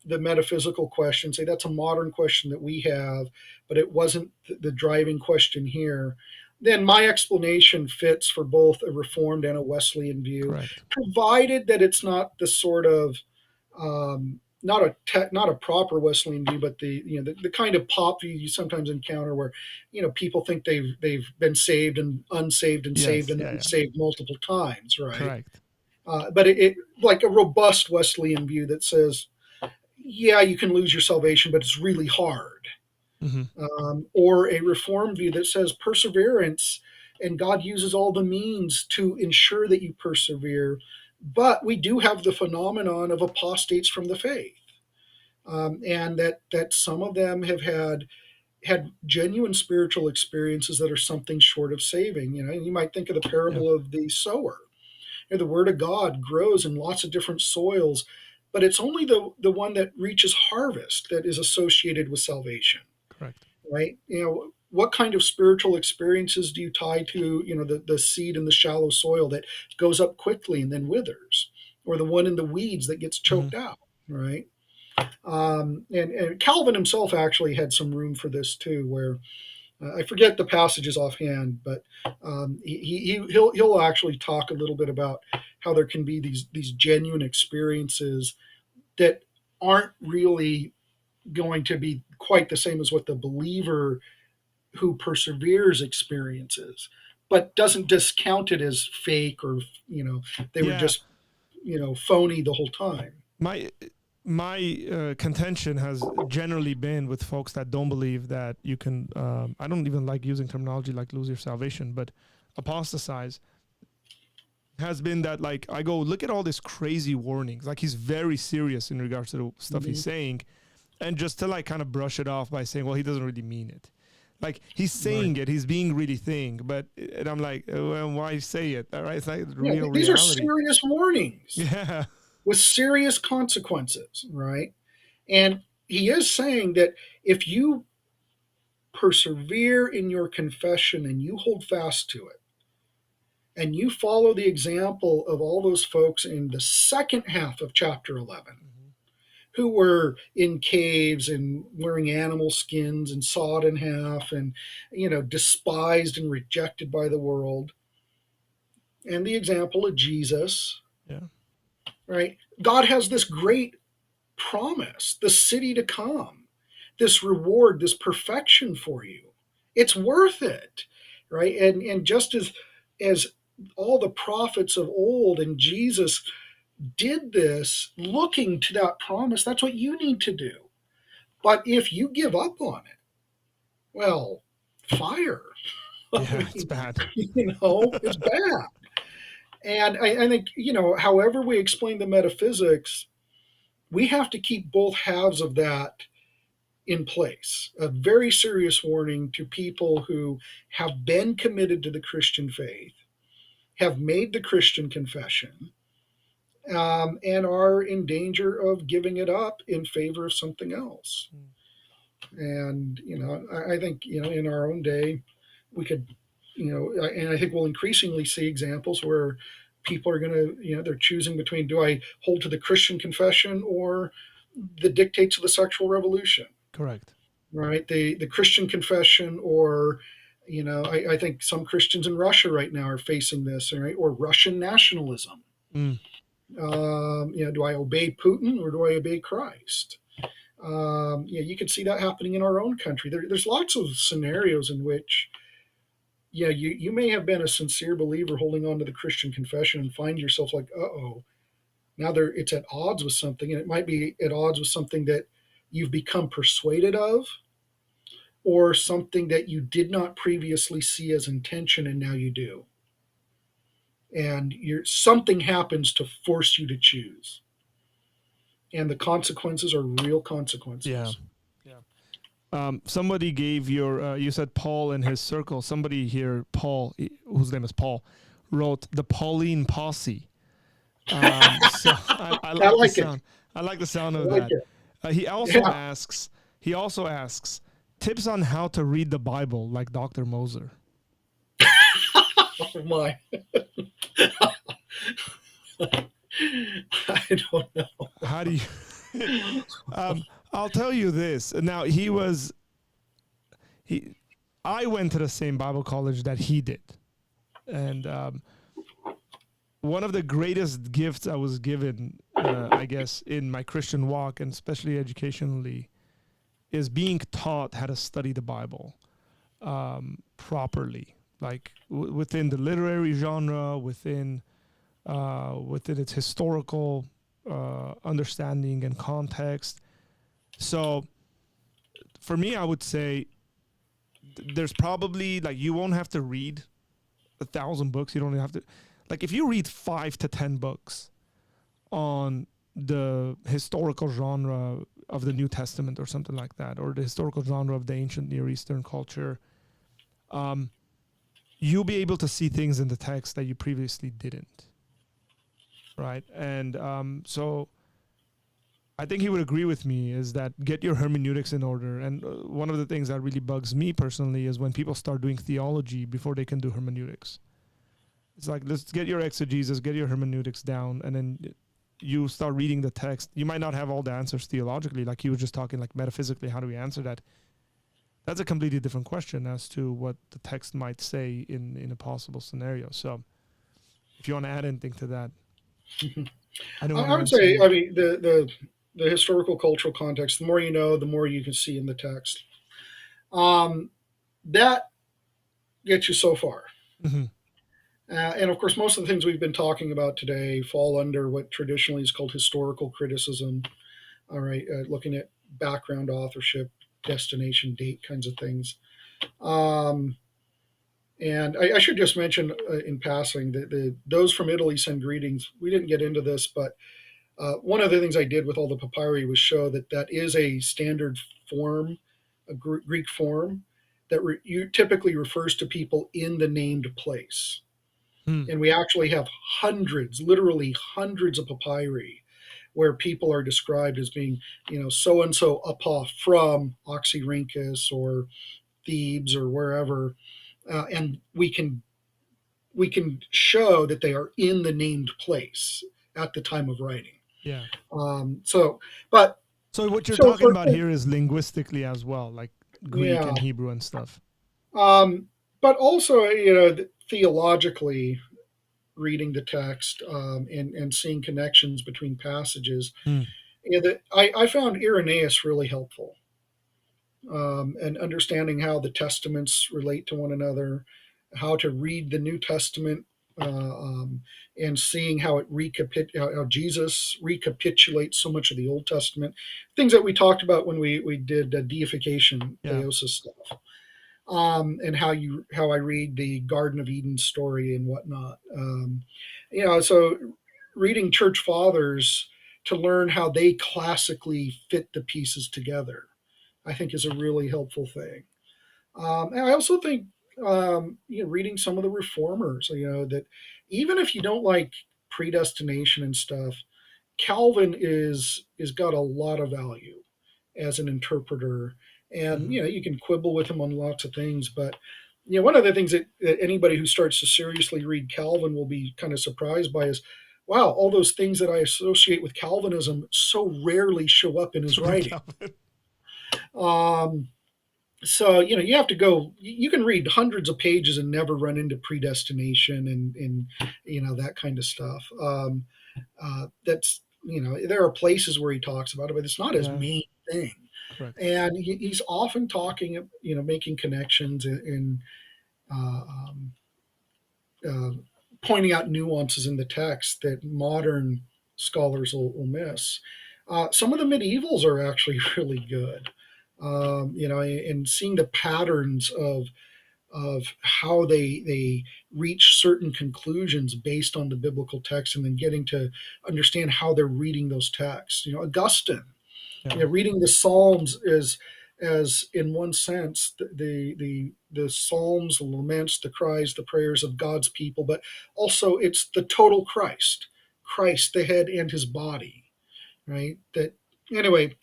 the metaphysical question, say that's a modern question that we have, but it wasn't the driving question here, then my explanation fits for both a Reformed and a Wesleyan view, Correct. provided that it's not the sort of not a proper Wesleyan view, but the kind of pop view you sometimes encounter where people think they've been saved and unsaved and saved Yes. and Yeah. Yeah. unsaved multiple times, right? Correct. But it like a robust Wesleyan view that says, yeah, you can lose your salvation, but it's really hard. Mm-hmm. Or a Reform view that says perseverance, and God uses all the means to ensure that you persevere. But we do have the phenomenon of apostates from the faith, and that some of them have had genuine spiritual experiences that are something short of saving. And you might think of the Yeah. parable of the sower. The word of God grows in lots of different soils. but it's only the one that reaches harvest that is associated with salvation, Correct. right? What kind of spiritual experiences do you tie to, the seed in the shallow soil that goes up quickly and then withers, or the one in the weeds that gets Mm-hmm. choked out, right? And Calvin himself actually had some room for this too, where I forget the passages offhand, but he'll actually talk a little bit about how there can be these genuine experiences that aren't really going to be quite the same as what the believer who perseveres experiences, but doesn't discount it as fake, or they were Yeah. just phony the whole time. My contention has generally been with folks that don't believe that you can. I don't even like using terminology like lose your salvation, but apostatize has been that, like, I go look at all this crazy warnings. Like, he's very serious in regards to the stuff he's saying, and just to like kind of brush it off by saying, well, he doesn't really mean it. Like, he's saying Right. it, he's being really thing, but and I'm like, well, why say it? All right, it's like Yeah, real these are reality. serious warnings Yeah. with serious consequences, right? And he is saying that if you persevere in your confession and you hold fast to it, and you follow the example of all those folks in the second half of chapter 11, Mm-hmm. who were in caves and wearing animal skins and sawed in half, and despised and rejected by the world, and the example of Jesus, Yeah. right? God has this great promise, the city to come, this reward, this perfection for you. It's worth it, right? And just as all the prophets of old and Jesus did this looking to that promise, that's what you need to do. But if you give up on it, well, fire. I Yeah, it's mean, bad. it's bad. And I think, however we explain the metaphysics, we have to keep both halves of that in place. A very serious warning to people who have been committed to the Christian faith, have made the Christian confession, and are in danger of giving it up in favor of something else. Mm. And I think in our own day, we could, and I think we'll increasingly see examples where people are going to, they're choosing between, do I hold to the Christian confession or the dictates of the sexual revolution? Correct. Right? The Christian confession, or I think some Christians in Russia right now are facing this, right? Or Russian nationalism. Mm. Do I obey Putin or do I obey Christ? You can see that happening in our own country. There's lots of scenarios in which, you may have been a sincere believer holding on to the Christian confession and find yourself like, uh-oh, now it's at odds with something, and it might be at odds with something that you've become persuaded of, or something that you did not previously see as intention and now you do. And something happens to force you to choose. And the consequences are real Yeah. consequences. Yeah. Somebody gave you said Paul and his circle. Somebody here, Paul, whose name is Paul, wrote the Pauline posse. So I I like the like it. sound. I like the sound I of like that. it. He also Yeah. asks. He also asks tips on how to read the Bible like Dr. Moser. Oh my. I don't know. How do you? I'll tell you this. Now he. I went to the same Bible college that he did, and one of the greatest gifts I was given, I guess, in my Christian walk, and especially educationally, is being taught how to study the Bible properly, like within the literary genre, within its historical understanding and context. So, for me, I would say there's probably, like, you won't have to read 1,000 books. You don't have to, like, if you read 5 to 10 books on the historical genre of the New Testament or something like that, or the historical genre of the ancient Near Eastern culture, you'll be able to see things in the text that you previously didn't, right? And so I think he would agree with me is that get your hermeneutics in order. And one of the things that really bugs me personally is when people start doing theology before they can do hermeneutics. It's like, let's get your exegesis, get your hermeneutics down, and then you start reading the text. You might not have all the answers theologically, like you were just talking, like metaphysically, how do we answer that? That's a completely different question as to what the text might say in a possible scenario. So if you want to add anything to that, I don't want I to would answer say, you. I mean, the historical cultural context. The more you know, the more you can see in the text. That gets you so far. Mm-hmm. And of course, most of the things we've been talking about today fall under what traditionally is called historical criticism. All right, looking at background, authorship, destination, date kinds of things. Um, and I should just mention in passing that those from Italy send greetings. We didn't get into this, but one of the things I did with all the papyri was show that that is a standard form, a Greek form that you typically refers to people in the named place. Hmm. And we actually have hundreds, literally hundreds of papyri where people are described as being, so and so upon from Oxyrhynchus or Thebes or wherever, and we can show that they are in the named place at the time of writing. Yeah. So, but So what you're so talking for about here is linguistically as well, like Greek yeah, and Hebrew and stuff. but also theologically reading the text and seeing connections between passages. Hmm. I found Irenaeus really helpful, and understanding how the testaments relate to one another, how to read the New Testament, and seeing how how Jesus recapitulates so much of the Old Testament, things that we talked about when we did deification, Yeah. theosis stuff, and how I read the Garden of Eden story and whatnot. So reading church fathers to learn how they classically fit the pieces together, I think is a really helpful thing. And I also think reading some of the reformers, that even if you don't like predestination and stuff, Calvin is got a lot of value as an interpreter. And Mm-hmm. you can quibble with him on lots of things, but one of the things that anybody who starts to seriously read Calvin will be kind of surprised by is, wow, all those things that I associate with Calvinism so rarely show up in his So then writing. Calvin. Um, so you have to go. You can read hundreds of pages and never run into predestination and that kind of stuff. That's there are places where he talks about it, but it's not his Yeah. main thing. Correct. And he's often talking, making connections and uh, um, uh, pointing out nuances in the text that modern scholars will miss. Some of the medievals are actually really good. And seeing the patterns of how they reach certain conclusions based on the biblical text, and then getting to understand how they're reading those texts. Augustine, Yeah. reading the Psalms is as in one sense the Psalms, the laments, the cries, the prayers of God's people, but also it's the total Christ, the head and his body, right? That anyway,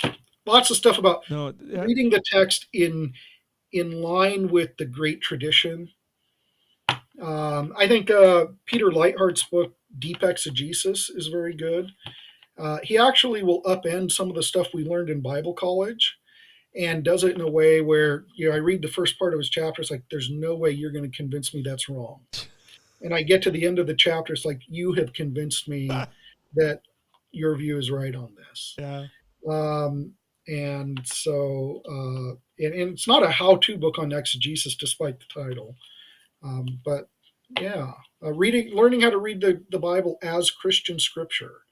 lots of stuff about No. Yeah. reading the text in line with the great tradition. I think Peter Lightheart's book Deep Exegesis is very good. He actually will upend some of the stuff we learned in Bible college and does it in a way where I read the first part of his chapter. It's like, there's no way you're going to convince me that's wrong. And I get to the end of the chapter, it's like, you have convinced me that your view is right on this. Yeah. And so, and it's not a how-to book on exegesis, despite the title. But yeah, learning how to read the Bible as Christian scripture,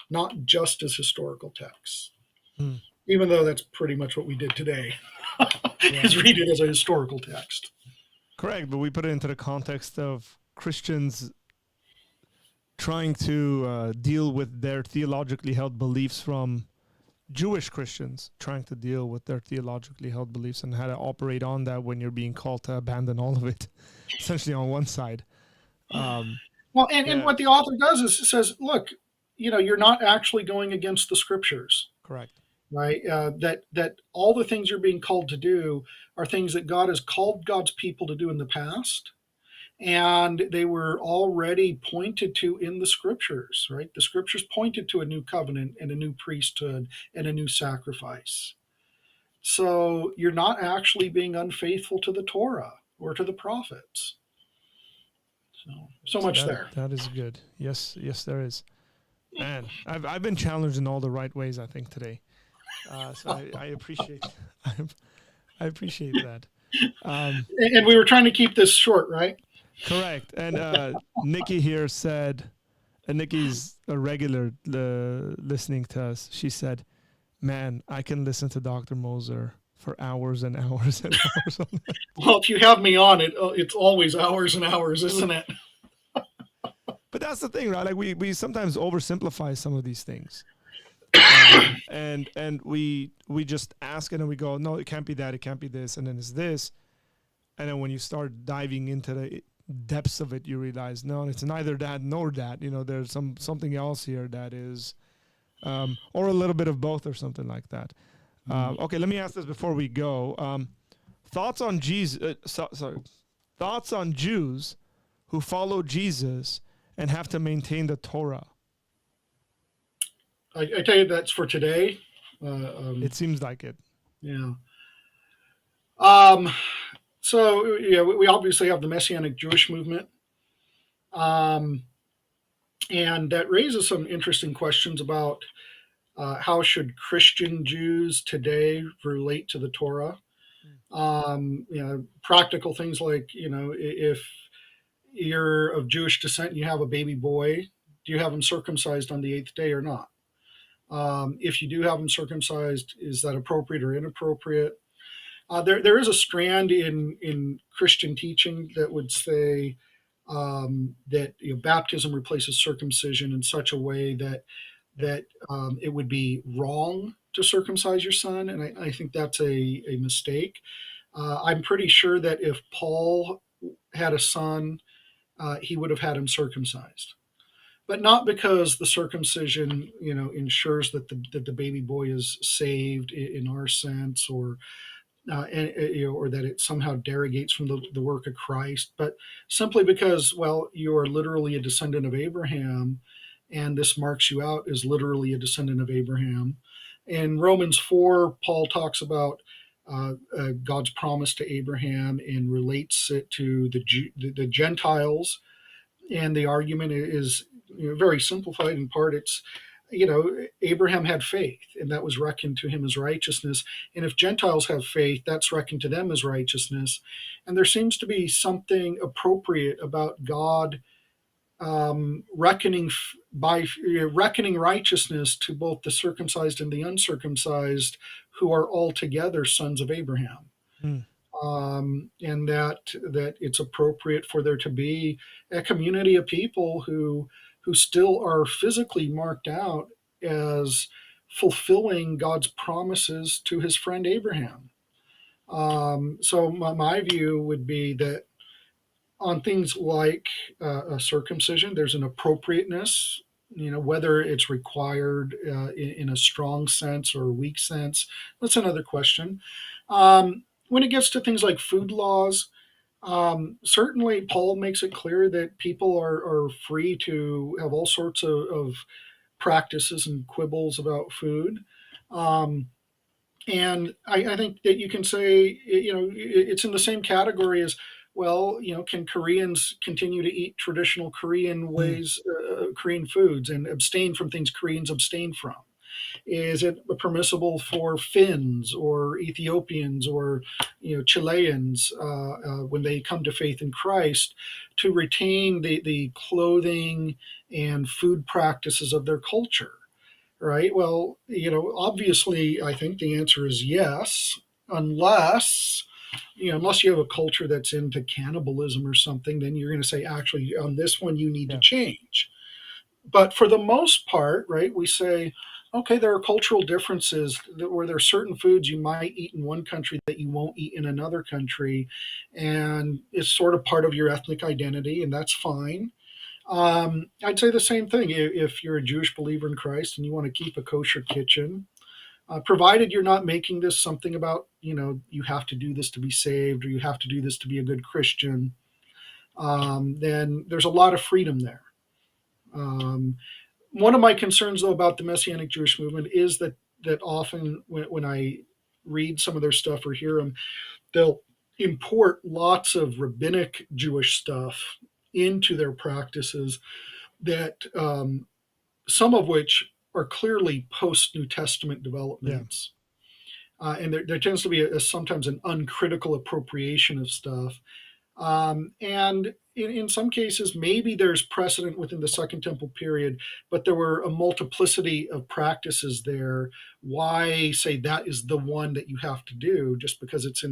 not just as historical texts. Hmm. Even though that's pretty much what we did today, Yeah. is read it as a historical text. Correct, but we put it into the context of Christians trying to deal with their theologically held beliefs from Jewish Christians trying to deal with their theologically held beliefs and how to operate on that when you're being called to abandon all of it, essentially on one side. Well, and Yeah. what the author does is says, look, you're not actually going against the scriptures. Correct. right? That all the things you're being called to do are things that God has called God's people to do in the past, and they were already pointed to in the scriptures, right? The scriptures pointed to a new covenant and a new priesthood and a new sacrifice. So you're not actually being unfaithful to the Torah or to the prophets. So So much that there. that is good. Yes, yes, there is. Man, I've been challenged in all the right ways, I think, today. So I appreciate I appreciate that. Um, And we were trying to keep this short, right? correct. And Nikki here said, and Nikki's a regular listening to us. She said, "Man, I can listen to Dr. Moser for hours and hours and hours on that." Well, if you have me on it, it's always hours and hours, isn't it? But that's the thing, right? Like we sometimes oversimplify some of these things. And we just ask it and we go, no, it can't be that, it can't be this, and then it's this. And then when you start diving into the depths of it, you realize, no, it's neither that nor that. There's something else here that is, or a little bit of both or something like that. Okay, let me ask this before we go. Thoughts on Jesus? Sorry, thoughts on Jews who follow Jesus and have to maintain the Torah. I tell you, that's for today. It seems like it. Yeah. Um, so yeah, we obviously have the Messianic Jewish movement, um, and that raises some interesting questions about how should Christian Jews today relate to the Torah. Practical things like, if you're of Jewish descent and you have a baby boy, do you have him circumcised on the eighth day or not? If you do have him circumcised, is that appropriate or inappropriate? There is a strand in Christian teaching that would say that baptism replaces circumcision in such a way that it would be wrong to circumcise your son, and I think that's a mistake. I'm pretty sure that if Paul had a son, he would have had him circumcised, but not because the circumcision, ensures that the baby boy is saved in our sense, or that it somehow derogates from the work of Christ, but simply because, well, you are literally a descendant of Abraham, and this marks you out as literally a descendant of Abraham. In Romans 4, Paul talks about God's promise to Abraham and relates it to the Gentiles, and the argument is very simplified. In part, it's Abraham had faith, and that was reckoned to him as righteousness. And if Gentiles have faith, that's reckoned to them as righteousness. And there seems to be something appropriate about God reckoning righteousness to both the circumcised and the uncircumcised, who are altogether sons of Abraham. Mm. And that it's appropriate for there to be a community of people who still are physically marked out as fulfilling God's promises to his friend Abraham. So my view would be that on things like a circumcision, there's an appropriateness. Whether it's required in a strong sense or a weak sense, that's another question. When it gets to things like food laws, certainly Paul makes it clear that people are free to have all sorts of practices and quibbles about food. Um, and I think that you can say, it's in the same category as, well, can Koreans continue to eat traditional Korean Mm. ways, Korean foods, and abstain from things Koreans abstain from? Is it permissible for Finns or Ethiopians or Chileans, when they come to faith in Christ, to retain the clothing and food practices of their culture? Right. Well, obviously, I think the answer is yes, unless unless you have a culture that's into cannibalism or something, then you're going to say, actually, on this one, you need to Yeah. change. But for the most part, right, we say, okay, there are cultural differences where there are certain foods you might eat in one country that you won't eat in another country, and it's sort of part of your ethnic identity, and that's fine. I'd say the same thing if you're a Jewish believer in Christ and you want to keep a kosher kitchen. provided you're not making this something about, you have to do this to be saved or you have to do this to be a good Christian, then there's a lot of freedom there. One of my concerns, though, about the Messianic Jewish movement is that often when I read some of their stuff or hear them, they'll import lots of rabbinic Jewish stuff into their practices that some of which are clearly post New Testament Yeah. developments. And there tends to be sometimes an uncritical appropriation of stuff. And in some cases, maybe there's precedent within the Second Temple period, but there were a multiplicity of practices there. Why say that is the one that you have to do just because it's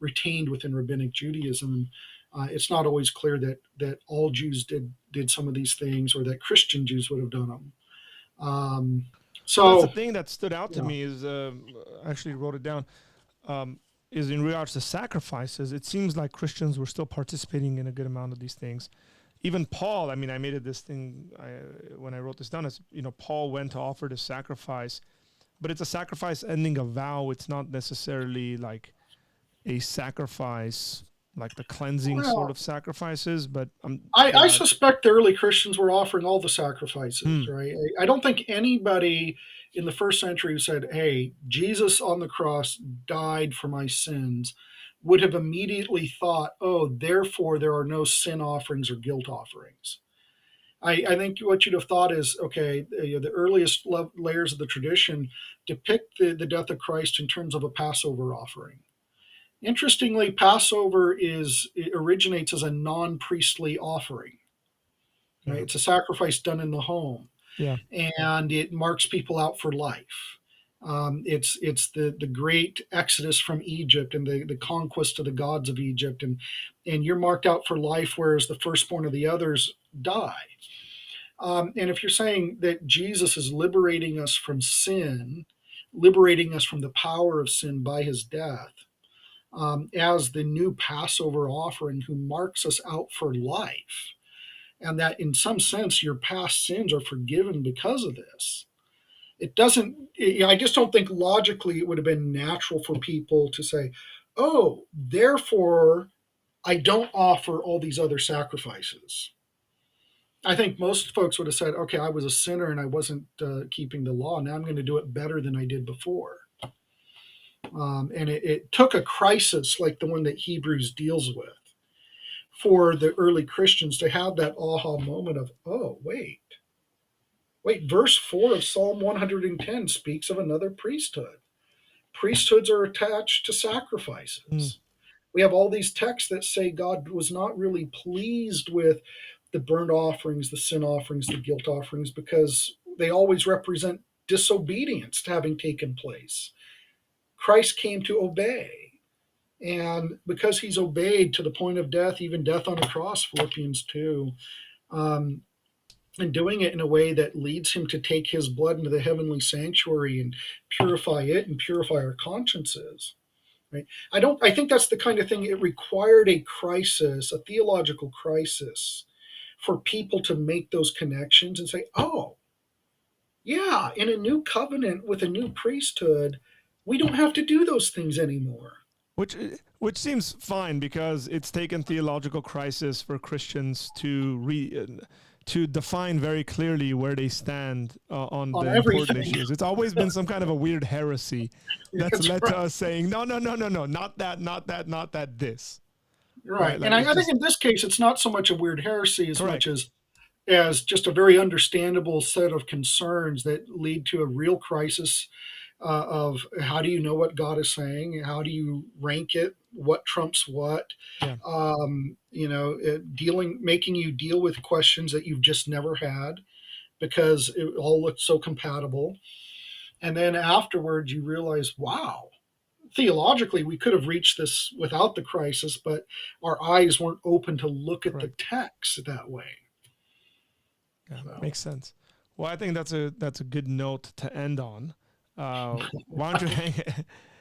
retained within rabbinic Judaism? It's not always clear that all Jews did some of these things, or that Christian Jews would have done them. Well, that's the So thing that stood out to yeah, me is I actually wrote it down. Is in regards to sacrifices. It seems like Christians were still participating in a good amount of these things. Even Paul, I mean, I made it this thing when I wrote this down. Is Paul went to offer the sacrifice, but it's a sacrifice ending a vow. It's not necessarily like a sacrifice, like the cleansing sort well, of sacrifices. But I suspect the early Christians were offering all the sacrifices, hmm, right? I don't think anybody in the first century who said, "Hey, Jesus on the cross died for my sins," would have immediately thought, "Oh, therefore there are no sin offerings or guilt offerings." I think what you'd have thought is, okay, the earliest layers of the tradition depict the death of Christ in terms of a Passover offering. Interestingly, Passover it originates as a non-priestly offering. Right? yeah, It's a sacrifice done in the home, yeah, and it marks people out for life. It's the great exodus from Egypt and the conquest of the gods of Egypt, and you're marked out for life, whereas the firstborn of the others die. And if you're saying that Jesus is liberating us from sin, liberating us from the power of sin by his death, as the new Passover offering, who marks us out for life, and that in some sense your past sins are forgiven because of this. It doesn't, I just don't think logically it would have been natural for people to say, oh, therefore I don't offer all these other sacrifices. I think most folks would have said, okay, I was a sinner and I wasn't keeping the law. Now I'm going to do it better than I did before. And it took a crisis like the one that Hebrews deals with for the early Christians to have that aha moment of, oh, wait, verse 4 of Psalm 110 speaks of another priesthood. Priesthoods are attached to hmm, sacrifices. We have all these texts that say God was not really pleased with the burnt offerings, the sin offerings, the guilt offerings, because they always represent disobedience having taken place. Christ came to obey. And because he's obeyed to the point of death, even death on a cross, Philippians 2, um, and doing it in a way that leads him to take his blood into the heavenly sanctuary and purify it and purify our consciences, right? I think that's the kind of thing. It required a crisis, a theological crisis, for people to make those connections and say, oh, yeah, in a new covenant with a new priesthood, we don't have to do those things anymore. which seems fine because it's taken theological crisis for Christians to define very clearly where they stand on On the important everything. issues. It's always been some kind of a weird heresy that's That's led right. to us saying no, no, no, no, no, not that, not that, not that. This Right. right? And Like it's I think just in this case, it's not so much a weird heresy as much correct. as just a very understandable set of concerns that lead to a real crisis of how do you know what God is saying? How do you rank it? What trumps what? Yeah, Making you deal with questions that you've just never had because it all looked so compatible. And then afterwards, you realize, wow, theologically, we could have reached this without the crisis, but our eyes weren't open to look at the correct. text that way. Yeah, So, makes sense. Well, I think that's a good note to end on. Why don't you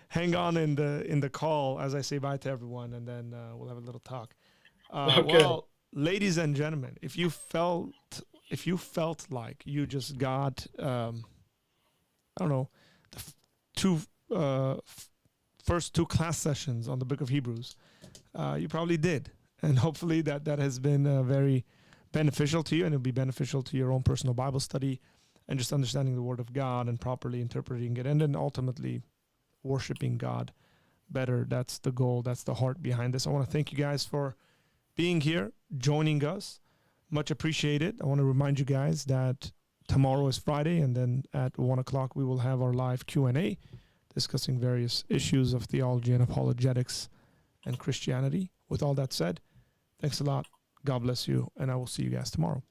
hang on in the call as I say bye to everyone, and then we'll have a little talk. okay. Well, ladies and gentlemen, if you felt like you just got I don't know two first two class sessions on the book of Hebrews. You probably did. And hopefully that has been very beneficial to you, and it'll be beneficial to your own personal Bible study and just understanding the Word of God and properly interpreting it, and then ultimately worshiping God better. That's the goal. That's the heart behind this. I want to thank you guys for being here, joining us. Much appreciated. I want to remind you guys that tomorrow is Friday, and then at 1 o'clock we will have our live Q&A discussing various issues of theology and apologetics and Christianity. With all that said, thanks a lot. God bless you, and I will see you guys tomorrow.